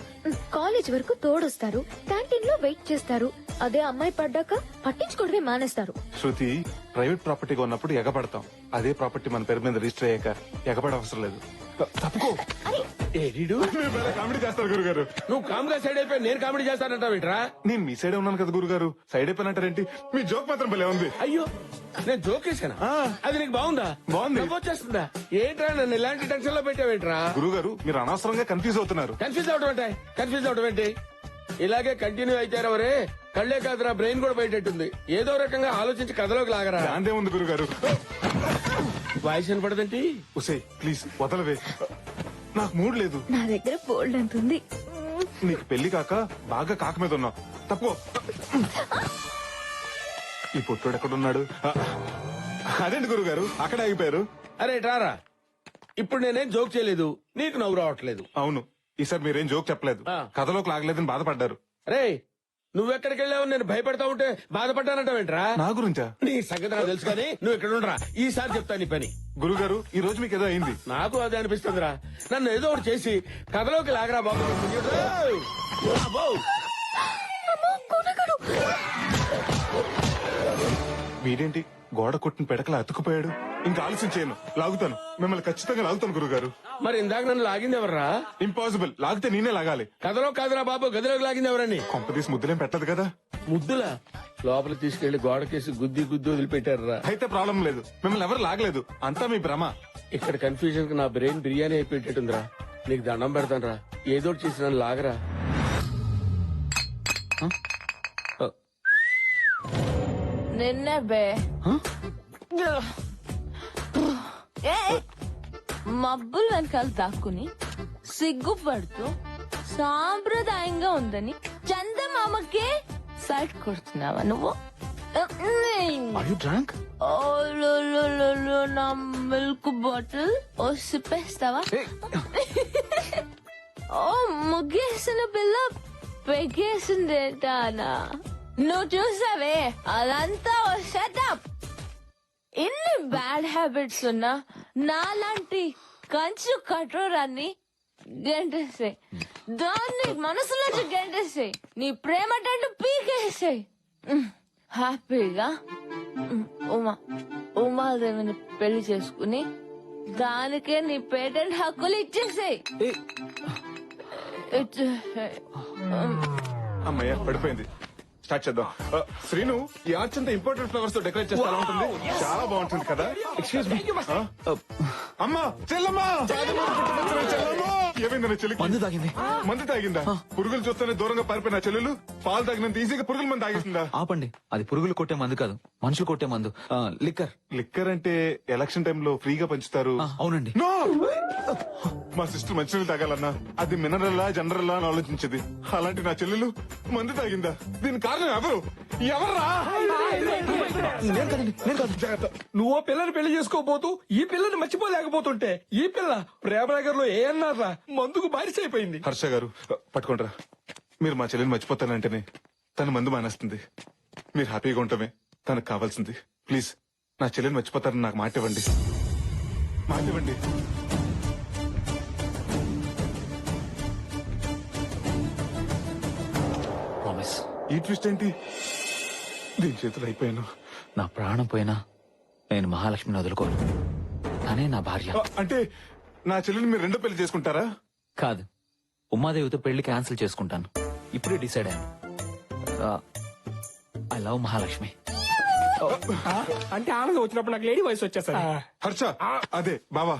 కాలేజ్ వరకు తోడొస్తారు, క్యాంటీన్ లో వెయిట్ చేస్తారు. అదే అమ్మాయి పడ్డాక పట్టించుకోవడమే మానేస్తారు. శృతి, ప్రైవేట్ ప్రాపర్టీగా ఉన్నప్పుడు ఎగబడతాం. అదే ప్రాపర్టీ మన పేరు మీద రిజిస్టర్ అయ్యాక ఎగబడ అవసరం లేదు. తప్పుకో. కామెడీ చేస్తారు గురుగారు. నువ్వు కామ్గా సైడ్ అయిపోయి నేను కామెడీ చేస్తానంటావేంట్రా? నేను మీ సైడే ఉన్నాను కదా గురుగారు, సైడ్ అయిపోయినంటారేంటి? మీ జోక్ మాత్రం భలే ఉంది. అయ్యో, నేను జోక్ వేసానా? అది నీకు బాగుందా? బాగుంది. వచ్చేస్తుందా? ఏంట్రా నన్ను ఇలాంటి టెన్షన్ లో పెట్టావేంట్రా? గురుగారు మీరు అనవసరంగా కన్ఫ్యూజ్ అవుతున్నారు. కన్ఫ్యూజ్ అవడం ఏంటి? ఇలాగే కంటిన్యూ అయితే ఎవరే కళ్లే కాదురా, బ్రెయిన్ కూడా బయటెట్టుంది. ఏదో రకంగా ఆలోచించి కథలోకి లాగరా. అంతే ఉంది గురుగారు. వాయిస్ వినపడదేంటి? ఉసే ప్లీజ్ వదలవే, నాకు మూడ్ లేదు. నా దగ్గర బోల్డ్ ఎంత ఉంది. నీకు పెళ్లి కాక బాగా కాక మీద ఉన్నావు. తప్పుకో. ఈ పుట్టోడు ఎక్కడున్నాడు? అదేంటి గురుగారు అక్కడ ఆగిపోయారు? అరే రారా, ఇప్పుడు నేనేం జోక్ చేయలేదు, నీకు నవ్వు రావట్లేదు. అవును, ఈసారి మీరేం జోక్ చెప్పలేదు, కథలోకి లాగలేదని బాధపడ్డారు. రే, నువ్వెక్కడికి వెళ్ళావు నేను భయపడతా ఉంటే బాధపడ్డానంటావేంట్రా? నా గురించా? నీ సంగతి నాకు తెలుసు కానీ నువ్వు ఇక్కడ ఉండరా, ఈసారి చెప్తా నీ పని. గురుగారు ఈ రోజు మీకు ఏదో అయింది. నాకు అదే అనిపిస్తుందిరా, నన్ను ఏదో ఒకటి చేసి కథలోకి లాగరా బాబు. వీడేంటి గోడ కొట్టిన పెడకలా అతుకుపోయాడు? ఇంకా ఆలస్యం చేయను, లాగుతాను, మిమ్మల్ని ఖచ్చితంగా లాగుతాను గురుగారు. మరి ఇందాక నన్ను లాగింది ఎవర్రా? ఇంపాసిబుల్, లాగితే నేనే లాగాలి. కథలో కాదురా బాబు, గదిలోకి లాగింది ఎవరని? కొంపదీసి ముద్దులేం పెట్టదు కదా. ముద్దులా? లోపల తీసుకెళ్లి గోడకేసి గుద్ది వదిలిపెట్టారా? అయితే ప్రాబ్లం లేదు, మిమ్మల్ని ఎవరు లాగలేదు, అంతా మీ భ్రమ. ఇక్కడ కన్ఫ్యూజన్ కి నా బ్రెయిన్ బిర్యానీ అయిపోయేటట్టుందిరా. నీకు దండం పెడతాను రా, ఏదో చేసి నన్ను లాగరా. నిన్నే బే మబ్బులు వెనకాల దాక్కుని సిగ్గుపడుతూ సాంప్రదాయంగా ఉందని చందమామకే సైట్ కొడుతున్నావా నువ్వు? నా మిల్క్ బాటిల్ ఓ సిప్పేస్తావా? ఓ ముగ్గేసిన పిల్ల పెగేసిందేటానా? నువ్వు చూసావే అదంతా ఓ సెటప్. ఇన్ని బ్యాడ్ హ్యాబిట్స్ ఉన్నా నాలాంటి కంచు కఠోరాన్ని గెంటేసాయి, దాన్ని మనసులోంచి గెంటేసాయి, నీ ప్రేమ టంటు పీకేసాయి. హ్యాపీగా ఉమాదేవిని పెళ్లి చేసుకుని దానికే నీ పేటెంట్ హక్కులు ఇచ్చేసాయి. అమ్మయ్య పడిపోయింది. స్టార్ట్ చేద్దాం. శ్రీను, ఈ ఆర్చ్ అంతా ఇంపార్టెంట్ ఫ్లవర్స్ తో డెకరేట్ చేస్తే ఎలా ఉంటుంది? చాలా బాగుంటుంది కదా. Excuse me. అమ్మా, చెల్లమ్మా, చెల్లమ్మా. ఏమైంది చెల్లికి? మందు తాగింది. మందు తాగిందా? పురుగులు చూస్తేనే దూరంగా పారిపోయిన చెల్లెలు పాలు తాగినంత ఈజీగా పురుగుల మంది తాగేసిందా? ఆపండి, అది పురుగులు కొట్టే మందు కాదు, మనుషులు కొట్టే మందు. లిక్కర్. లిక్కర్ అంటే ఎలక్షన్ టైంలో ఫ్రీగా పంచుతారు. అవునండి. No! మా సిస్టర్ మంచినీళ్ళు తాగాలన్నా అది మినరల్లా జనరల్లా అని ఆలోచించేది. అలాంటి నా చెల్లెలు మందు తాగిందా? దీని కారణం ఎవరు? ఎవర్రా? నువ్వు పిల్లని పెళ్లి చేసుకోబోతూ ఈ పిల్లని మర్చిపోలేకపోతుంటే ఈ పిల్ల ప్రేమనగర్ లో ఏ అన్నారా మందుకు బారిస అయిపోయింది. హర్ష గారు, పట్టుకోండిరా. మీరు మా చెల్లెని మర్చిపోతానంటేనే తన మందు మానేస్తుంది. మీరు హ్యాపీగా ఉండటమే తనకు కావాల్సింది. ప్లీజ్ నా చెల్లెని మర్చిపోతారని నాకు మాట ఇవ్వండి. మాట ఇవ్వండి. ప్రామిస్. ఈ ట్విస్ట్ ఏంటి? దీని చేతులు అయిపోయాను. నా ప్రాణం పోయినా నేను మహాలక్ష్మిని వదులుకోను. తనే నా భార్య. అంటే నా చెల్లెని మీరు రెండో పెళ్లి చేసుకుంటారా? కాదు, ఉమాదేవితో పెళ్లి క్యాన్సిల్ చేసుకుంటాను. ఇప్పుడే డిసైడ్ అయ్యాను. I love Mahalakshmi. అంటే ఆనందం వచ్చినప్పుడు నాకు లేడీ వయసు వచ్చేసరి. హర్ష, అదే బావా,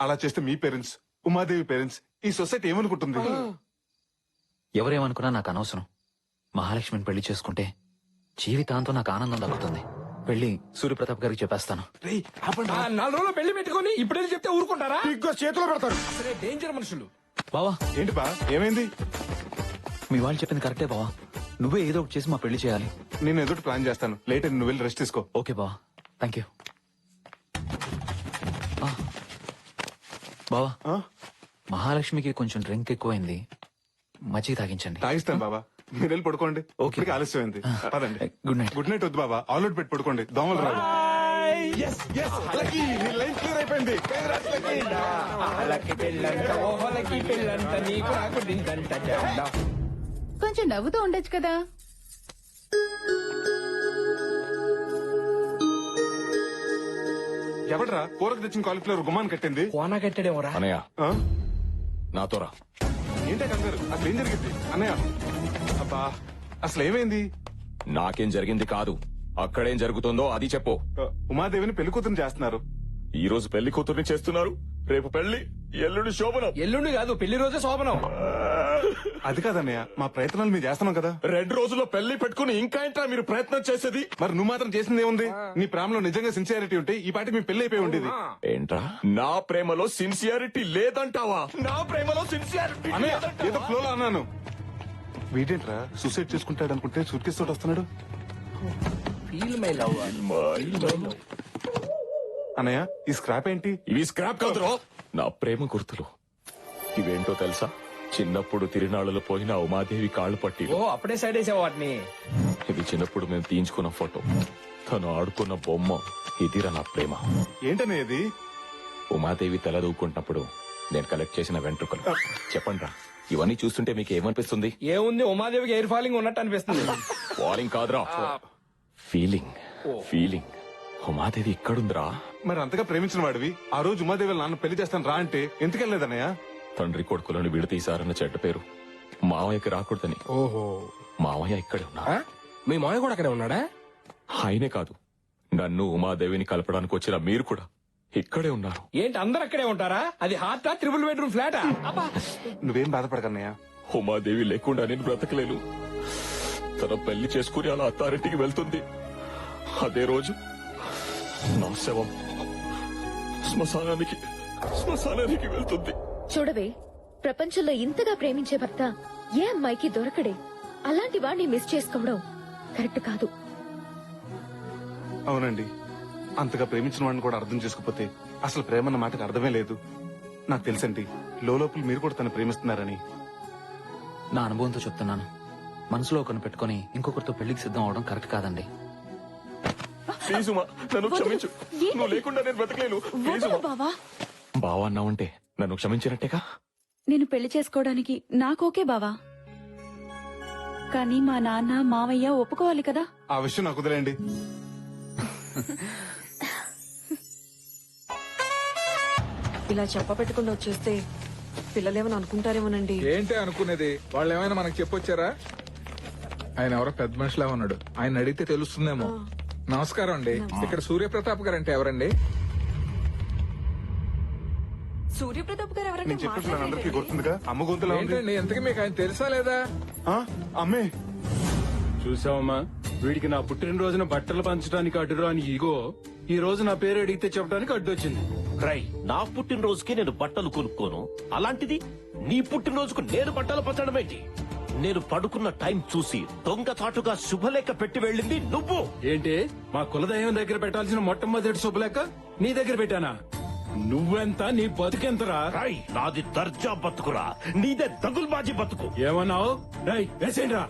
అలా చేస్తే మీ పేరెంట్స్, ఉమాదేవి పేరెంట్స్, ఈ సొసైటీ ఏమనుకుంటుంది? ఎవరేమనుకున్నా నాకు అనవసరం. మహాలక్ష్మిని పెళ్లి చేసుకుంటే జీవితాంతం నాకు ఆనందం దక్కుతుంది. పెళ్లి సూర్యప్రతాప్ గారికి చెప్పేస్తాను. 4 రోజులు పెళ్లి పెట్టుకుని ఇప్పుడే చెప్తే ఊరుకుంటారా? చేతిలో పెడతారు. అసలే డేంజర్ మనుషులు. బావా, ఏంటి బా, ఏమైంది? మీ వాళ్ళు చెప్పింది కరెక్టే బావా. నువ్వే ఏదో ఒకటి చేసి మా పెళ్లి చేయాలి. నేను ఎదుటి ప్లాన్ చేస్తాను. లేట్ అని నువ్వు వెళ్ళి రెస్ట్ తీసుకో. ఓకే బావా, థ్యాంక్ యూ. బావా, మహాలక్ష్మికి కొంచెం డ్రింక్ ఎక్కువైంది, మజ్జిగ తాగించండి. తాగిస్తాను బాబా, మీరు వెళ్ళి పడుకోండి. ఓకే, ఆలస్యమైంది. పదండి. Good night. గుడ్ నైట్ వద్దు బాబా, ఆల్అౌట్ పెట్టి పడుకోండి, దోమలు రావు. అయిపోయింది. కొంచెం నవ్వుతూ ఉండొచ్చు కదా. ఎవడరా కూరకు తెచ్చిన కాలిఫ్లవర్ గుమ్మాన్ని కట్టింది? కోనా కట్టాడేమోరా. అనయ్య, నాతో రా. ఏంటే కంగారు? అసలు ఏం జరిగింది అన్నయ్య? అబ్బా, అసలు ఏమైంది? నాకేం జరిగింది కాదు, అక్కడేం జరుగుతుందో అది చెప్పు. ఉమాదేవిని పెళ్లి కూతురు చేస్తున్నారు. ఈ రోజు పెళ్లి కూతుర్ని చేస్తున్నారు, రేపు పెళ్లి, ఎల్లుండి శోభనం. ఎల్లుండి కాదు, పెళ్లి రోజే శోభనం. అది కాదన్నయ్య, మా ప్రయత్నాలు మీరు చేస్తున్నాం కదా. 2 రోజుల్లో పెళ్లి పెట్టుకుని ఇంకా ఏంట్రా మీరు ప్రయత్నం చేసేది? మరి నువ్వు మాత్రం చేసింది ఏముంది? నీ ప్రేమలో నిజంగా సిన్సియారిటీ ఉంటే ఈ పాటికి మీ పెళ్లి అయిపోయి ఉండేది. ఏంట్రా, నా ప్రేమలో సిన్సియారిటీ లేదంటావా? నా ప్రేమలో సిన్సియారిటీ ఏదో ఫ్లోలో అన్నాను. వీడేంట్రా సూసైడ్ చేసుకుంటాడు అనుకుంటే సూట్ కేసు తోటి వస్తున్నాడు. అన్నయ్య, ఈ స్క్రాప్ ఏంటి? ఇవి స్క్రాప్ కాదురా, నా ప్రేమ గుర్తులు. ఇవేంటో తెలుసా? చిన్నప్పుడు తిరునాళ్ళలో పోయిన ఉమాదేవి కాళ్ళు పట్టి. ఓ, అప్పుడే సైడ్ వేసావు వాటిని. ఇది చిన్నప్పుడు మేము తీయించుకున్న ఫోటో, తను ఆడుకున్న బొమ్మ. ఇదిరా నా ప్రేమ. ఏంటనే ఇది? ఉమాదేవి తల దూకుంటున్నప్పుడు నేను కలెక్ట్ చేసిన వెంట్రుకలు. చెప్పండి రా, ఇవన్నీ చూస్తుంటే మీకు ఏమనిపిస్తుంది? ఏముంది, ఉమాదేవికి ఎయిర్ ఫాలింగ్ ఉన్నట్టు అనిపిస్తుంది. ఫాలింగ్ కాదురా, ఫీలింగ్. ఫీలింగ్. ఉమాదేవి ఇక్కడుందిరా. మరి అంతగా ప్రేమించిన వాడివి ఆ రోజు ఉమాదేవి నాన్న పెళ్లి చేస్తాను రా అంటే ఎందుకెళ్ళలేదన్నయ్య? తండ్రి కొడుకులను విడతీశారన్న చెడ్డ పేరు మావయ్యకి రాకూడదని. ఓహో, మావయ్య ఇక్కడే ఉన్నా. మీ మావయ్య కూడా అక్కడే ఉన్నాడా? ఆయనే కాదు, నన్ను ఉమాదేవిని కలపడానికి వచ్చిన మీరు కూడా ఇక్కడే ఉన్నారు. ఏంటి, అందరు అక్కడే ఉంటారా? అది హార్టా, 3 బెడ్రూమ్ ఫ్లాటా? నువ్వేం బాధపడకన్నయ్య, ఉమాదేవి లేకుండా నేను బ్రతకలేను. తన పెళ్లి చేసుకుని అలా అథారిటీకి వెళ్తుంది. అదే రోజు నా శవం శ్మశానానికి వెళ్తుంది. చూడవే, ప్రపంచంలో ఇంతగా ప్రేమించే భర్త ఏ అమ్మాయికి దొరకడే. అలాంటి వాడిని మిస్ చేసుకోవడం కరెక్ట్ కాదు. అవునండి, అంతగా ప్రేమించిన వాడిని కూడా అర్థం చేసుకోకపోతే అసలు ప్రేమ అన్న మాటకు అర్థమే లేదు. నాకు తెలుసండి, లోపల మీరు కూడా తను ప్రేమిస్తున్నారని. నా అనుభవంతో చెప్తున్నాను. మనసులో ఒకరిని పెట్టుకుని ఇంకొకరితో పెళ్లికి సిద్ధం అవడం కరెక్ట్ కాదండి. ప్లీజ్ ఉమా, నన్ను క్షమించు. నువ్వు లేకుండా నేను బ్రతకలేను. ప్లీజ్ ఉమా. బావా అన్నావంటే నన్ను క్షమించినట్టేగా. నేను పెళ్లి చేసుకోవడానికి నాకోకే బావా, కానీ మా నాన్న మావయ్య ఒప్పుకోవాలి కదా. ఆ విషయం నాకు వదిలేండి. ఇలా చెప్ప పెట్టుకుండా వచ్చేస్తే పిల్లలేమని అనుకుంటారేమోనండి. ఏంటి అనుకునేది? వాళ్ళు ఏమైనా మనకు చెప్పొచ్చారా? ఆయన ఎవరో పెద్ద మనిషిలా ఉన్నాడు. ఆయన అడిగితే తెలుస్తుందేమో. నమస్కారం అండి. ఇక్కడ సూర్యప్రతాప్ గారు అంటే ఎవరండి? సూర్యప్రతాప్ గారు ఎవరంటే నేను చెప్పిన అందరికీ గుర్తుందిగా, అమ్మ గొంతులా ఉంది. ఏంటండి ఎంతకీ మీకు ఆయన తెలుసా లేదా? అమ్మే చూసావమ్మా, వీడికి నా పుట్టినరోజున బట్టలు పంచడానికి అడ్డురాని ఈగో ఈ రోజు నా పేరు అడిగితే చెప్పడానికి అడ్డొచ్చింది. రై, నా పుట్టినరోజుకి నేను బట్టలు కొనుక్కోను, అలాంటిది నీ పుట్టినరోజుకు నేను బట్టలు పంచడం ఏంటి? నేను పడుకున్న టైం చూసి దొంగచాటుగా శుభలేఖ పెట్టి వెళ్ళింది నువ్వు. ఏంటి, మా కులదైవం దగ్గర పెట్టాల్సిన మొట్టమొదటి శుభలేఖ నీ దగ్గర పెట్టానా? నువ్వెంత, నీ బతుకెంతరా? రై, నాది దర్జా బతుకురా, నీదే దగుల్బాజీ బతుకు. ఏమన్నావు? రై, వేసేయండిరా.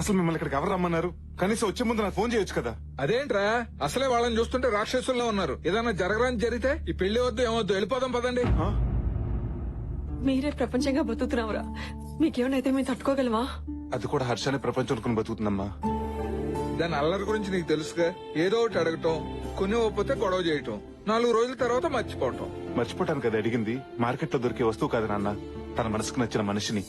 అసలు మిమ్మల్ని ఇక్కడికి ఎవరు రమ్మన్నారు? కనీసం వచ్చే ముందు నాకు ఫోన్ చేయొచ్చు కదా. అదేంట్రా, అసలే వాళ్ళని చూస్తుంటే రాక్షసుల్లో ఉన్నారు. ఏదైనా జరగరాని జరిగితే ఈ పెళ్లి వద్దు ఏమొద్దు, వెళ్ళిపోదాం పదండి. మీరే ప్రపంచంగా బతుకుతున్నావురా. మీకేమైనా మేము తట్టుకోగలమా? అది కూడా హర్షాన్ని ప్రపంచం అనుకుని బతుకుతుందమ్మా. దాని అల్లరి గురించి నీకు తెలుసుగా. ఏదో ఒకటి అడగటం, కొన్ని ఒప్పితే గొడవ చేయటం, 4 రోజుల తర్వాత మర్చిపోవటం. మర్చిపోవటానికి అది అడిగింది మార్కెట్ లో దొరికే వస్తువు కాదు నాన్న, తన మనసుకు నచ్చిన మనిషిని.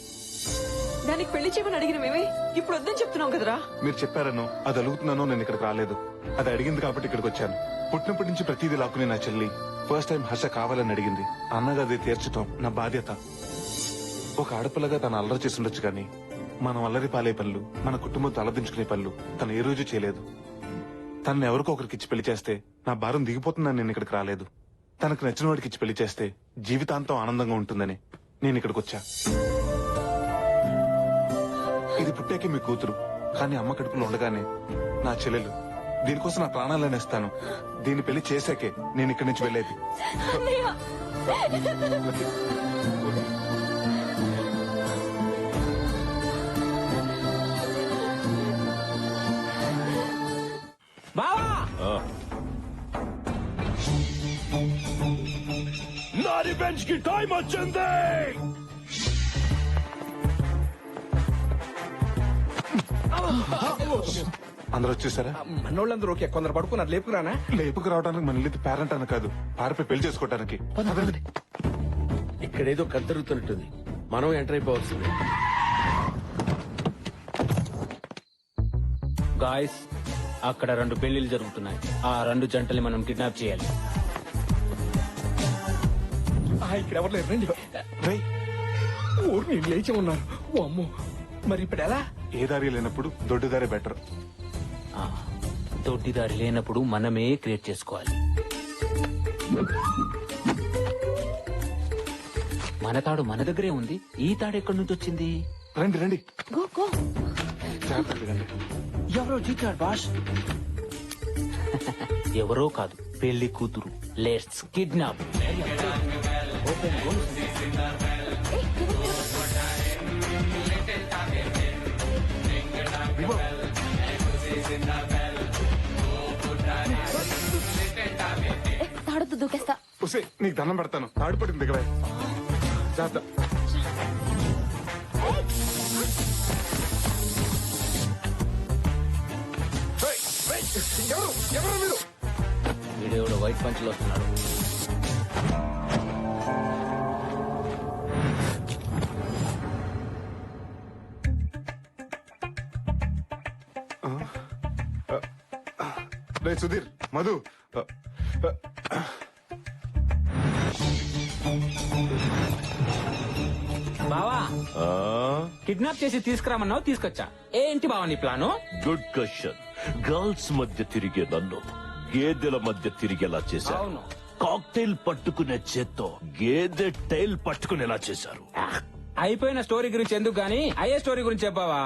దానికి పెళ్లి చేయమని అడిగిన మేమే ఇప్పుడు వద్దని చెప్తున్నాం కదరా. మీరు చెప్పారనో అది అడుగుతున్నానో నేను ఇక్కడికి రాలేదు. అది అడిగింది కాబట్టి ఇక్కడికి వచ్చాను. పుట్టినప్పటి నుంచి ప్రతిదీ లాక్కునే నా చెల్లి ఫస్ట్ టైం హర్ష కావాలని అడిగింది. అన్నగా అది తీర్చడం నా బాధ్యత. ఒక ఆడపిల్లగా తను అల్లరి చేసి ఉండొచ్చు కానీ మనం అల్లరి పాలే పనులు, మన కుటుంబంతో అలదించుకునే పనులు తను ఏ రోజు చేయలేదు. తనను ఎవరికో ఒకరికి ఇచ్చి పెళ్లి చేస్తే నా భారం దిగిపోతుందని నేను ఇక్కడికి రాలేదు. తనకు నచ్చిన వాడికి ఇచ్చి పెళ్లి చేస్తే జీవితాంతం ఆనందంగా ఉంటుందని నేను ఇక్కడికి వచ్చా. ఇది పుట్టాకే మీ కూతురు, కానీ అమ్మ కడుపులో ఉండగానే నా చెల్లెలు. దీనికోసం నా ప్రాణాలను ఇస్తాను. దీన్ని పెళ్లి చేశాకే నేను ఇక్కడి నుంచి వెళ్ళేది. నా రివెంజ్ కి టైం వచ్చింది. అందరూ వచ్చేసారా? మనోళ్ళందరూ ఓకే, కొందరు పడుకున్నారు. లేపుకురానా? లేపుకు రావడానికి మన ఇల్లు పేరెంట్ అని కాదు, పారిపోయి పెళ్లి చేసుకోవడానికి. ఇక్కడేదో కద్దరుగుతున్నట్టుంది. మనం ఎంటర్ అయిపోవాల్సింది. గాయస్, అక్కడ 2 పెళ్లిళ్ళు జరుగుతున్నాయి. ఆ 2 జంటల్ని మనం కిడ్నాప్ చేయాలి. ఇక్కడ ఎవరు లేరు, రండి. ఊరు నేను లేచి ఉన్నారు. ఓ అమ్మో, మరి ఇప్పుడు ఎలా? ఏ దారి లేనప్పుడు దొడ్డిదారే బెటర్. దొడ్డిదారి లేనప్పుడు మనమే క్రియేట్ చేసుకోవాలి. మన తాడు మన దగ్గరే ఉంది. ఈ తాడు ఎక్కడి నుంచి వచ్చింది? రండి రండి. ఎవరో జీతాడు బాష్. ఎవరో కాదు, పెళ్లి కూతురు. Let's kidnap. తాడుతూ దూకేస్తా. నీకు దండం పెడతాను, తాడు పడింది దగ్గర. ఎవరు మీరు? వీడియోలో వైట్ పంచులు వస్తున్నాడు. సుధీర్, మధు, బావా, కిడ్నాప్ చేసి తీసుకురామన్నావు, తీసుకొచ్చా. ఏంటి బావా నీ ప్లాను? Good question. గర్ల్స్ మధ్య తిరిగే నన్ను గేదెల మధ్య తిరిగేలా చేశారు. కాక్టైల్ పట్టుకునే చేత్తో గేదె టైల్ పట్టుకునేలా చేశారు. అయిపోయిన స్టోరీ గురించి ఎందుకు గానీ అయ్యే స్టోరీ గురించి చెప్పావా?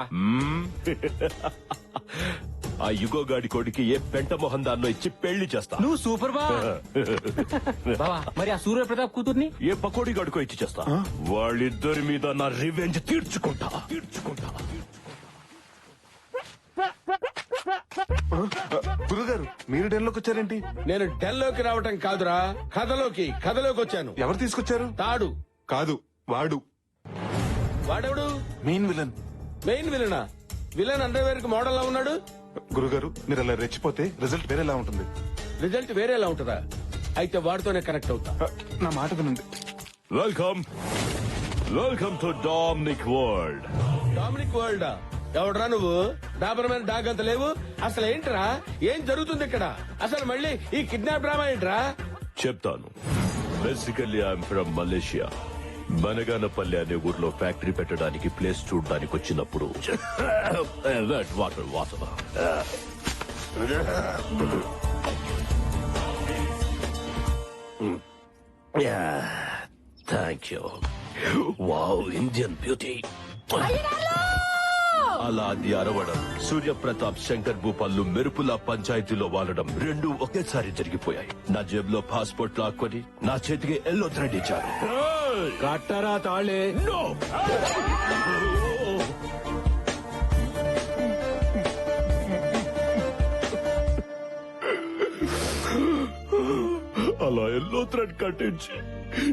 ఆ యుగోగాడి కొడుకి ఏ పెంట మొహం దాన్నో ఇచ్చి పెళ్లి చేస్తా. నువ్వు సూపర్ బావా. మరి ఆ సూర్య ప్రతాప్ కూతుర్ని ఏ పకోడీ గడుకో ఇచ్చి చేస్తా. వాళ్ళిద్దరి మీద నా రివెంజ్ తీర్చుకుంటా. గురుగారు, మీరు డెన్లోకి వచ్చారేంటి? నేను డెన్లోకి రావటం కాదురా, కథలోకి వచ్చాను. ఎవరు తీసుకొచ్చారు? తాడు కాదు, వాడు. వాడెవడు? Main villain. మెయిన్ విలనా? విలన్ అండర్వేర్ కి మోడల్ లా ఉన్నాడు. గురుగారు, మీరు అలా రెచ్చిపోతే రిజల్ట్ వేరేలా ఉంటుంది. రిజల్ట్ వేరేలా ఉంటుందా? అయితే వాడితోనే కనెక్ట్ అవుతా. నా మాట వినండి. Welcome to Dominic world. Dominic world ఎవడరా నువ్వు? డాబరమైన డాగ్ అంత లేవు. అసలు ఏంట్రా, ఏం జరుగుతుంది ఇక్కడ? అసలు మళ్ళీ ఈ కిడ్నాప్ డ్రామా ఏంట్రా? చెప్తాను. Basically I'm from Malaysia. Banaganapalli అనే ఊర్లో ఫ్యాక్టరీ పెట్టడానికి ప్లేస్ చూడడానికి వచ్చినప్పుడు water thank you. Wow, Indian beauty. అలా అది అరవడం, సూర్యప్రతాప్ శంకర్ భూపాల్లు మెరుపుల పంచాయతీలో వాలడం రెండు ఒకేసారి జరిగిపోయాయి. నా జేబులో పాస్పోర్ట్ లాక్కొని నా చేతికి ఎల్లో థ్రెడ్ ఇచ్చారు. కట్టరా తాళే. No! అలా ఎల్లో థ్రెడ్ కట్టించి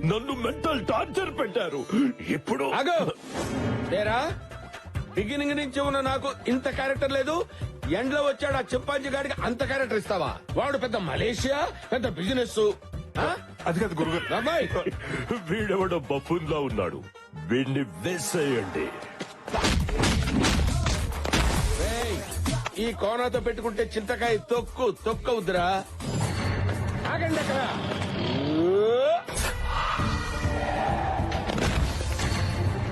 నన్ను మెంటల్ టార్చర్ పెట్టారు. ఇప్పుడు బిగినింగ్ నుంచి ఉన్న నాకు ఇంత క్యారెక్టర్ లేదు. ఎండ్లో వచ్చాడు ఆ చింపాంజీ గాడికి అంత క్యారెక్టర్ ఇస్తావా? వాడు పెద్ద మలేషియా, పెద్ద బిజినెస్. అది కాదు గురుగారు. వీడెవడో బఫూన్ లా ఉన్నాడు. వీడిని వేసేయండి. ఈ కోనాతో పెట్టుకుంటే చింతకాయ తొక్కవుద్దురా. ఆగండి అక్కడ.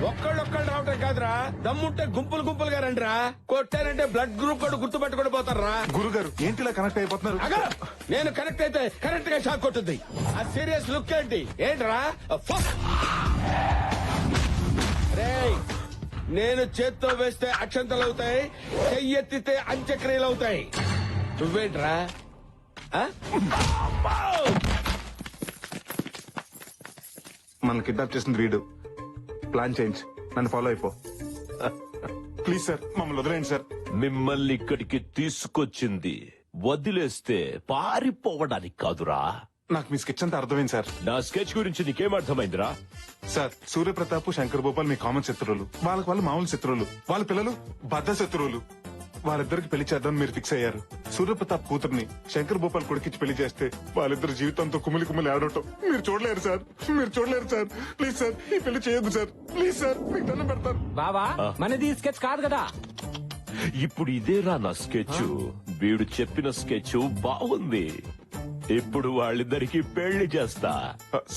ఒక్కళ్ళొక్కళ్ళు రావటం కాదురా, దమ్ముంటే గుంపులుగా రండిరా. కొట్టారంటే బ్లడ్ గ్రూప్ కూడా గుర్తుపెట్టుకుని పోతారా. గురుగారు ఏంటిలా కనెక్ట్ అయిపోతున్నారు? నేను కనెక్ట్ అయితే కరెక్ట్ గా షాక్ కొట్టుద్ది. ఆ సీరియస్ లుక్ ఏంటి? ఏంట్రా? రేయ్, నేను చేత్తో వేస్తే అక్షంతలు అవుతాయి, చెయ్యెత్తితే అంత్యక్రియలు అవుతాయి. నువ్వేంట్రా? మన కిడ్నాప్ చేసింది వీడు. ప్లాన్ చేంజ్, నన్ను ఫాలో అయిపో. ప్లీజ్ సార్, మమ్మల్ని వదిలేయండి సార్. మిమ్మల్ని ఇక్కడికి తీసుకొచ్చింది వదిలేస్తే పారిపోవడానికి కాదురా. నాకు మీ స్కెచ్ అంతా అర్థమైంది సార్. నా స్కెచ్ గురించి నీకేం అర్థమైందిరా? సార్, సూర్యప్రతాప్ శంకర్ భూపాల్ మీ కామన్ శత్రువులు. వాళ్ళకి వాళ్ళు మామూలు శత్రువులు. వాళ్ళ పిల్లలు బద్ద శత్రువులు. వాళ్ళిద్దరికి పెళ్లి చేద్దామని మీరు ఫిక్స్ అయ్యారు. సూర్యప్రతాప్ కూతుర్ని శంకర్ భూపాల్ కొడుకిచ్చి పెళ్లి చేస్తే వాళ్ళిద్దరు జీవితంతో కుమిలి ఆడటం మీరు చూడలేరు సార్. ప్లీజ్ సార్, ఈ పెళ్లి చేయొద్దు సార్. ప్లీజ్ సార్, మీకు దండం పెడతాను. బాబా, మనది స్కెచ్ కాదు కదా. ఇప్పుడు ఇదేరా నా స్కెచ్. వీడు చెప్పిన స్కెచ్ బాగుంది. ఇప్పుడు వాళ్ళిద్దరికి పెళ్లి చేస్తా.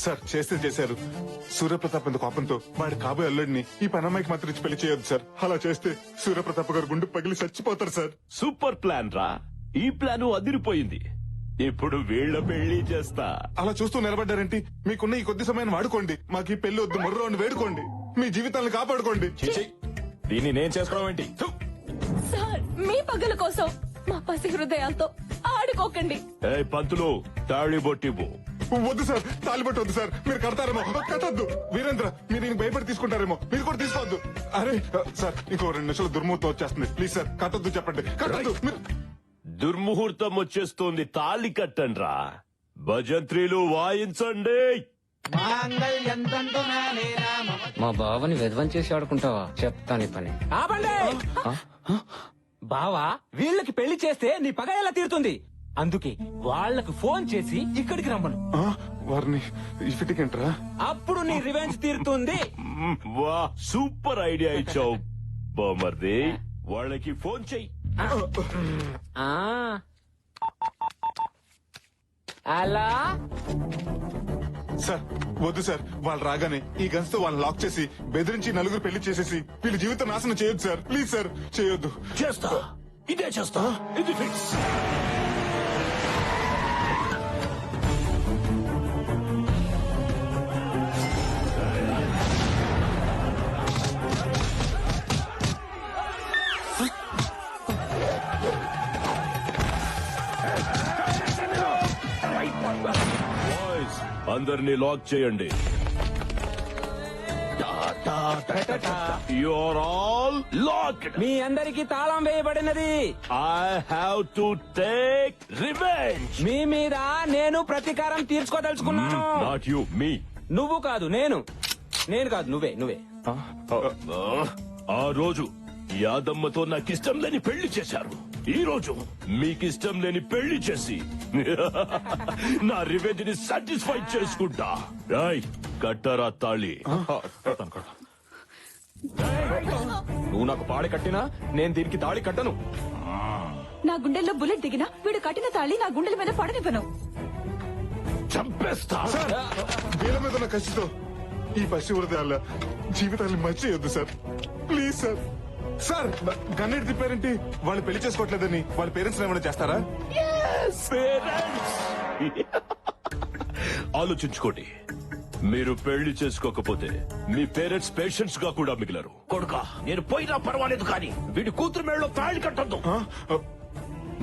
సార్, చేశారు. సూర్యప్రతాప్ ఎంత కోపంతో వాడి కాబోయే అల్లుడిని ఈ పనమ్మాయికి మాత్రం ఇచ్చి పెళ్లి చేయొద్దు సార్. అలా చేస్తే సూర్యప్రతాప్ గారు గుండు పగిలి చచ్చిపోతారు సార్. సూపర్ ప్లాన్ రా. ఈ ప్లాన్ అదిరిపోయింది. ఇప్పుడు వీళ్ళ పెళ్లి చేస్తా. అలా చూస్తూ నిలబడ్డారేంటి? మీకున్న ఈ కొద్ది సమయాన్ని వాడుకోండి. మాకు ఈ పెళ్లి వద్దు, మొర్రోని వేడుకోండి. మీ జీవితాలను కాపాడుకోండి. దీన్ని నేను చేసుకోవడం ఏంటి? సార్, మీ పగల కోసం మా పసి హృదయాలతో ఆడుకోకండి. పంతులు, తాళి బొట్టివ్వు. వద్దు సార్, తాలిబట్టు వద్దు సార్. మీరు కడతారేమో. కట్టద్దు. వీరేంద్ర, మీరు దీనికి భయపడి తీసుకుంటారేమో. మీరు కూడా తీసుకోవద్దు. అరే సార్, ఇంకో 2 నిమిషాలు దుర్ముహూర్తం వచ్చేస్తుంది. ప్లీజ్ సార్, కట్టద్దు. చెప్పండి, కట్టద్దు. దుర్ముహూర్తం వచ్చేస్తోంది. తాళి కట్టండ్రా. భజంత్రీలు వాయించండి. మా బావని విధ్వం చేసి ఆడుకుంటావా? చెప్తాను పని. బావా, వీళ్ళకి పెళ్లి చేస్తే నీ పగ ఎలా తీరుతుంది? అందుకే వాళ్ళకు ఫోన్ చేసి ఇక్కడికి రమ్మను. వారిని ఇఫిటికంట్రా. అప్పుడు నీ రివెంజ్ తీరుతుంది. వా, సూపర్ ఐడియా ఇచ్చావు బామర్ది. వాళ్ళకి ఫోన్ చెయ్యి. అలా సార్, వద్దు సార్. వాళ్ళు రాగానే ఈ గన్స్ తో వాళ్ళని లాక్ చేసి బెదిరించి నలుగురు పెళ్లి చేసేసి వీళ్ళ జీవితం నాశనం చేయొద్దు సార్. ప్లీజ్ సార్, చేయొద్దు. చేస్తా, ఇదే చేస్తా. ఇది ఫిక్స్. అందరినీ లాక్ చేయండి. You're all locked. మీ అందరికి తాళం వేయబడినది. I have to take revenge. మీ మీద నేను ప్రతీకారం తీర్చుకోదలుచుకున్నాను. నాట్ యు, మీ. నువ్వు కాదు, నేను కాదు, నువ్వే. ఆ రోజు యాదమ్మతో నాకిష్టం లేని పెళ్లి చేశారు. ఈ రోజు మీకిష్టం లేని పెళ్లి చేసి నా రివెంజ్ ని సాటిస్ఫై చేసుకుంటా. రాయ్ కట్టరా తాళి. నువ్వు నాకు పాడి కట్టినా నేను దీనికి తాళి కట్టను. నా గుండెల్లో బుల్లెట్ దిగినా వీడు కట్టిన తాళి నా గుండెల మీద పడనివ్వను. చంపేస్తా. వీళ్ళ మీద ఉన్న కసితో ఈ పసి హృదయాల జీవితాన్ని మర్చియొద్దు సార్. Please sir. సార్ గన్నెట్ తిప్పారేంటి? వాళ్ళు పెళ్లి చేసుకోవట్లేదని వాళ్ళ పేరెంట్స్ ఏమైనా చేస్తారా? ఆలోచించుకోండి. మీరు పెళ్లి చేసుకోకపోతే మీ పేరెంట్స్ పేషెంట్స్ గా కూడా మిగిలరు. కొడుకా నేను పోయినా పర్వాలేదు కానీ వీడి కూతురు మేడలో తాళి కట్టొద్దు.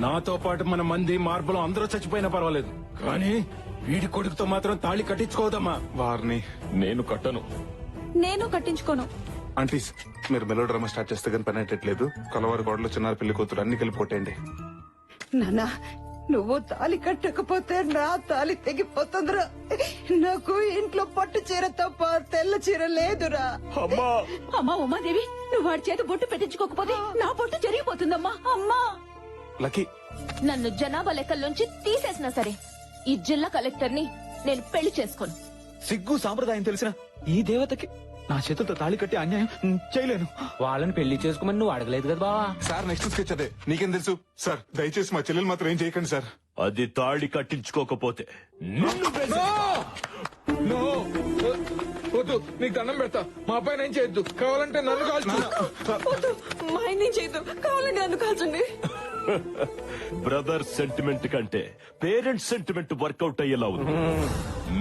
నాతో పాటు మన మంది మార్పులు అందరూ చచ్చిపోయినా పర్వాలేదు, కానీ వీడి కొడుకుతో మాత్రం తాళి కట్టించుకోదమ్మా. వారిని నేను కట్టను. నేను కట్టించుకోను. ఆంటీస్ మీరు మెలో డ్రామా స్టార్ట్ చేస్తే కానీ పని అయ్యట్లేదు. కలవారి గోడలు చిన్నారు పెళ్లి కూతురు అన్ని కలిపి కొట్టేయండి. నాన్నా నువ్వు తాలి కట్టకపోతే నా తాలి తెగిపోతుందిరా. నాకు ఇంట్లో పట్టు చీర తప్ప తెల్ల చీర లేదురా. అమ్మా ఉమాదేవి, నువ్వు వాడి చేత బొట్టు పెట్టించుకోకపోతే నా బొట్టు జరిగిపోతుందమ్మా. అమ్మా లక్కీ నన్ను జనాభా లెక్కల్లోంచి తీసేసినా సరే ఈ జిల్లా కలెక్టర్ ని నేను పెళ్లి చేసుకోను. సిగ్గు సాంప్రదాయం తెలిసిన ఈ దేవతకి నా చేతులతో తాళి కట్టి అన్యాయం చేయలేను. వాళ్ళని పెళ్లి చేసుకోమని నువ్వు అడగలేదు కదా బావా. సార్ నెక్స్ట్ స్కెచ్ అదే. నీకేం తెలుసు సార్? దయచేసి మా చెల్లెలు మాత్రం ఏం చేయకండి సార్. అది తాళి కట్టించుకోకపోతే నిన్ను నో, వద్దు, నీకు దండం పెడతా. మా అబ్బాయి ఏం చేయొద్దు. కావాలంటే నన్ను కాల్చు. మా ఆయన చేయొద్దు, కావాలంటే నన్ను కాల్చండి. బ్రదర్ సెంటిమెంట్ కంటే పేరెంట్స్ సెంటిమెంట్ వర్కౌట్ అయ్యేలా ఉంది.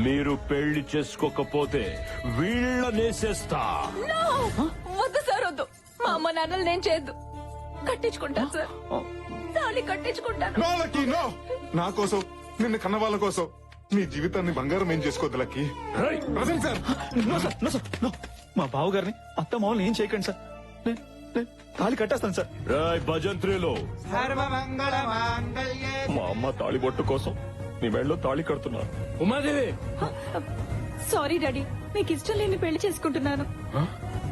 మీరు పెళ్లి చేసుకోకపోతే వీళ్ళనేసేస్తా. వద్దు సార్, వద్దు. మా అమ్మ నాన్నలు నేను చేయొద్దు. కట్టించుకుంటాను సార్, తాళి కట్టించుకుంటాను. No lucky no. నా కోసం నిన్ను కన్న వాళ్ళ కోసం నీ జీవితాన్ని బంగారం ఏం చేసుకోవద్దు lucky. Present sir. No sir, no sir, no. మా బావగారిని అత్త మామూలు ఏం చేయకండి సార్. నేను తాళి కట్టేస్తాను సార్. రాయ్ భజంత్రిలో మా అమ్మ తాళి బొట్టు కోసం నీ మెడలో తాళి కడుతున్నా. ఉమాదేవి సారీ డాడీ, మీకు ఇష్టం లేని పెళ్లి చేసుకుంటున్నాను.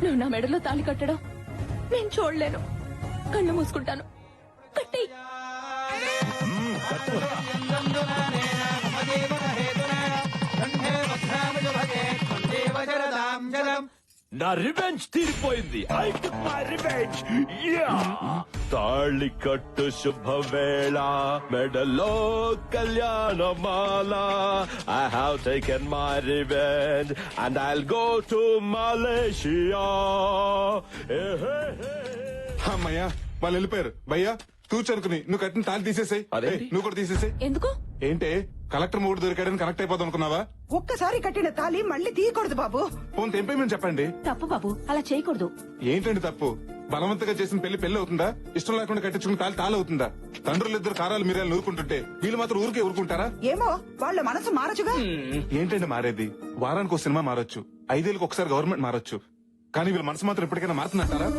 నువ్వు నా మెడలో తాళి కట్టడం నేను చూడలేను. కళ్ళు మూసుకుంటాను. కట్టేయ్. నా రివెంజ్ తీరిపోయింది. I took my revenge. తాళి కట్టు శుభవేళ మెడలో కళ్యాణమాల. I have taken my revenge and I'll go to Malaysia. అమ్మయ్యా వాళ్ళు వెళ్ళిపోయారు. భయ్యా తూచనుకుని నువ్వు కట్టిన తాళి తీసేసాయి. నువ్వు కూడా తీసేసాయి. ఎందుకు? ఏంటే కలెక్టర్ మూడు దొరికాడని కనెక్ట్ అయిపోదాం అనుకున్నావా? ఒక్కసారి కట్టిన తాలి మళ్ళీ తీయకూడదు బాబు. పోనీ తెంపేమని చెప్పండి. తప్పు బాబు, అలా చేయకూడదు. ఏంటండి తప్పు? బలవంతంగా చేసిన పెళ్లి అవుతుందా? ఇష్టం లేకుండా కట్టించుకున్న తాళి తాళవుతుందా? తండ్రులిద్దరు కారాలు మీరేళ్ళు నూరుకుంటుంటే వీళ్ళు మాత్రం ఊరికే ఊరుకుంటారా? ఏమో వాళ్ళ మనసు మారచుగా. ఏంటండి మారేది? వారానికి ఒక సినిమా మారొచ్చు, 5 ఏళ్ళకి ఒకసారి గవర్నమెంట్ మారొచ్చు, కానీ వీళ్ళ మనసు మాత్రం ఎప్పటికైనా మారుతుందంటారా?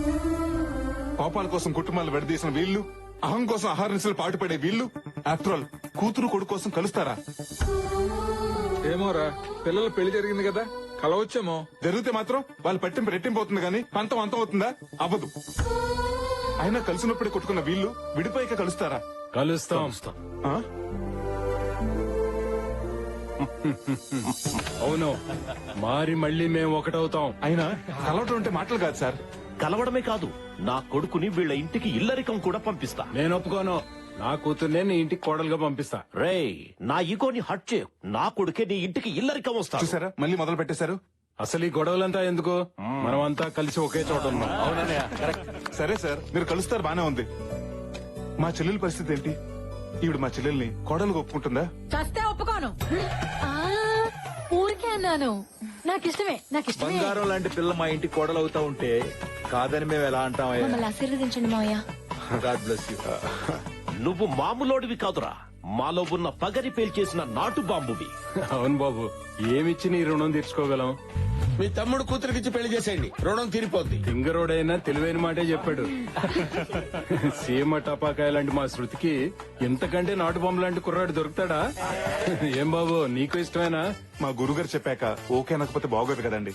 కోపాల కోసం కుటుంబాలు విడదీసిన వీళ్ళు, అహం కోసం ఆహార నిశలు పాటుపడే వీళ్ళు, ఆఫ్టర్ ఆల్ కూతురు కొడుకు కోసం కలుస్తారా? ఏమోరా, పిల్లల పెళ్లి జరిగింది కదా, కలవచ్చేమో. జరిగితే మాత్రం వాళ్ళు పట్టింపు రెట్టింపు అవుతుంది కానీ పంతం అంతం అవుతుందా? అవ్వదు. అయినా కలిసినప్పుడే కొట్టుకున్న వీళ్ళు విడిపోయాక కలుస్తారా? కలుస్తాం. ఆ? అవును, మారి మళ్ళీ మేము ఒకటవుతాం. అయినా కలవటం అంటే మాటలు కాదు సార్. కలవడమే కాదు, నా కొడుకుని వీళ్ళ ఇంటికి ఇల్లరికం కూడా పంపిస్తా. నేను ఒప్పుకోను. నా కూతుర్నే నీ ఇంటికి కోడలుగా పంపిస్తా. రేయ్, నా ఈగోని హట్ చేయు. నా కొడుకే నీ ఇంటికి ఇల్లరికం వస్తా. చూసారా మళ్ళీ మొదలు పెట్టేశారు. అసలు ఈ గొడవలంతా ఎందుకు? మనమంతా కలిసి ఒకే చోట ఉన్నాం. సరే సార్, మీరు కలుస్తారు బానే ఉంది. మా చెల్లెల పరిస్థితి ఏంటి? ఈవిడ మా చెల్లెల్ని కోడలుగా ఒప్పుకుంటుందా? చస్తే ఒప్పుకోను. ఊరికే అన్నాను. నాకిష్టమే. బంగారం లాంటి పిల్ల మా ఇంటికి కోడలవుతా ఉంటే కాదని మేము ఎలా అంటామయ్యా? మమ్మల్ని ఆశీర్వదించండి మావయ్య. God bless you. నువ్వు మామూలోడివి కాదురా, మాలో ఉన్న పగరి పేల్చేసిన నాటు బాంబువి. అవును బాబు, ఏమిచ్చి నీ రుణం తీర్చుకోగలం? మీ తమ్ముడు కూతురికిచ్చి పెళ్లి చేసేయండి, రుణం తీరిపోద్ది. సింగరోడైనా తెలివైన మాటే చెప్పాడు. సీమ టపాకాయ లాంటి మా శృతికి ఇంతకంటే నాటు బొమ్మ లాంటి కుర్రాడు దొరుకుతాడా? ఏం బాబు, నీకు ఇష్టమేనా? మా గురుగారు చెప్పాక ఓకే అనకపోతే బాగోదు కదండి.